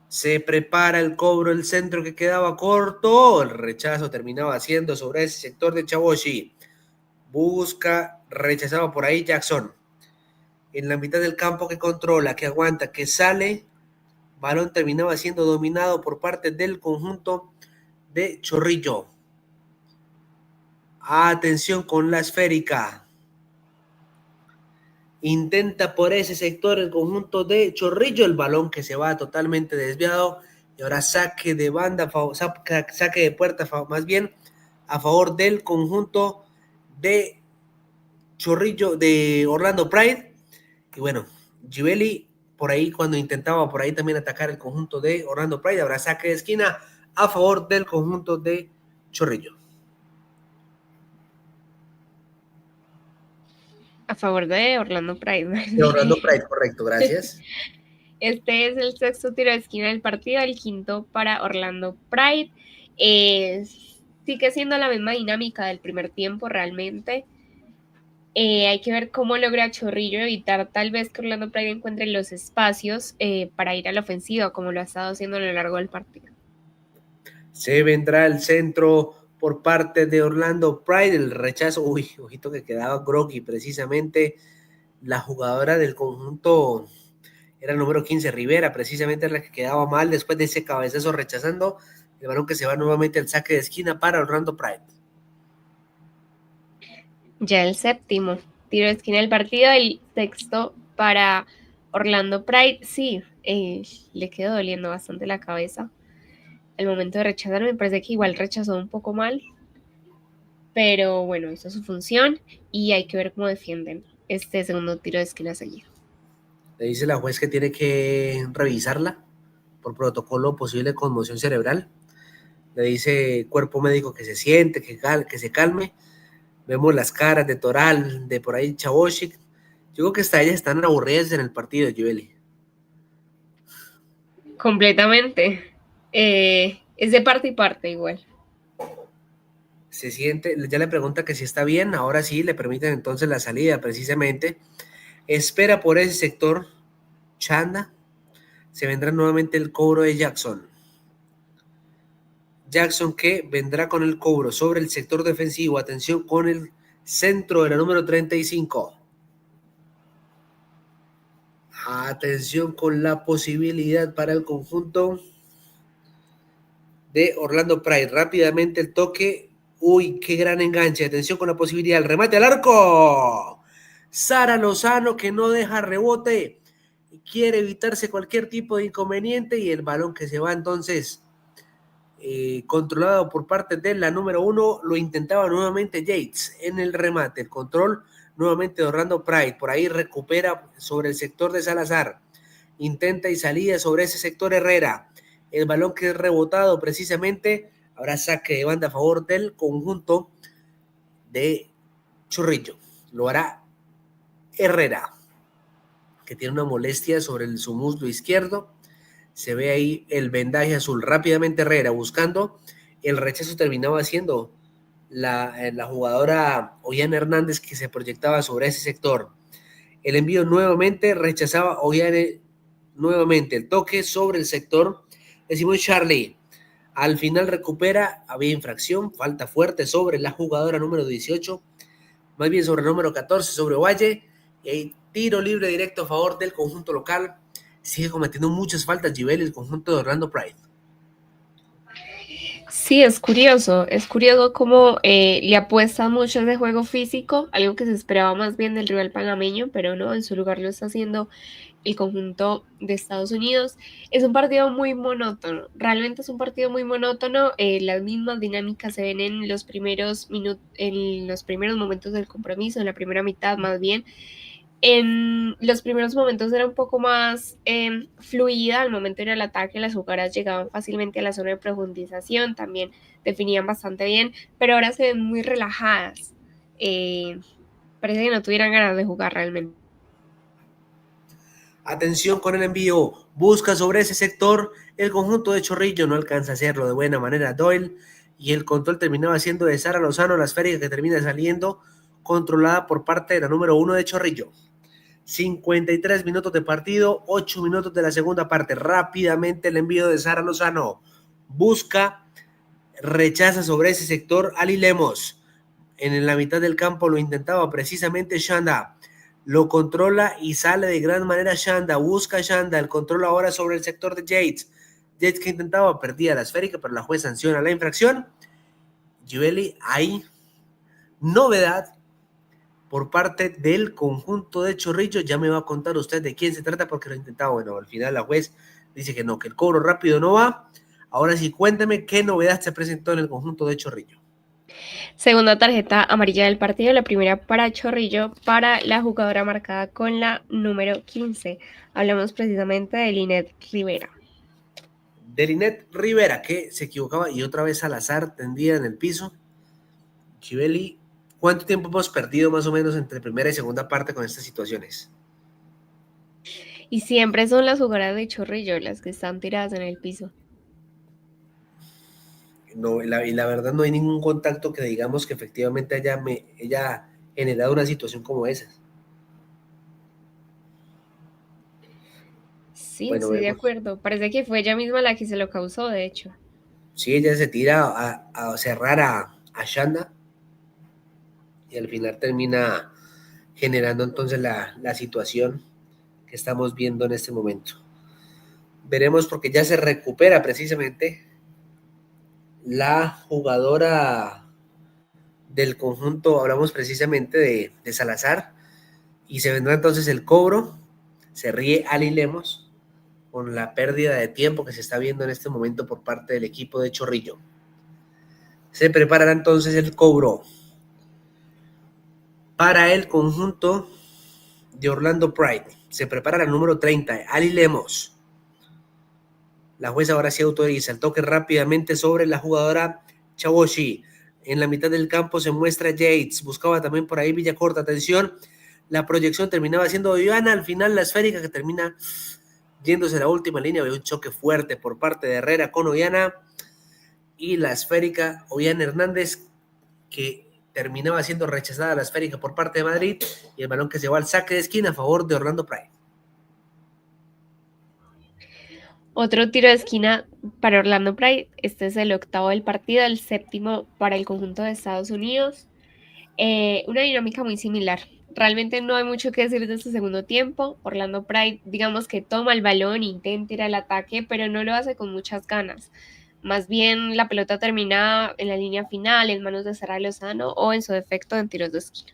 Se prepara el cobro, el centro que quedaba corto, el rechazo terminaba siendo sobre ese sector de Chaboshi. Busca, rechazaba por ahí Jackson. En la mitad del campo que controla, que aguanta, que sale, balón terminaba siendo dominado por parte del conjunto de Chorrillo. Atención con la esférica. Intenta por ese sector el conjunto de Chorrillo, el balón que se va totalmente desviado y ahora saque de banda, saque de puerta más bien a favor del conjunto de Chorrillo, de Orlando Pride. Y bueno, Givelli por ahí cuando intentaba por ahí también atacar el conjunto de Orlando Pride, ahora saque de esquina a favor del conjunto de Chorrillo. A favor de Orlando Pride. De Orlando Pride, correcto, gracias. Este es el 6º tiro de esquina del partido, el 5º para Orlando Pride. Sigue siendo la misma dinámica del primer tiempo realmente. Hay que ver cómo logra Chorrillo evitar tal vez que Orlando Pride encuentre los espacios para ir a la ofensiva, como lo ha estado haciendo a lo largo del partido. Se vendrá el centro por parte de Orlando Pride, el rechazo, uy, ojito que quedaba groggy, precisamente la jugadora del conjunto era el número 15, Rivera, precisamente la que quedaba mal después de ese cabezazo rechazando el balón que se va nuevamente al saque de esquina para Orlando Pride. Ya el séptimo tiro de esquina del partido, el sexto para Orlando Pride. Sí, le quedó doliendo bastante la cabeza al momento de rechazar. Me parece que igual rechazó un poco mal, pero bueno, hizo su función y hay que ver cómo defienden este segundo tiro de esquina seguido. Le dice la juez que tiene que revisarla por protocolo posible conmoción cerebral. Le dice cuerpo médico que se siente, que se calme. Vemos las caras de Toral, de por ahí Chaboshik. Yo creo que hasta ellas están aburridas en el partido, Yubeli. Completamente. Es de parte y parte igual. Se siente, ya le pregunta que si está bien, ahora sí le permiten entonces la salida precisamente. Espera por ese sector Chanda. Se vendrá nuevamente el cobro de Jackson. Jackson que vendrá con el cobro sobre el sector defensivo. Atención con el centro de la número 35. Atención con la posibilidad para el conjunto de Orlando Pride. Rápidamente el toque. Uy, qué gran enganche. Atención con la posibilidad. El remate al arco. Sara Lozano que no deja rebote. Quiere evitarse cualquier tipo de inconveniente y el balón que se va entonces controlado por parte de la número 1. Lo intentaba nuevamente Yates en el remate. El control nuevamente de Orlando Pride. Por ahí recupera sobre el sector de Salazar. Intenta y salida sobre ese sector Herrera. El balón que es rebotado precisamente. Habrá saque de banda a favor del conjunto de Chorrillo. Lo hará Herrera, que tiene una molestia sobre su muslo izquierdo. Se ve ahí el vendaje azul. Rápidamente Herrera buscando. El rechazo terminaba haciendo la jugadora Ollane Hernández, que se proyectaba sobre ese sector. El envío nuevamente rechazaba Ollane nuevamente. El toque sobre el sector de Simón Charlie. Al final recupera, había infracción, falta fuerte sobre la jugadora número 18, más bien sobre el número 14, sobre Valle, y ahí tiro libre directo a favor del conjunto local. Sigue cometiendo muchas faltas Gibel, el conjunto de Orlando Pride. Sí, es curioso cómo le apuesta mucho ese juego físico, algo que se esperaba más bien del rival panameño, pero no, en su lugar lo está haciendo el conjunto de Estados Unidos. Es un partido muy monótono, realmente es un partido muy monótono. Las mismas dinámicas se ven en los primeros momentos del compromiso, en la primera mitad más bien. En los primeros momentos era un poco más fluida. Al momento de ir al ataque, las jugadoras llegaban fácilmente a la zona de profundización, también definían bastante bien, pero ahora se ven muy relajadas. Parece que no tuvieran ganas de jugar realmente. Atención con el envío, busca sobre ese sector, el conjunto de Chorrillo no alcanza a hacerlo de buena manera Doyle, y el control terminaba siendo de Sara Lozano, la esférica que termina saliendo, controlada por parte de la número 1 de Chorrillo. 53 minutos de partido, 8 minutos de la segunda parte. Rápidamente el envío de Sara Lozano. Busca, rechaza sobre ese sector Ali Lemos. En la mitad del campo lo intentaba precisamente Shanda. Lo controla y sale de gran manera Shanda. Busca Shanda. El control ahora sobre el sector de Yates. Yates que intentaba, perdía la esférica, pero la juez sanciona la infracción. Givelli, hay novedad por parte del conjunto de Chorrillo. Ya me va a contar usted de quién se trata porque lo intentaba. Bueno, al final la juez dice que no, que el cobro rápido no va. Ahora sí, cuéntame qué novedad se presentó en el conjunto de Chorrillo. Segunda tarjeta amarilla del partido, la primera para Chorrillo, para la jugadora marcada con la número 15. Hablamos precisamente de Linet Rivera. De Linet Rivera, que se equivocaba y otra vez Salazar tendida en el piso. Chibeli, ¿cuánto tiempo hemos perdido más o menos entre primera y segunda parte con estas situaciones? Y siempre son las jugadoras de Chorrillo las que están tiradas en el piso. No, y la verdad no hay ningún contacto que digamos que efectivamente ella generado una situación como esa. Sí, Bueno, estoy de vemos. acuerdo. Parece que fue ella misma la que se lo causó, de hecho. Sí, ella se tira a cerrar a Shanda y al final termina generando entonces la situación que estamos viendo en este momento. Veremos porque ya se recupera precisamente la jugadora del conjunto, hablamos precisamente de Salazar, y se vendrá entonces el cobro. Se ríe Ali Lemos con la pérdida de tiempo que se está viendo en este momento por parte del equipo de Chorrillo. Se preparará entonces el cobro para el conjunto de Orlando Pride. Se prepara la número 30, Ali Lemos. La jueza ahora sí autoriza el toque rápidamente sobre la jugadora Chawoshi. En la mitad del campo se muestra Yates. Buscaba también por ahí Villacorta. Atención, la proyección terminaba siendo Viviana. Al final la esférica que termina yéndose a la última línea. Había un choque fuerte por parte de Herrera con Ollana. Y la esférica Ollana Hernández, que terminaba siendo rechazada la esférica por parte de Madrid. Y el balón que se va al saque de esquina a favor de Orlando Pride. Otro tiro de esquina para Orlando Pride. Este es el octavo del partido, el séptimo para el conjunto de Estados Unidos. Una dinámica muy similar. Realmente no hay mucho que decir de este segundo tiempo. Orlando Pride, digamos que toma el balón, intenta ir al ataque, pero no lo hace con muchas ganas. Más bien la pelota termina en la línea final, en manos de Sara Lozano o en su defecto en tiros de esquina.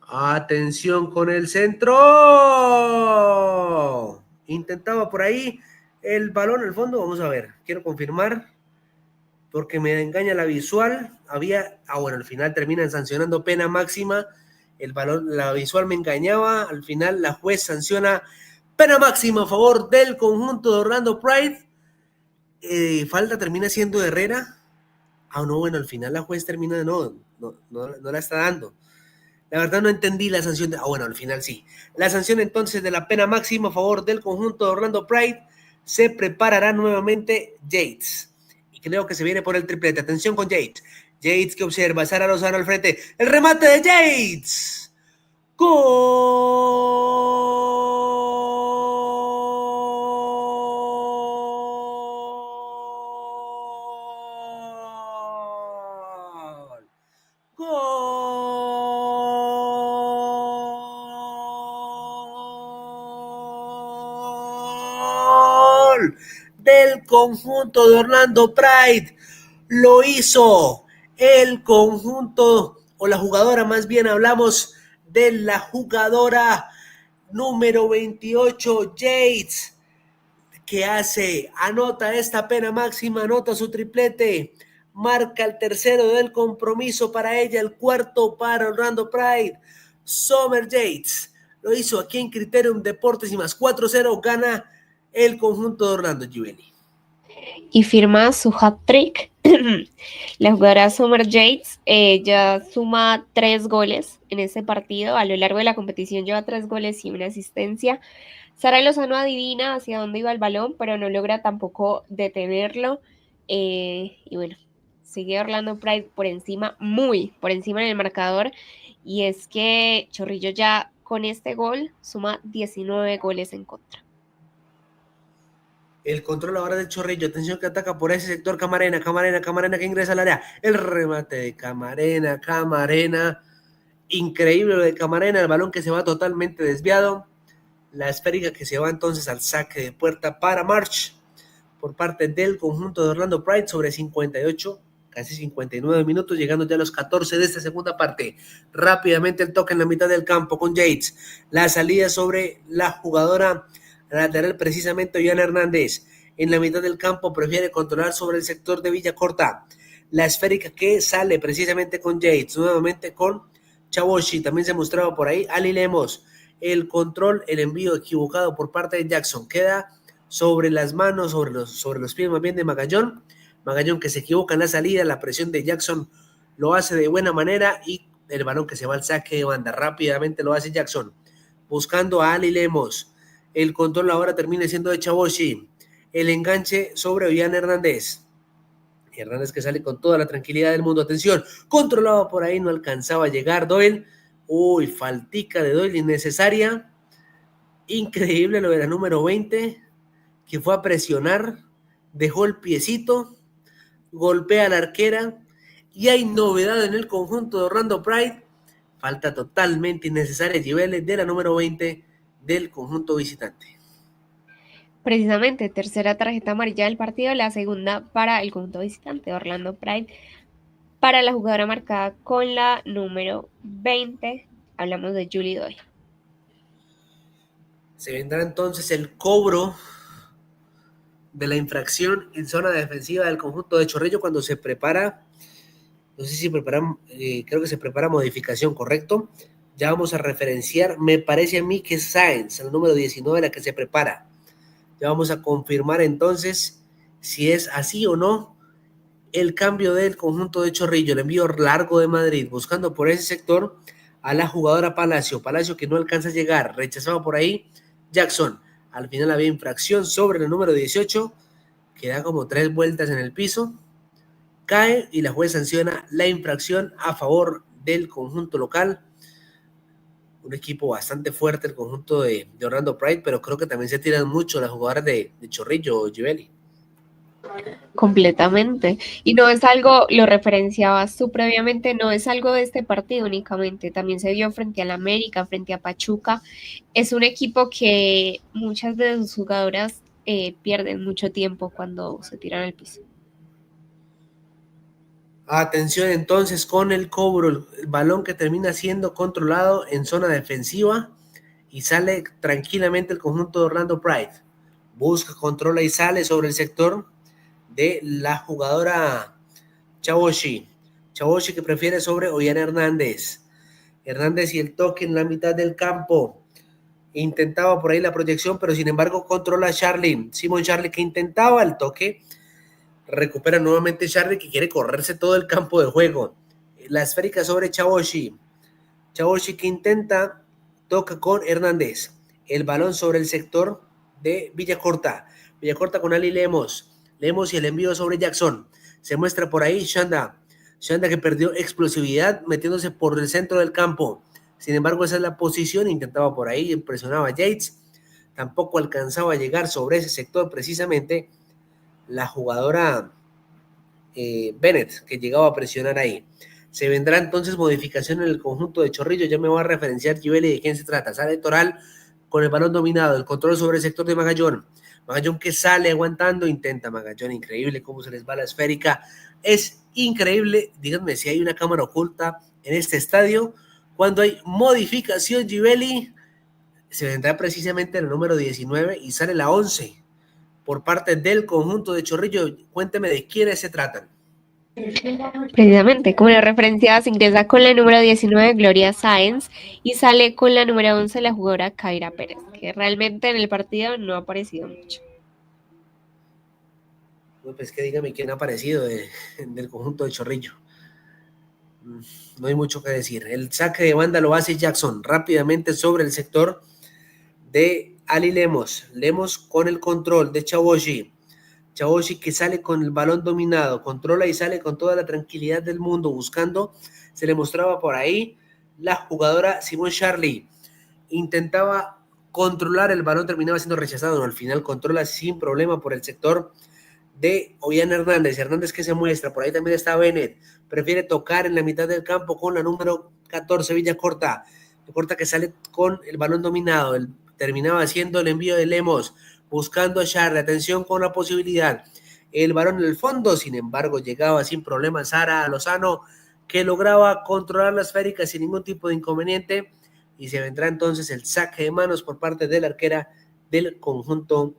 Atención con el centro. Intentaba por ahí el balón al fondo. Vamos a ver, quiero confirmar porque me engaña la visual. Bueno, al final terminan sancionando pena máxima. El balón, la visual me engañaba. Al final la juez sanciona pena máxima a favor del conjunto de Orlando Pride. Falta termina siendo Herrera. No, bueno, al final la juez termina, no la está dando. La verdad no entendí la sanción. Bueno, al final sí. La sanción entonces de la pena máxima a favor del conjunto de Orlando Pride. Se preparará nuevamente Yates. Y creo que se viene por el triplete. Atención con Yates. Yates que observa. Sara Lozano al frente. El remate de Yates. Gol del conjunto de Orlando Pride. Lo hizo el conjunto, o la jugadora, más bien hablamos de la jugadora número 28, Yates, que anota esta pena máxima, anota su triplete, marca el tercero del compromiso para ella, el cuarto para Orlando Pride. Summer Yates lo hizo aquí en Criterium Deportes y más 4-0 gana el conjunto de Orlando, Givelli. Y firma su hat-trick. La jugadora Summer Yates ya suma 3 goles en este partido. A lo largo de la competición lleva 3 goles y una asistencia. Sara Lozano adivina hacia dónde iba el balón, pero no logra tampoco detenerlo. Y bueno, sigue Orlando Pride por encima, muy por encima en el marcador. Y es que Chorrillo ya con este gol suma 19 goles en contra. El control ahora del Chorrillo. Atención que ataca por ese sector Camarena que ingresa al área. El remate de Camarena. Increíble lo de Camarena. El balón que se va totalmente desviado. La esférica que se va entonces al saque de puerta para March por parte del conjunto de Orlando Pride sobre 58, casi 59 minutos, llegando ya a los 14 de esta segunda parte. Rápidamente el toque en la mitad del campo con Yates. La salida sobre la jugadora lateral, precisamente Ollana Hernández. En la mitad del campo prefiere controlar sobre el sector de Villacorta. La esférica que sale precisamente con Yates, nuevamente con Chawoshi. También se mostraba por ahí Ali Lemos. El control, el envío equivocado por parte de Jackson. Queda sobre las manos, sobre los pies más bien de Magallón. Magallón que se equivoca en la salida. La presión de Jackson lo hace de buena manera y el balón que se va al saque de banda. Rápidamente lo hace Jackson. Buscando a Ali Lemos. El control ahora termina siendo de Chawoshi. El enganche sobre Ollana Hernández. Hernández que sale con toda la tranquilidad del mundo. Atención, controlado por ahí, no alcanzaba a llegar Doyle. Uy, faltica de Doyle innecesaria. Increíble lo de la número 20, que fue a presionar, dejó el piecito, golpea a la arquera y hay novedad en el conjunto de Orlando Pride. Falta totalmente innecesaria Gibeli de la número 20 del conjunto visitante. Precisamente, tercera tarjeta amarilla del partido, la segunda para el conjunto visitante Orlando Pride, para la jugadora marcada con la número 20, hablamos de Julie Doyle. Se vendrá entonces el cobro de la infracción en zona defensiva del conjunto de Chorrillo cuando se prepara, no sé si preparan, creo que se prepara modificación, ¿correcto? Ya vamos a referenciar, me parece a mí que es Sáenz, el número 19, la que se prepara. Ya vamos a confirmar entonces si es así o no el cambio del conjunto de Chorrillo, el envío largo de Madrid, buscando por ese sector a la jugadora Palacio que no alcanza a llegar, rechazado por ahí Jackson. Al final había infracción sobre el número 18, que da como 3 vueltas en el piso, cae y la juez sanciona la infracción a favor del conjunto local. Un equipo bastante fuerte el conjunto de Orlando Pride, pero creo que también se tiran mucho las jugadoras de Chorrillo, Gibeli. Completamente. Y no es algo, lo referenciabas tú previamente, no es algo de este partido únicamente, también se vio frente al América, frente a Pachuca. Es un equipo que muchas de sus jugadoras pierden mucho tiempo cuando se tiran al piso. Atención entonces con el cobro, el balón que termina siendo controlado en zona defensiva y sale tranquilamente el conjunto de Orlando Pride. Busca, controla y sale sobre el sector de la jugadora Chaboshi. Chaboshi que prefiere sobre Ollana Hernández. Hernández y el toque en la mitad del campo. Intentaba por ahí la proyección, pero sin embargo controla a Charly. Simon Charly que intentaba el toque. Recupera nuevamente Charly que quiere correrse todo el campo de juego. La esférica sobre Chaboshi. Chaboshi que intenta, toca con Hernández. El balón sobre el sector de Villacorta. Villacorta con Ali Lemos. Lemos y el envío sobre Jackson. Se muestra por ahí Shanda. Shanda que perdió explosividad metiéndose por el centro del campo. Sin embargo, esa es la posición. Intentaba por ahí, presionaba a Yates. Tampoco alcanzaba a llegar sobre ese sector precisamente la jugadora Bennett, que llegaba a presionar ahí. Se vendrá entonces modificación en el conjunto de Chorrillo. Ya me voy a referenciar, Gibeli, de quién se trata. Sale Toral con el balón dominado, el control sobre el sector de Magallón. Magallón que sale aguantando, intenta Magallón, increíble cómo se les va la esférica. Es increíble, díganme si hay una cámara oculta en este estadio. Cuando hay modificación, Gibeli, se vendrá precisamente el número 19 y sale la 11 por parte del conjunto de Chorrillo. Cuénteme de quiénes se tratan. Precisamente, como la referenciabas, ingresa con la número 19 Gloria Sáenz y sale con la número 11 la jugadora Kaira Pérez, que realmente en el partido no ha aparecido mucho. Pues que dígame quién ha aparecido del conjunto de Chorrillo. No hay mucho que decir. El saque de banda lo hace Jackson rápidamente sobre el sector de Ali Lemos. Lemos con el control de Chaboshi. Chaboshi que sale con el balón dominado, controla y sale con toda la tranquilidad del mundo buscando. Se le mostraba por ahí la jugadora Simone Charly. Intentaba controlar el balón, terminaba siendo rechazado. Al final controla sin problema por el sector de Ollana Hernández. Hernández que se muestra, por ahí también está Bennett. Prefiere tocar en la mitad del campo con la número 14, Villacorta. Villacorta que sale con el balón dominado. Terminaba haciendo el envío de Lemos, buscando a Charly. Atención con la posibilidad. El balón en el fondo, sin embargo, llegaba sin problemas Sara Lozano, que lograba controlar la esférica sin ningún tipo de inconveniente. Y se vendrá entonces el saque de manos por parte de la arquera del conjunto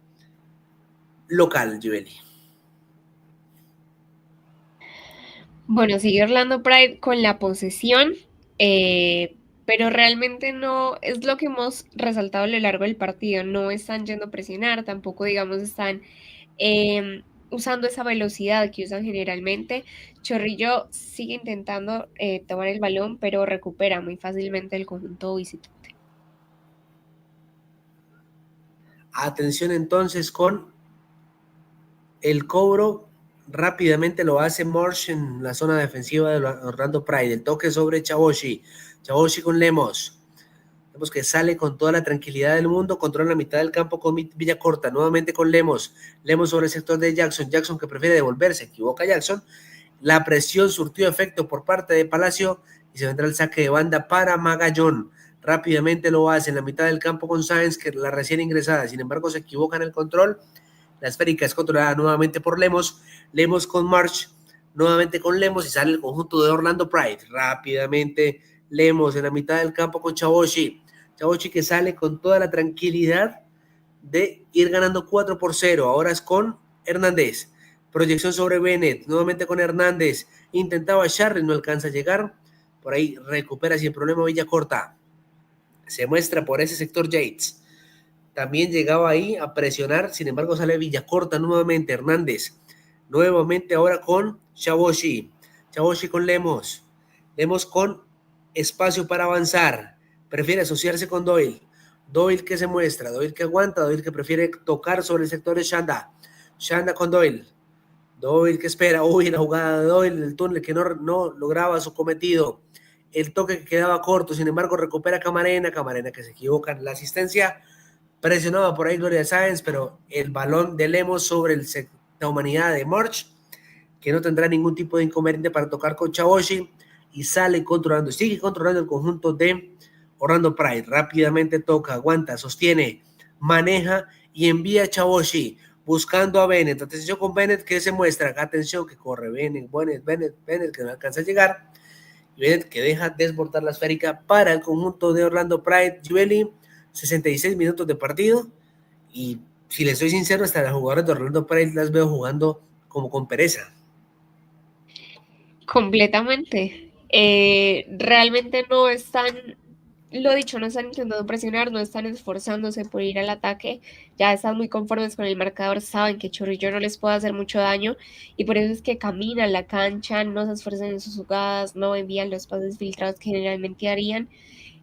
local, Gibeli. Bueno, sigue Orlando Pride con la posesión, pero realmente no es lo que hemos resaltado a lo largo del partido. No están yendo a presionar, tampoco, digamos, están usando esa velocidad que usan generalmente. Chorrillo sigue intentando tomar el balón, pero recupera muy fácilmente el conjunto visitante. Atención entonces con el cobro rápidamente lo hace Marsh en la zona defensiva de Orlando Pride. El toque sobre Chaboshi. Chaboshi con Lemos. Vemos que sale con toda la tranquilidad del mundo, controla la mitad del campo con Villacorta, nuevamente con Lemos. Lemos sobre el sector de Jackson. Jackson que prefiere devolverse, equivoca Jackson. La presión surtió efecto por parte de Palacio y se vendrá el saque de banda para Magallón. Rápidamente lo hace en la mitad del campo con Sáenz, que la recién ingresada. Sin embargo, se equivoca en el control. La esférica es controlada nuevamente por Lemos. Lemos con March, nuevamente con Lemos y sale el conjunto de Orlando Pride. Rápidamente Lemos en la mitad del campo con Chaboshi. Chaboshi que sale con toda la tranquilidad de ir ganando 4-0. Ahora es con Hernández. Proyección sobre Bennett, nuevamente con Hernández. Intentaba Charlie, no alcanza a llegar. Por ahí recupera sin problema Villacorta. Se muestra por ese sector Yates. También llegaba ahí a presionar, sin embargo sale Villacorta nuevamente, Hernández. Nuevamente ahora con Chaboshi. Chaboshi con Lemos. Lemos con espacio para avanzar. Prefiere asociarse con Doyle. Doyle que se muestra, Doyle que aguanta, Doyle que prefiere tocar sobre el sector de Shanda. Shanda con Doyle. Doyle que espera. Uy, la jugada de Doyle, el túnel que no lograba su cometido. El toque que quedaba corto, sin embargo recupera Camarena. Camarena que se equivoca en la asistencia. Presionaba por ahí Gloria Sáenz, pero el balón de Lemos sobre la humanidad de March, que no tendrá ningún tipo de inconveniente para tocar con Chaboshi, y sale controlando, sigue controlando el conjunto de Orlando Pride. Rápidamente toca, aguanta, sostiene, maneja y envía a Chaboshi, buscando a Bennett. Atención con Bennett que se muestra, atención que corre Bennett que no alcanza a llegar, y Bennett que deja desbordar la esférica para el conjunto de Orlando Pride. Givelli, 66 minutos de partido, y si les soy sincero, hasta las jugadoras de Orlando Pride las veo jugando como con pereza. Completamente. Realmente no están, lo dicho, no están intentando presionar, no están esforzándose por ir al ataque, ya están muy conformes con el marcador, saben que Chorrillo no les puede hacer mucho daño y por eso es que caminan la cancha, no se esfuerzan en sus jugadas, no envían los pases filtrados que generalmente harían.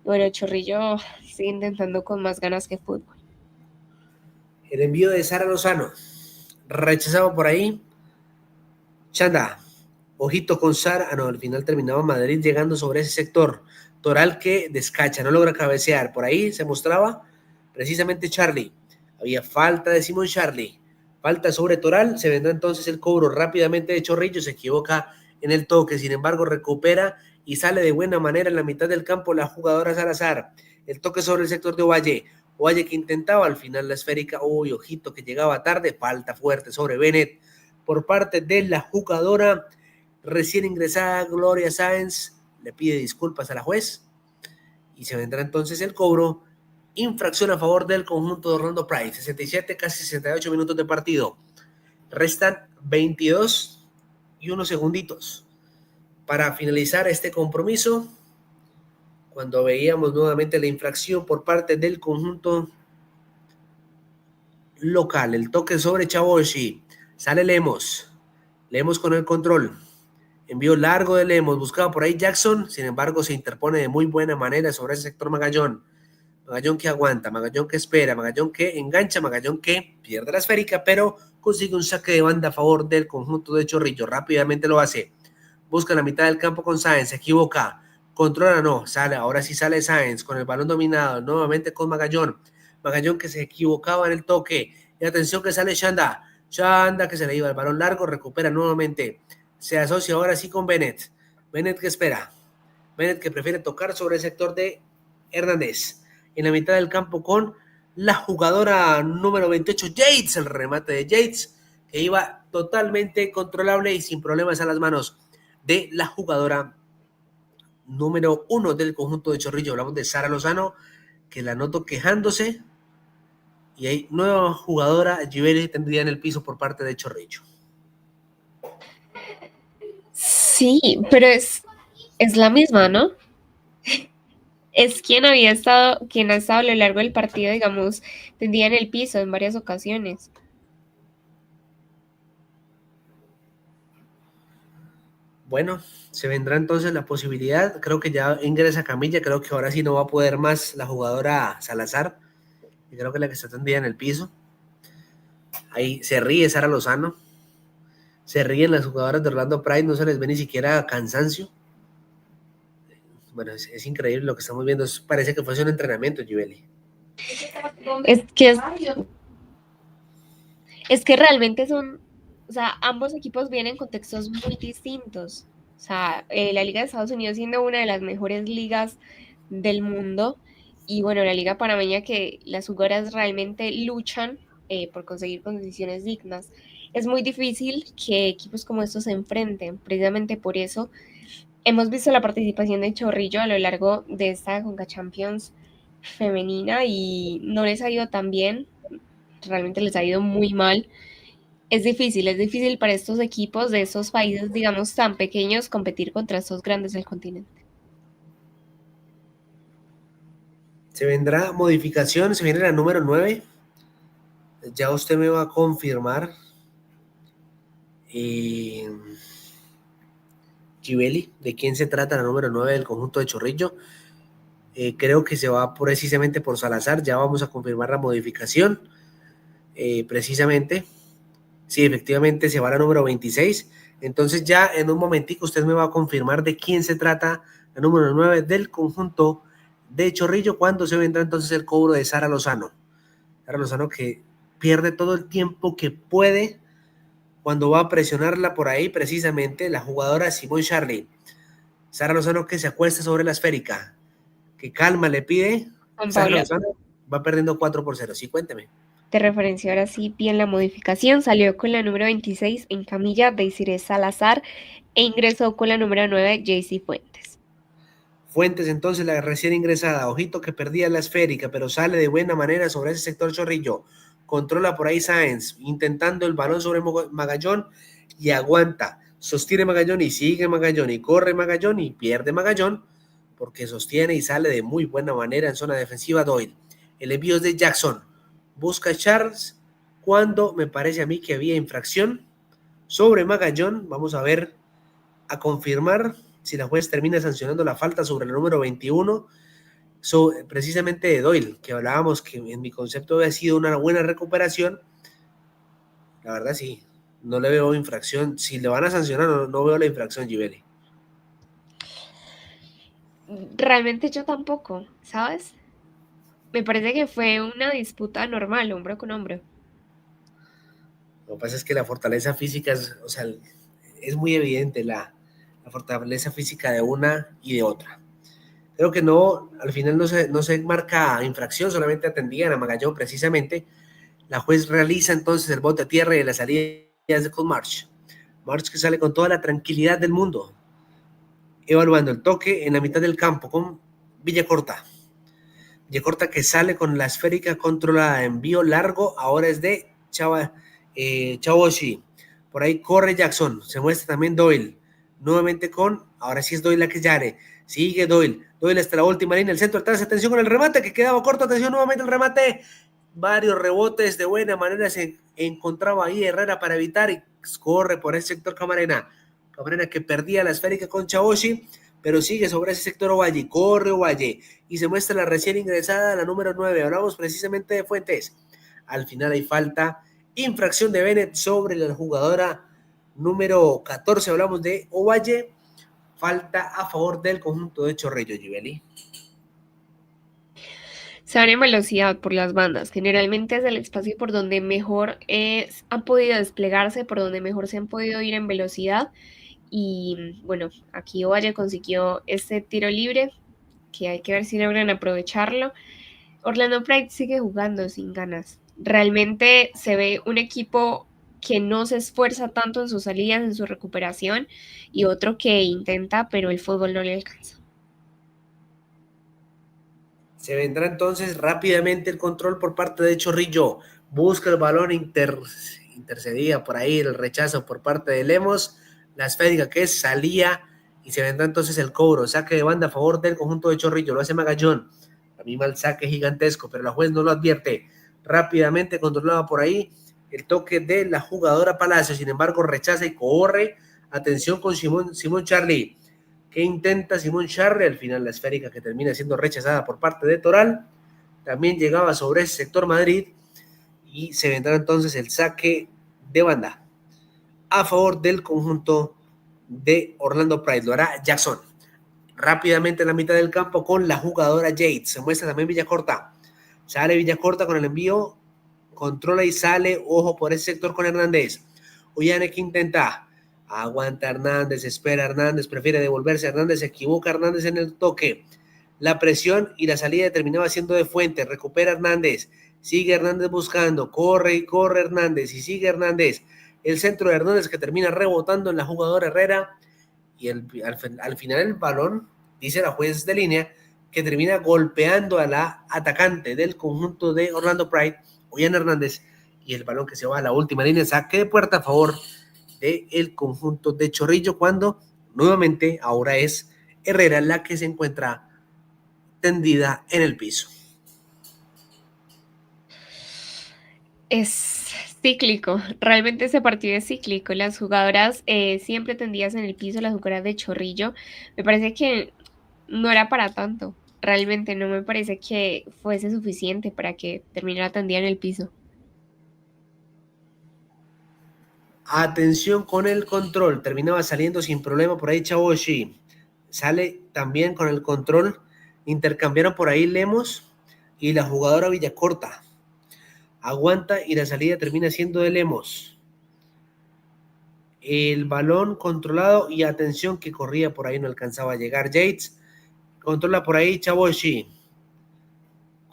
Bueno, Chorrillo sigue intentando con más ganas que fútbol. El envío de Sara Lozano, rechazado por ahí. Chanda, ojito con Sara. No, al final terminaba Madrid llegando sobre ese sector. Toral que descacha, no logra cabecear. Por ahí se mostraba precisamente Charlie. Había falta de Simón Charlie. Falta sobre Toral. Se vendrá entonces el cobro rápidamente de Chorrillo. Se equivoca en el toque. Sin embargo, recupera y sale de buena manera en la mitad del campo la jugadora Salazar. El toque sobre el sector de Ovalle. Ovalle que intentaba al final la esférica. Uy, ojito que llegaba tarde. Falta fuerte sobre Bennett por parte de la jugadora recién ingresada Gloria Sáenz. Le pide disculpas a la juez y se vendrá entonces el cobro. Infracción a favor del conjunto de Orlando Pride. 67, casi 68 minutos de partido. Restan 22 y unos segunditos para finalizar este compromiso, cuando veíamos nuevamente la infracción por parte del conjunto local. El toque sobre Chaboshi. Sale Lemos. Lemos con el control. Envío largo de Lemos. Buscaba por ahí Jackson. Sin embargo, se interpone de muy buena manera sobre ese sector Magallón. Magallón que aguanta. Magallón que espera. Magallón que engancha. Magallón que pierde la esférica, pero consigue un saque de banda a favor del conjunto de Chorrillo. Rápidamente lo hace. Busca la mitad del campo con Sáenz. Se equivoca. Controla, no. Sale. Ahora sí sale Sáenz con el balón dominado. Nuevamente con Magallón. Magallón que se equivocaba en el toque. Y atención que sale Shanda. Shanda que se le iba el balón largo. Recupera nuevamente. Se asocia ahora sí con Bennett. Bennett que espera. Bennett que prefiere tocar sobre el sector de Hernández. En la mitad del campo con la jugadora número 28, Yates. El remate de Yates que iba totalmente controlable y sin problemas a las manos de la jugadora número 1 del conjunto de Chorrillo. Hablamos de Sara Lozano, que la noto quejándose. Y hay nueva jugadora, Givelli, tendría en el piso por parte de Chorrillo. Sí, pero es la misma, ¿no? Es quien ha estado a lo largo del partido, digamos, tendía en el piso en varias ocasiones. Bueno, se vendrá entonces la posibilidad. Creo que ya ingresa Camilla. Creo que ahora sí no va a poder más la jugadora Salazar. Y creo que la que está tendida en el piso. Ahí se ríe Sara Lozano. Se ríen las jugadoras de Orlando Pride, no se les ve ni siquiera cansancio. Bueno, es increíble lo que estamos viendo. Parece que fuese un entrenamiento, Yubeli. Es que realmente son, o sea, ambos equipos vienen en contextos muy distintos. O sea, la Liga de Estados Unidos siendo una de las mejores ligas del mundo y bueno, la Liga Panameña que las jugadoras realmente luchan por conseguir condiciones dignas. Es muy difícil que equipos como estos se enfrenten, precisamente por eso hemos visto la participación de Chorrillo a lo largo de esta Conca Champions femenina y no les ha ido tan bien, realmente les ha ido muy mal. Es difícil para estos equipos de estos países, digamos, tan pequeños competir contra estos grandes del continente. Se vendrá modificación, se viene la número 9. Ya usted me va a confirmar. Gibeli, ¿de quién se trata la número 9 del conjunto de Chorrillo? Creo que se va precisamente por Salazar. Ya vamos a confirmar la modificación. Precisamente. Sí, efectivamente se va la número 26. Entonces ya en un momentico usted me va a confirmar de quién se trata la número 9 del conjunto de Chorrillo, cuando se vendrá entonces el cobro de Sara Lozano. Sara Lozano que pierde todo el tiempo que puede cuando va a presionarla por ahí precisamente la jugadora Simone Charly. Sara Lozano que se acuesta sobre la esférica, que calma le pide. Sara Lozano va perdiendo 4-0. Sí, cuénteme. Te referencio ahora sí bien la modificación. Salió con la número 26 en camilla Deisiré Salazar e ingresó con la número 9 Jaycee Fuentes. Fuentes entonces la recién ingresada, ojito que perdía la esférica, pero sale de buena manera sobre ese sector Chorrillo. Controla por ahí Sáenz, intentando el balón sobre Magallón y aguanta. Sostiene Magallón y sigue Magallón y corre Magallón y pierde Magallón porque sostiene y sale de muy buena manera en zona defensiva Doyle. El envío es de Jackson. Busca Charles cuando me parece a mí que había infracción sobre Magallón. Vamos a ver, a confirmar si la juez termina sancionando la falta sobre el número 21, precisamente de Doyle, que hablábamos que en mi concepto había sido una buena recuperación. La verdad sí, no le veo infracción. Si le van a sancionar, no veo la infracción, Gibeli. Realmente yo tampoco, ¿sabes? Me parece que fue una disputa normal, hombro con hombro. Lo que pasa es que la fortaleza física es muy evidente la fortaleza física de una y de otra. Creo que no, al final no se marca infracción, solamente atendían a Magallón precisamente. La juez realiza entonces el bote a tierra y la salida de con March. March que sale con toda la tranquilidad del mundo, evaluando el toque en la mitad del campo con Villacorta. Villacorta que sale con la esférica controlada, envío largo, ahora es de Chawoshi. Por ahí corre Jackson, se muestra también Doyle, nuevamente ahora sí es Doyle la que llare, sigue Doyle hasta la última línea, el centro atrás, atención con el remate que quedaba corto, atención nuevamente el remate, varios rebotes de buena manera se encontraba ahí Herrera para evitar y corre por ese sector Camarena que perdía la esférica con Chawoshi, pero sigue sobre ese sector Ovalle, corre Ovalle y se muestra la recién ingresada, la número 9, hablamos precisamente de Fuentes. Al final hay falta, infracción de Bennett sobre la jugadora número 14, hablamos de Ovalle, falta a favor del conjunto de Chorrillo, Gibeli. Se van en velocidad por las bandas, generalmente es el espacio por donde mejor han podido desplegarse, por donde mejor se han podido ir en velocidad. Y bueno, aquí Ovalle consiguió este tiro libre, que hay que ver si logran aprovecharlo. Orlando Pride sigue jugando sin ganas. Realmente se ve un equipo que no se esfuerza tanto en sus salidas, en su recuperación, y otro que intenta, pero el fútbol no le alcanza. Se vendrá entonces rápidamente el control por parte de Chorrillo. Busca el balón intercedida por ahí, el rechazo por parte de Lemos. La esférica que salía y se vendrá entonces el cobro. Saque de banda a favor del conjunto de Chorrillo. Lo hace Magallón. A mí mal saque gigantesco, pero la juez no lo advierte. Rápidamente controlaba por ahí el toque de la jugadora Palacio. Sin embargo, rechaza y corre. Atención con Simone Charly. ¿Qué intenta Simone Charly? Al final la esférica que termina siendo rechazada por parte de Toral. También llegaba sobre ese sector Madrid y se vendrá entonces el saque de banda a favor del conjunto de Orlando Pride. Lo hará Jackson. Rápidamente en la mitad del campo con la jugadora Yates. Se muestra también Villacorta. Sale Villacorta con el envío. Controla y sale. Ojo por ese sector con Hernández. Ollane que intenta. Aguanta Hernández. Espera Hernández. Prefiere devolverse. Hernández se equivoca. Hernández en el toque. La presión y la salida terminaba siendo de Fuentes. Recupera Hernández. Sigue Hernández buscando. Corre y corre Hernández. Y sigue Hernández. El centro de Hernández que termina rebotando en la jugadora Herrera. Y al final el balón, dice la juez de línea, que termina golpeando a la atacante del conjunto de Orlando Pride, Ollane Hernández, y el balón que se va a la última línea, saque de puerta a favor del conjunto de Chorrillo, cuando nuevamente ahora es Herrera la que se encuentra tendida en el piso. Es cíclico, realmente ese partido es cíclico. Las jugadoras siempre tendidas en el piso, las jugadoras de Chorrillo. Me parece que no era para tanto. Realmente no me parece que fuese suficiente para que terminara tendida en el piso. Atención con el control, terminaba saliendo sin problema por ahí Chaboshi. Sale también con el control. Intercambiaron por ahí Lemos y la jugadora Villacorta. Aguanta y la salida termina siendo de Lemos. El balón controlado y atención que corría por ahí, no alcanzaba a llegar Yates. Controla por ahí Chaboshi.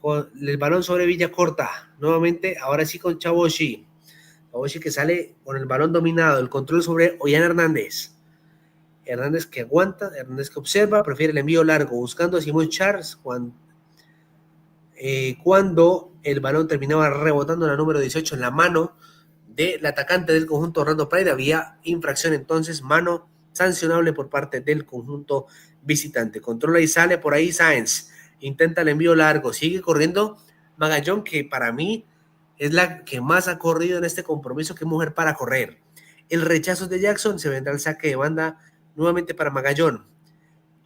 Con el balón sobre Villacorta. Nuevamente, ahora sí con Chaboshi. Chaboshi que sale con el balón dominado. El control sobre Ollane Hernández. Hernández que aguanta, Hernández que observa, prefiere el envío largo, buscando a Simón Charles cuando el balón terminaba rebotando en la número 18 en la mano del atacante del conjunto Orlando Pride. Había infracción entonces, mano sancionable por parte del conjunto visitante. Controla y sale por ahí Sáenz, intenta el envío largo, sigue corriendo Magallón, que para mí es la que más ha corrido en este compromiso. Qué mujer para correr. El rechazo de Jackson, se vendrá el saque de banda nuevamente para Magallón.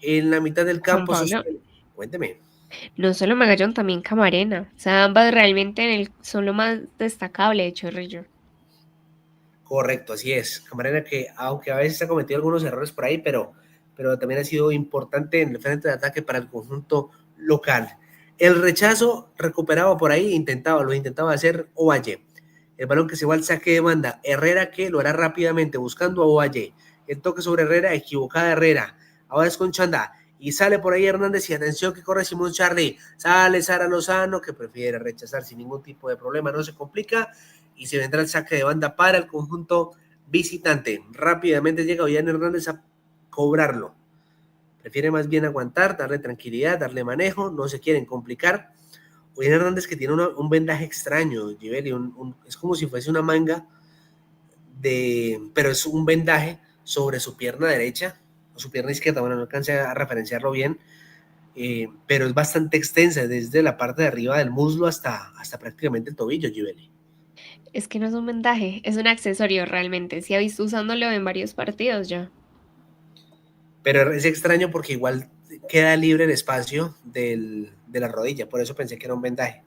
En la mitad del campo, cuénteme. No solo Magallón, también Camarena. O sea, ambas realmente son lo más destacable de Chorrillo. Correcto, así es. Camarena que, aunque a veces ha cometido algunos errores por ahí, pero también ha sido importante en el frente de ataque para el conjunto local. El rechazo recuperado por ahí, lo intentaba hacer Ovalle. El balón que se va al saque de banda, Herrera que lo hará rápidamente buscando a Ovalle. El toque sobre Herrera, equivocada Herrera. Ahora es con Chanda. Y sale por ahí Hernández y atención que corre Simón Charlie. Sale Sara Lozano que prefiere rechazar sin ningún tipo de problema, no se complica. Y se vendrá el saque de banda para el conjunto visitante. Rápidamente llega Ollane Hernández a cobrarlo. Prefiere más bien aguantar, darle tranquilidad, darle manejo, no se quieren complicar. Ollane Hernández que tiene un vendaje extraño, Givelli, es como si fuese una manga, pero es un vendaje sobre su pierna derecha, o su pierna izquierda, bueno, no alcancé a referenciarlo bien, pero es bastante extensa, desde la parte de arriba del muslo hasta prácticamente el tobillo, Givelli. Es que no es un vendaje, es un accesorio realmente. Sí ha visto usándolo en varios partidos ya. Pero es extraño porque igual queda libre el espacio de la rodilla, por eso pensé que era un vendaje.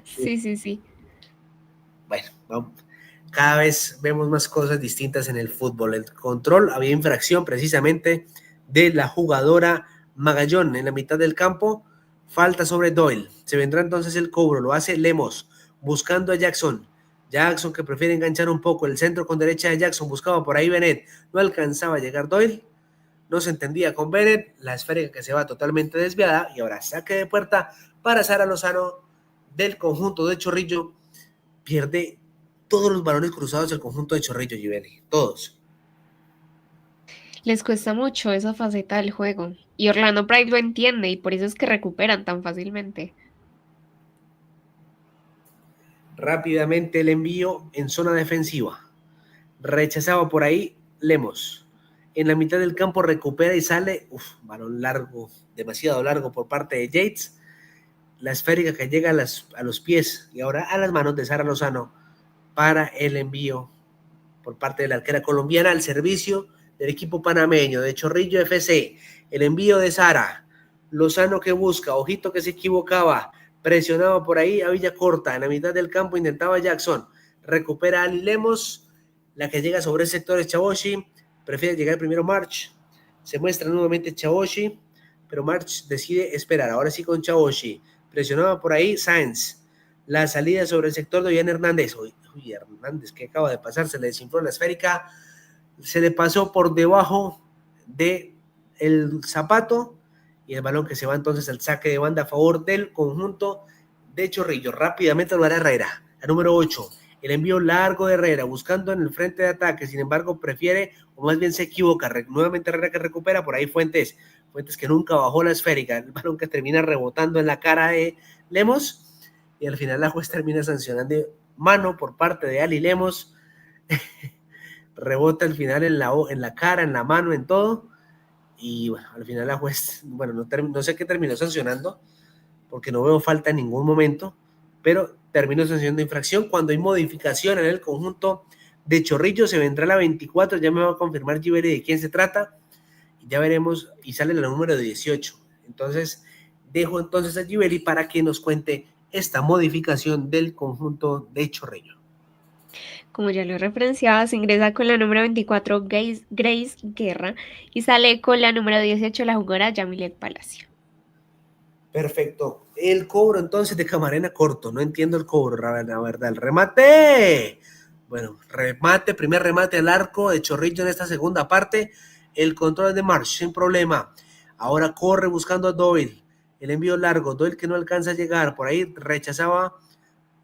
Sí. Bueno, vamos. Cada vez vemos más cosas distintas en el fútbol. El control, había infracción precisamente de la jugadora Magallón en la mitad del campo. Falta sobre Doyle. Se vendrá entonces el cobro, lo hace Lemos, buscando a Jackson. Jackson que prefiere enganchar un poco el centro con derecha de Jackson, buscaba por ahí Bennett, no alcanzaba a llegar Doyle, no se entendía con Bennett, la esférica que se va totalmente desviada y ahora saque de puerta para Sara Lozano del conjunto de Chorrillo. Pierde todos los balones cruzados del conjunto de Chorrillo, Givelli, todos. Les cuesta mucho esa faceta del juego y Orlando Pride lo entiende y por eso es que recuperan tan fácilmente. Rápidamente el envío en zona defensiva. Rechazaba por ahí Lemos. En la mitad del campo recupera y sale. Balón largo, demasiado largo por parte de Yates. La esférica que llega a los pies y ahora a las manos de Sara Lozano para el envío por parte de la arquera colombiana al servicio del equipo panameño de Chorrillo FC. El envío de Sara Lozano que busca, ojito que se equivocaba. Presionaba por ahí a Villacorta, en la mitad del campo intentaba Jackson, recupera a Ali Lemos, La que llega sobre el sector es Chaboshi. Prefiere llegar primero March. Se muestra nuevamente Chaboshi, pero March decide esperar. Ahora sí con Chaboshi. Presionaba por ahí Sáenz. La salida sobre el sector de Ian Hernández. Uy, Hernández, que acaba de pasar, se le desinfló la esférica. Se le pasó por debajo de el zapato y el balón que se va entonces al saque de banda a favor del conjunto de Chorrillos. Rápidamente lo hará Herrera, la número 8. El envío largo de Herrera, buscando en el frente de ataque, sin embargo prefiere, o más bien se equivoca, nuevamente Herrera que recupera, por ahí Fuentes que nunca bajó la esférica, el balón que termina rebotando en la cara de Lemos, y al final la juez termina sancionando mano por parte de Ali Lemos. Rebota al final en la cara, en la mano, en todo, y bueno, al final la juez, bueno, no sé qué terminó sancionando, porque no veo falta en ningún momento, pero terminó sancionando infracción. Cuando hay modificación en el conjunto de Chorrillos, se vendrá la 24, ya me va a confirmar Giberi de quién se trata, y ya veremos, y sale la número 18. Entonces, dejo entonces a Giberi para que nos cuente esta modificación del conjunto de Chorrillos. Como ya lo referenciaba, se ingresa con la número 24 Grace Guerra y sale con la número 18 la jugadora Yamilet Palacio. Perfecto. El cobro entonces de Camarena corto. No entiendo el cobro, la verdad. El remate. Bueno, primer remate al arco de Chorrillo en esta segunda parte. El control de March sin problema. Ahora corre buscando a Doyle. El envío largo. Doyle que no alcanza a llegar. Por ahí rechazaba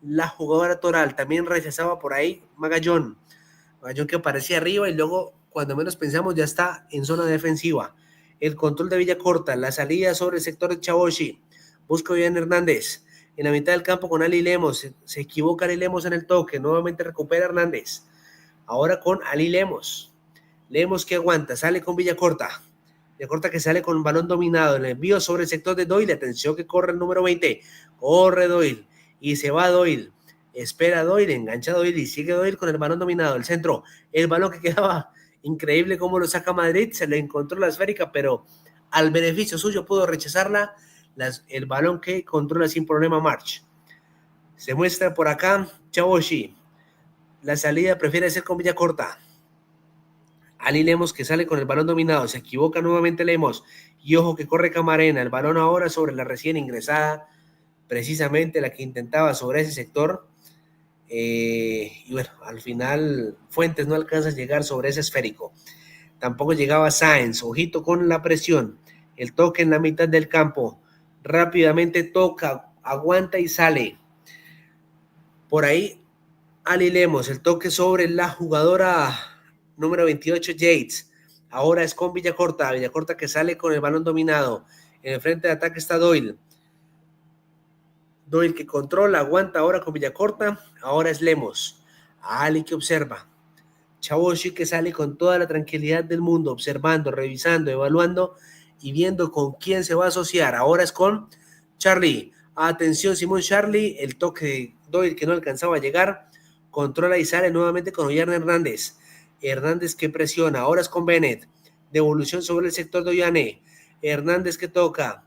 la jugadora Toral. También rechazaba por ahí Magallón. Magallón que aparecía arriba y luego, cuando menos pensamos, ya está en zona defensiva. El control de Villacorta, la salida sobre el sector de Chaboshi. Busca a Ian Hernández. En la mitad del campo con Ali Lemos. Se equivoca Ali Lemos en el toque. Nuevamente recupera Hernández. Ahora con Ali Lemos. Lemos que aguanta. Sale con Villacorta. Villacorta que sale con un balón dominado. El envío sobre el sector de Doyle. Atención que corre el número 20. Corre Doyle. Y se va Doyle. Espera Doyle. Engancha Doyle. Y sigue Doyle con el balón dominado. El centro. El balón que quedaba increíble cómo lo saca Madrid. Se le encontró la esférica, pero al beneficio suyo pudo rechazarla. El balón que controla sin problema March. Se muestra por acá Chaboshi. La salida prefiere ser con Villacorta. Ali Lemos que sale con el balón dominado. Se equivoca nuevamente Lemos. Y ojo que corre Camarena. El balón ahora sobre la recién ingresada. Precisamente la que intentaba sobre ese sector. Y bueno, al final Fuentes no alcanza a llegar sobre ese esférico. Tampoco llegaba Sáenz. Ojito con la presión. El toque en la mitad del campo. Rápidamente toca, aguanta y sale. Por ahí Ali Lemos, el toque sobre la jugadora número 28 Yates. Ahora es con Villacorta. Villacorta que sale con el balón dominado. En el frente de ataque está Doyle. Doyle que controla, aguanta ahora con Villacorta. Ahora es Lemos. Ali que observa. Chaboshi que sale con toda la tranquilidad del mundo, observando, revisando, evaluando y viendo con quién se va a asociar. Ahora es con Charlie. Atención, Simón Charlie. El toque de Doyle que no alcanzaba a llegar. Controla y sale nuevamente con Ollane Hernández. Hernández que presiona. Ahora es con Bennett. Devolución sobre el sector de Ollane. Hernández que toca.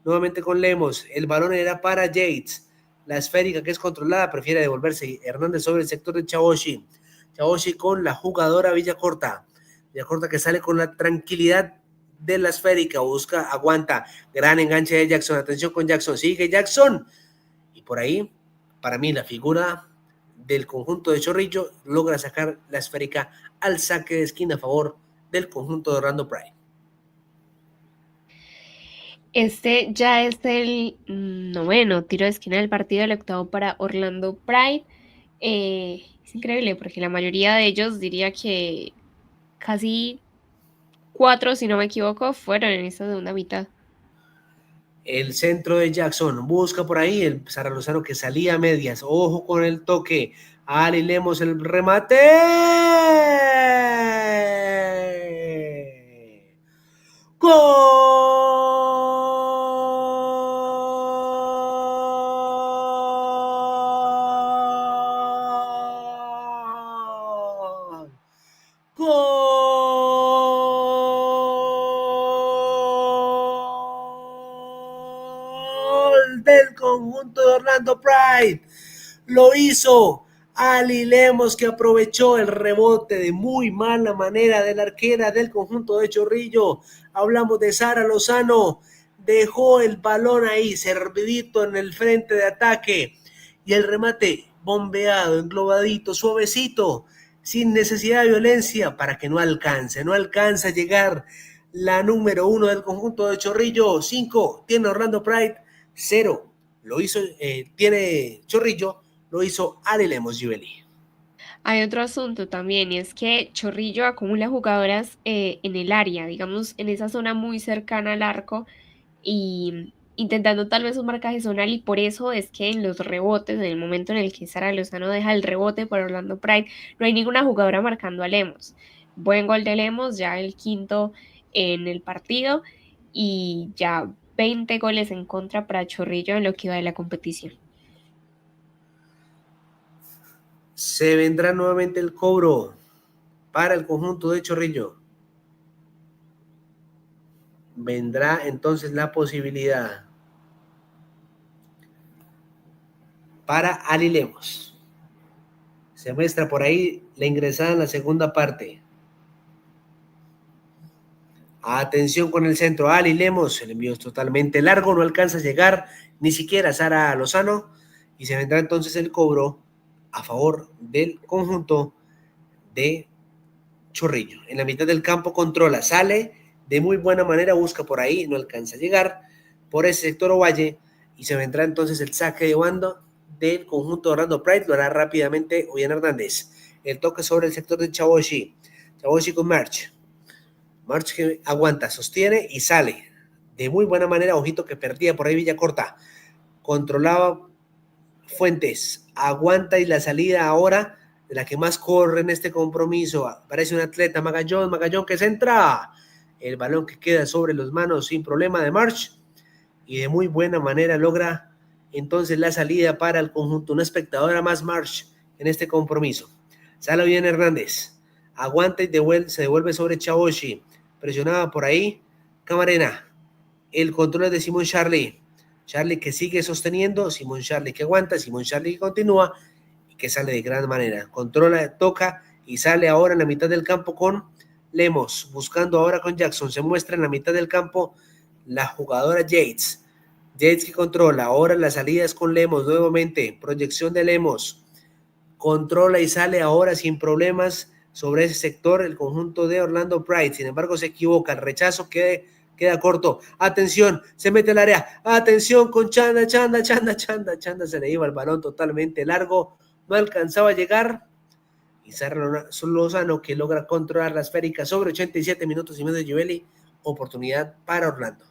Nuevamente con Lemos. El balón era para Yates. La esférica que es controlada prefiere devolverse. Hernández sobre el sector de Chaboshi. Chaboshi con la jugadora Villacorta. Villacorta que sale con la tranquilidad de la esférica. Busca, aguanta. Gran enganche de Jackson. Atención con Jackson. Sigue Jackson. Y por ahí, para mí, la figura del conjunto de Chorrillo logra sacar la esférica al saque de esquina a favor del conjunto de Orlando Pride. Este ya es el noveno tiro de esquina del partido, el octavo para Orlando Pride. Es increíble porque la mayoría de ellos, diría que casi 4, si no me equivoco, fueron en esta segunda mitad. El centro de Jackson busca por ahí el Zaralozano que salía a medias. Ojo con el toque. Ali Lemos el remate. ¡Gol! ¡Gol del conjunto de Orlando Pride! Lo hizo Ali Lemos, que aprovechó el rebote de muy mala manera de la arquera del conjunto de Chorrillo. Hablamos de Sara Lozano. Dejó el balón ahí, servidito en el frente de ataque. Y el remate bombeado, englobadito, suavecito, sin necesidad de violencia, para que no alcance a llegar la número 1 del conjunto de Chorrillo. 5 tiene Orlando Pride, 0 lo hizo, tiene Chorrillo, lo hizo Ali Lemos, Yubeli. Hay otro asunto también, y es que Chorrillo acumula jugadoras en el área, digamos, en esa zona muy cercana al arco, y intentando tal vez un marcaje zonal, y por eso es que en los rebotes, en el momento en el que Sara Lozano deja el rebote para Orlando Pride, no hay ninguna jugadora marcando a Lemos. Buen gol de Lemos, ya el quinto en el partido, y ya 20 goles en contra para Chorrillo en lo que va de la competición. Se vendrá nuevamente el cobro para el conjunto de Chorrillo. Vendrá entonces la posibilidad para Ali Lemos. Se muestra por ahí la ingresada en la segunda parte. Atención con el centro, Ali Lemos, el envío es totalmente largo, no alcanza a llegar ni siquiera Sara Lozano, y se vendrá entonces el cobro a favor del conjunto de Chorrillo. En la mitad del campo controla, sale de muy buena manera, busca por ahí, no alcanza a llegar por ese sector Ovalle, y se vendrá entonces el saque de banda del conjunto de Orlando Pride. Lo hará rápidamente Ollán Hernández. El toque sobre el sector de Chaboshi con March que aguanta, sostiene y sale de muy buena manera. Ojito que perdía por ahí Villacorta, controlaba Fuentes, aguanta, y la salida ahora de la que más corre en este compromiso, aparece un atleta, Magallón que centra, el balón que queda sobre las manos sin problema de March, y de muy buena manera logra entonces la salida para el conjunto. Una espectadora más March en este compromiso. Sale bien Hernández, aguanta y se devuelve sobre Chaboshi, presionada por ahí Camarena. El control es de Simón Charlie que sigue sosteniendo, Simón Charlie que aguanta, Simón Charlie que continúa y que sale de gran manera. Controla, toca y sale ahora en la mitad del campo con Lemos, buscando ahora con Jackson. Se muestra en la mitad del campo la jugadora Yates que controla. Ahora la salida es con Lemos nuevamente. Proyección de Lemos. Controla y sale ahora sin problemas sobre ese sector el conjunto de Orlando Pride. Sin embargo, se equivoca. El rechazo queda corto. Atención, se mete al área. Atención con Chanda. Se le iba el balón totalmente largo. No alcanzaba a llegar. Y Sara Lozano, que logra controlar la esférica sobre 87 minutos y medio de Yubeli. Oportunidad para Orlando.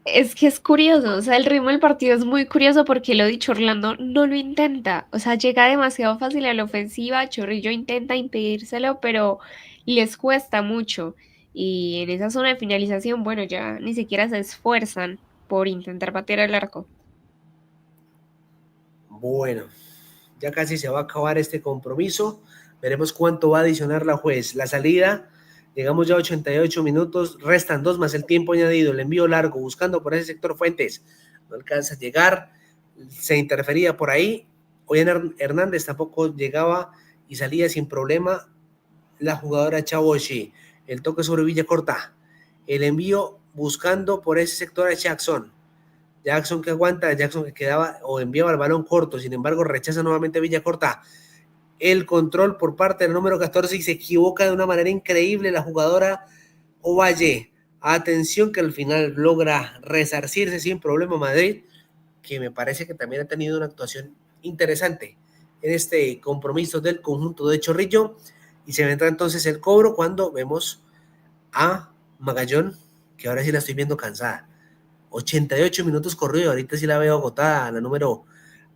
Es que es curioso, o sea, el ritmo del partido es muy curioso porque lo dicho, Orlando no lo intenta, o sea, llega demasiado fácil a la ofensiva, Chorrillo intenta impedírselo, pero les cuesta mucho. Y en esa zona de finalización, bueno, ya ni siquiera se esfuerzan por intentar bater al arco. Bueno, ya casi se va a acabar este compromiso. Veremos cuánto va a adicionar la juez. La salida, llegamos ya a 88 minutos, restan 2 más el tiempo añadido. El envío largo, buscando por ese sector Fuentes. No alcanza a llegar, se interfería por ahí. Ollán Hernández tampoco llegaba y salía sin problema la jugadora Chaboshi. El toque sobre Villacorta. El envío buscando por ese sector a Jackson que aguanta, Jackson que quedaba o enviaba el balón corto, sin embargo rechaza nuevamente Villacorta. El control por parte del número 14 y se equivoca de una manera increíble la jugadora Ovalle. Atención que al final logra resarcirse sin problema Madrid, que me parece que también ha tenido una actuación interesante en este compromiso del conjunto de Chorrillo, y se vendrá entonces el cobro cuando vemos a Magallón, que ahora sí la estoy viendo cansada. 88 minutos corrido, ahorita sí la veo agotada, la número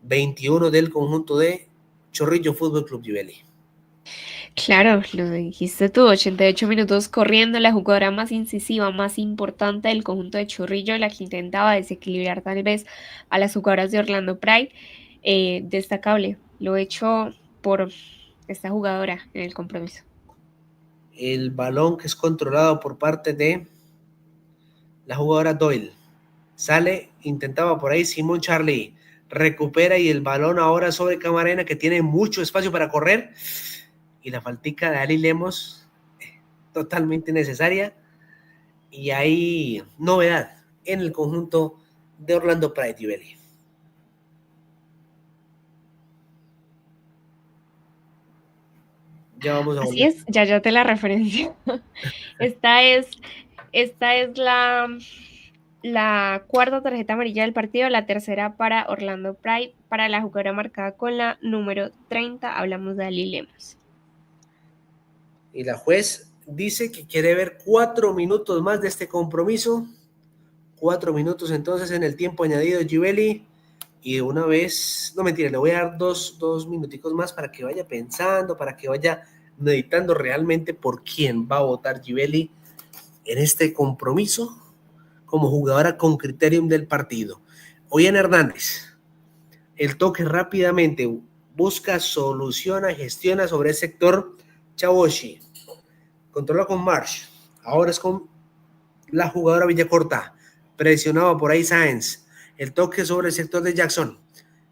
21 del conjunto de Chorrillo Fútbol Club Yubeli. Claro, lo dijiste tú, 88 minutos corriendo, la jugadora más incisiva, más importante del conjunto de Chorrillo, la que intentaba desequilibrar tal vez a las jugadoras de Orlando Pride. Destacable, lo hecho por esta jugadora en el compromiso. El balón que es controlado por parte de la jugadora Doyle. Sale, intentaba por ahí Simón Charlie. recupera y el balón ahora sobre Camarena, que tiene mucho espacio para correr, y la faltica de Ali Lemos totalmente innecesaria, y hay novedad en el conjunto de Orlando Pride, Yubeli. Ya vamos a Así volver. es, ya te la referencia. Esta es la cuarta tarjeta amarilla del partido, la tercera para Orlando Pride, para la jugadora marcada con la número 30, hablamos de Ali Lemos. Y la juez dice que quiere ver 4 minutos más de este compromiso. 4 minutos entonces en el tiempo añadido, Gibeli. Y de una vez, no mentira, le voy a dar dos minuticos más para que vaya pensando, para que vaya meditando realmente por quién va a votar Gibeli en este compromiso como jugadora con criterium del partido. Oyen Hernández, el toque rápidamente, busca, soluciona, gestiona sobre el sector Chawoshi, controla con Marsh, ahora es con la jugadora Villacorta, presionado por ahí Sáenz, el toque sobre el sector de Jackson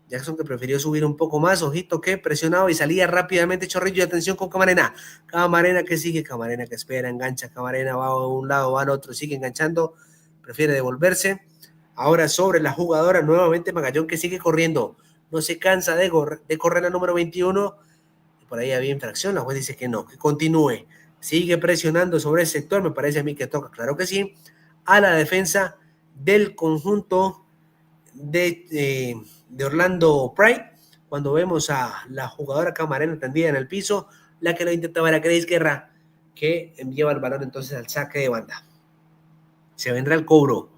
que prefirió subir un poco más, ojito que presionado y salía rápidamente Chorrillo, y atención con Camarena que sigue, Camarena que espera, engancha, Camarena va a un lado, va al otro, sigue enganchando, prefiere devolverse, ahora sobre la jugadora nuevamente Magallón que sigue corriendo, no se cansa de correr la número 21, por ahí había infracción, la juez dice que no, que continúe, sigue presionando sobre el sector, me parece a mí que toca, claro que sí, a la defensa del conjunto de Orlando Pride, cuando vemos a la jugadora Camarena tendida en el piso, la que lo intentaba era Grace Guerra, que enviaba el balón entonces al saque de banda. Se vendrá el cobro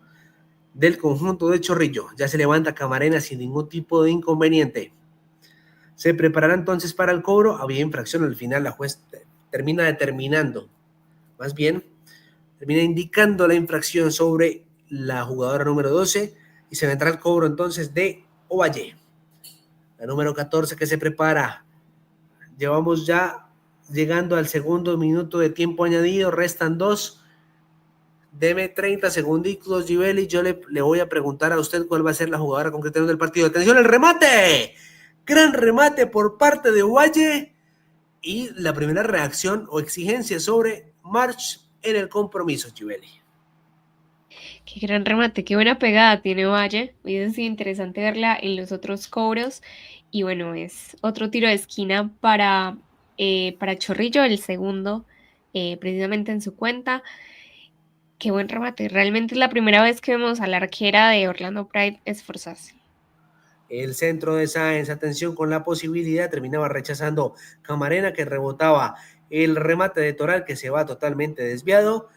del conjunto de Chorrillo, ya se levanta Camarena sin ningún tipo de inconveniente. Se preparará entonces para el cobro, había infracción al final, la juez termina determinando, más bien, termina indicando la infracción sobre la jugadora número 12, y se vendrá el cobro entonces de Ovalle. La número 14 que se prepara. Llevamos ya llegando al segundo minuto de tiempo añadido, restan 2. Deme 30 segunditos, Gibeli. Yo le voy a preguntar a usted cuál va a ser la jugadora con criterios del partido. ¡Atención, el remate! Gran remate por parte de Ovalle. Y la primera reacción o exigencia sobre March en el compromiso, Gibeli. Qué gran remate, qué buena pegada tiene Valle. Hubiese sido interesante verla en los otros cobros. Y bueno, es otro tiro de esquina para Chorrillo, el segundo, precisamente en su cuenta. Qué buen remate. Realmente es la primera vez que vemos a la arquera de Orlando Pride esforzarse. El centro de Sáenz, atención con la posibilidad, terminaba rechazando Camarena, que rebotaba el remate de Toral, que se va totalmente desviado.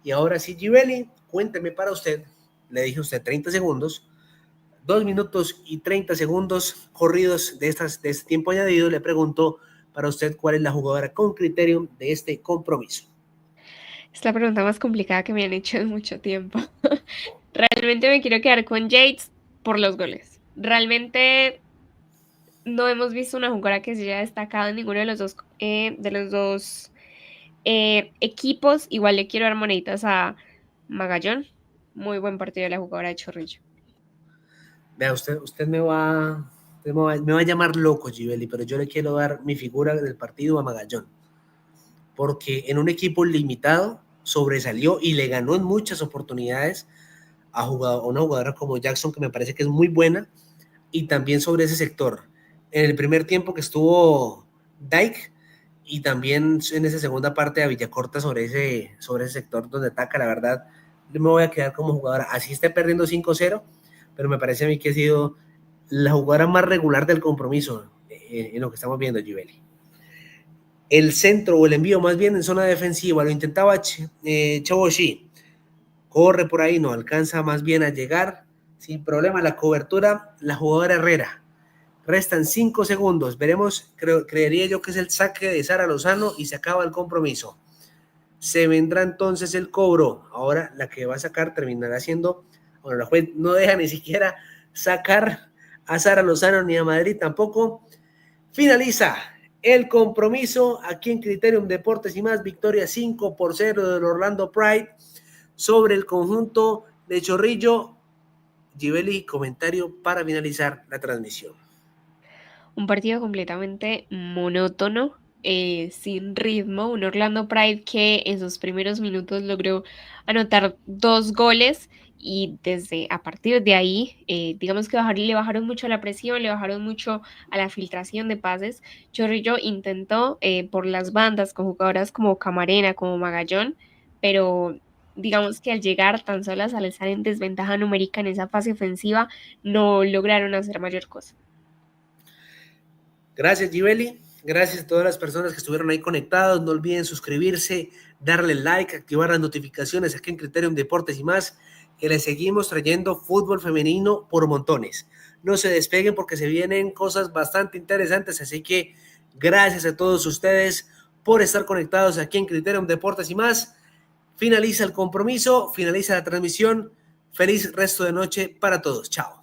Y ahora sí, Gibeli, cuénteme para usted, le dije a usted 30 segundos, 2 minutos y 30 segundos corridos de este tiempo añadido. Le pregunto para usted cuál es la jugadora con criterium de este compromiso. Es la pregunta más complicada que me han hecho en mucho tiempo. Realmente me quiero quedar con Yates por los goles. Realmente no hemos visto una jugadora que se haya destacado en ninguno de los dos equipos. Igual le quiero dar moneditas a Magallón. Muy buen partido de la jugadora de Chorrillo. Vea, usted me va a llamar loco, Gibeli, pero yo le quiero dar mi figura del partido a Magallón, porque en un equipo limitado sobresalió y le ganó en muchas oportunidades a una jugadora como Jackson, que me parece que es muy buena, y también sobre ese sector. En el primer tiempo que estuvo Dyke, y también en esa segunda parte a Villacorta sobre ese sector donde ataca, la verdad, yo me voy a quedar como jugadora, así esté perdiendo 5-0, pero me parece a mí que ha sido la jugadora más regular del compromiso en lo que estamos viendo, Gibeli. El centro o el envío más bien en zona defensiva, lo intentaba Chawoshi, corre por ahí, no alcanza más bien a llegar, sin problema la cobertura, la jugadora Herrera. Restan 5 segundos, veremos, creería yo que es el saque de Sara Lozano y se acaba el compromiso. Se vendrá entonces el cobro, ahora la que va a sacar terminará siendo, bueno, la juez no deja ni siquiera sacar a Sara Lozano ni a Madrid tampoco. Finaliza el compromiso aquí en Criterium Deportes y Más, victoria 5-0 del Orlando Pride sobre el conjunto de Chorrillo. Gibeli, comentario para finalizar la transmisión. Un partido completamente monótono, sin ritmo. Un Orlando Pride que en sus primeros minutos logró anotar 2 goles y desde a partir de ahí, digamos que le bajaron mucho a la presión, le bajaron mucho a la filtración de pases. Chorrillo intentó por las bandas con jugadoras como Camarena, como Magallón, pero digamos que al llegar tan solas, al estar en desventaja numérica en esa fase ofensiva, no lograron hacer mayor cosa. Gracias, Gibeli. Gracias a todas las personas que estuvieron ahí conectados. No olviden suscribirse, darle like, activar las notificaciones aquí en Criterium Deportes y más, que les seguimos trayendo fútbol femenino por montones. No se despeguen porque se vienen cosas bastante interesantes, así que gracias a todos ustedes por estar conectados aquí en Criterium Deportes y más. Finaliza el compromiso, finaliza la transmisión. Feliz resto de noche para todos. Chao.